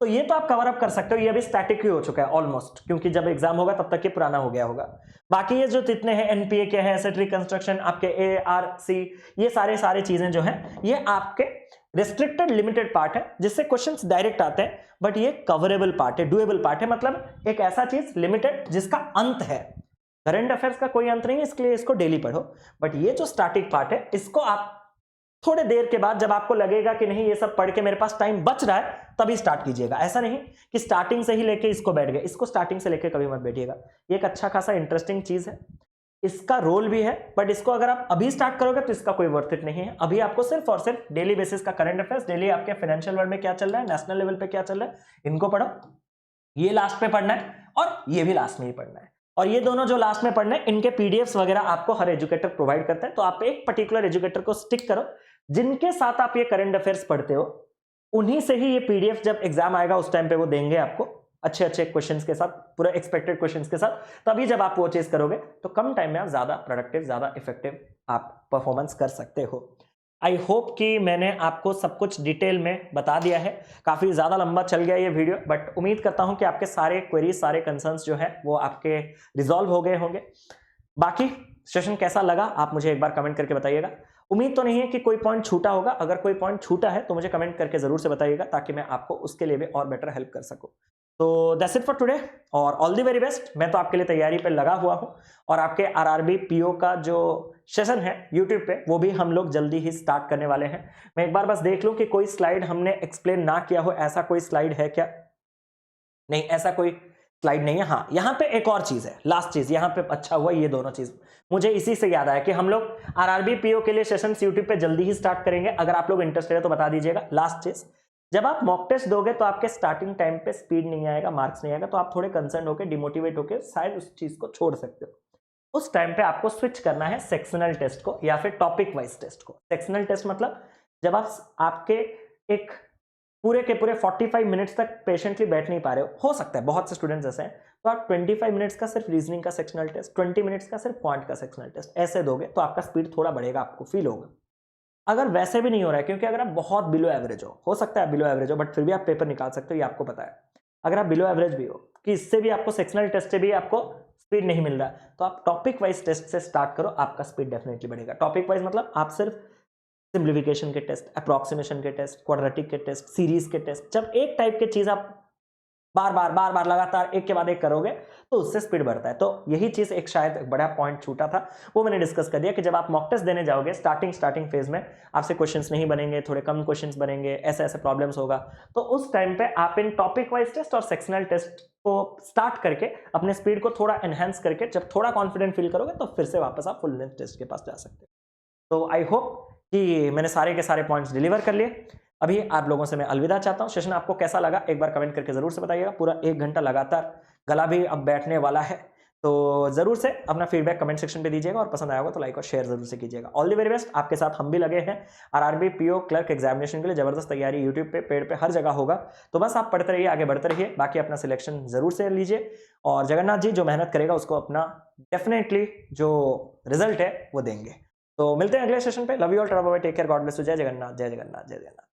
तो ये तो आप कवर अप कर सकते हो। ये अभी स्टैटिक ही हो चुका है ऑलमोस्ट, क्योंकि जब एग्जाम होगा तब तक ये पुराना हो गया होगा। बाकी ये जो जितने हैं एनपीए के हैं, एसेट रिकंस्ट्रक्शन, आपके एआरसी, ये सारे चीजें जो हैं ये आपके रिस्ट्रिक्टेड लिमिटेड पार्ट है, जिससे क्वेश्चंस डायरेक्ट आते हैं, बट ये कवरेबल पार्ट है, डुएबल पार्ट है, मतलब एक ऐसा चीज लिमिटेड जिसका अंत है। करंट अफेयर्स का कोई अंत नहीं है, इसके लिए इसको डेली पढ़ो, बट ये जो स्टैटिक पार्ट है इसको आप थोड़े देर के बाद जब आपको लगेगा कि नहीं ये सब पढ़ के मेरे पास टाइम बच रहा है तभी स्टार्ट कीजिएगा। ऐसा नहीं कि स्टार्टिंग से ही लेके इसको बैठ गए, इसको स्टार्टिंग से लेके कभी मत बैठिएगा। ये एक अच्छा खासा इंटरेस्टिंग चीज है, इसका रोल भी है, बट इसको अगर आप अभी स्टार्ट करोगे तो इसका कोई वर्थ इट नहीं है। अभी आपको सिर्फ और सिर्फ डेली बेसिस का करंट अफेयर्स, डेली आपके फाइनेंशियल वर्ल्ड में क्या चल रहा है, नेशनल लेवल पे क्या चल रहा है, इनको पढ़ो। ये लास्ट पे पढ़ना है और ये भी लास्ट में ही पढ़ना है। और ये दोनों जो लास्ट में पढ़ना है इनके पीडीएफ्स वगैरह आपको हर एजुकेटर प्रोवाइड करता है। तो आप एक पर्टिकुलर एजुकेटर को स्टिक करो जिनके साथ आप ये करंट अफेयर्स पढ़ते हो, उन्हीं से ही ये पीडीएफ जब एग्जाम आएगा उस टाइम पे वो देंगे आपको अच्छे अच्छे क्वेश्चंस के साथ, पूरे एक्सपेक्टेड क्वेश्चंस के साथ। तभी जब आप वो चीज करोगे तो कम टाइम में आप ज्यादा प्रोडक्टिव, ज्यादा इफेक्टिव आप परफॉर्मेंस कर सकते हो। आई होप कि मैंने आपको सब कुछ डिटेल में बता दिया है। काफी ज्यादा लंबा चल गया ये वीडियो, बट उम्मीद करता हूं कि आपके सारे क्वेरीज, सारे कंसर्न्स जो है वो आपके रिजॉल्व हो गए होंगे। बाकी सेशन कैसा लगा आप मुझे एक बार कमेंट करके बताइएगा। उम्मीद तो नहीं है कि कोई पॉइंट छूटा होगा, अगर कोई पॉइंट छूटा है तो मुझे कमेंट करके जरूर से बताइएगा ताकि मैं आपको उसके लिए भी और बेटर हेल्प कर सकूं। तो दैट्स इट फॉर टुडे और ऑल द वेरी बेस्ट। मैं तो आपके लिए तैयारी पे लगा हुआ हूं और आपके आरआरबी पीओ का जो सेशन है यूट्यूब पे वो भी हम लोग जल्दी ही स्टार्ट करने वाले हैं। मैं एक बार बस देख लूं कि कोई स्लाइड हमने एक्सप्लेन ना किया हो, ऐसा कोई स्लाइड है क्या? नहीं, ऐसा कोई स्लाइड नहीं है। हाँ, यहाँ पे एक और चीज है, लास्ट चीज यहाँ पे अच्छा हुआ, ये दोनों चीज मुझे इसी से याद आया कि हम लोग आरआरबी पीओ के लिए सेशन यूट्यूब पे जल्दी ही स्टार्ट करेंगे। अगर आप लोग इंटरेस्टेड है तो बता दीजिएगा। लास्ट चीज, जब आप मॉक टेस्ट दोगे तो आपके स्टार्टिंग टाइम पे स्पीड नहीं आएगा, मार्क्स नहीं आएगा, तो आप थोड़े कंसर्न होकर, डिमोटिवेट होकर शायद उस चीज को छोड़ सकते हो। उस टाइम पे आपको स्विच करना है सेक्शनल टेस्ट को या फिर टॉपिक वाइज टेस्ट को। सेक्शनल टेस्ट मतलब जब आप आपके एक पूरे के पूरे 45 मिनट्स तक पेशेंटली बैठ नहीं पा रहे हो सकता है बहुत से स्टूडेंट्स ऐसे हैं, तो आप 25 मिनट्स का सिर्फ रीजनिंग का सेक्शनल टेस्ट, 20 मिनट्स का सिर्फ क्वांट का सेक्शनल टेस्ट ऐसे दोगे तो आपका स्पीड थोड़ा बढ़ेगा, आपको फील होगा। अगर वैसे भी नहीं हो रहा है, क्योंकि अगर आप बहुत बिलो एवरेज हो सकता है बिलो एवरेज हो, बट फिर भी आप पेपर निकाल सकते हो, ये आपको पता है। अगर आप बिलो एवरेज भी हो कि इससे भी आपको सेक्शनल टेस्ट से भी आपको स्पीड नहीं मिल रहा, तो आप टॉपिक वाइज टेस्ट से स्टार्ट करो, आपका स्पीड डेफिनेटली बढ़ेगा। टॉपिक वाइज मतलब आप सिर्फ सिंप्लीफिकेशन के टेस्ट, अप्रोक्सीमेशन के टेस्ट, क्वाड्रेटिक के टेस्ट, सीरीज के टेस्ट, जब एक टाइप के चीज आप बार बार लगातार एक के बाद एक करोगे तो उससे स्पीड बढ़ता है। तो यही चीज एक शायद बड़ा पॉइंट छूटा था, वो मैंने डिस्कस कर दिया कि जब आप मॉक टेस्ट देने जाओगे स्टार्टिंग फेज में आपसे क्वेश्चंस नहीं बनेंगे, थोड़े कम क्वेश्चंस बनेंगे, ऐसे ऐसे प्रॉब्लम्स होगा। तो उस टाइम पे आप इन टॉपिक वाइज टेस्ट और सेक्शनल टेस्ट को स्टार्ट करके अपने स्पीड को थोड़ा एनहांस करके जब थोड़ा कॉन्फिडेंट फील करोगे तो फिर से वापस आप फुल लेंथ टेस्ट के पास जा सकते हो। तो आई होप कि मैंने सारे के सारे पॉइंट्स डिलीवर कर लिए। अभी आप लोगों से मैं अलविदा चाहता हूं। सेशन आपको कैसा लगा एक बार कमेंट करके जरूर से बताइएगा। पूरा 1 घंटा लगातार, गला भी अब बैठने वाला है, तो जरूर से अपना फीडबैक कमेंट सेक्शन पे दीजिएगा और पसंद आया होगा तो लाइक और शेयर जरूर से कीजिएगा। All the very best. आपके साथ हम भी लगे हैं आरआरबी पीओ क्लर्क एग्जामिनेशन के लिए। जबरदस्त तैयारी यूट्यूब पे, पेड़ पे, हर जगह होगा। तो बस आप पढ़ते रहिए, आगे बढ़ते रहिए, बाकी अपना सिलेक्शन जरूर से लीजिए और जगन्नाथ जी जो मेहनत करेगा उसको अपना डेफिनेटली जो रिजल्ट है वो देंगे। तो मिलते हैं अगले सेशन पे। Love you all, take care, God bless you. जय जगन्नाथ, जय जगन्नाथ, जय जगन्नाथ।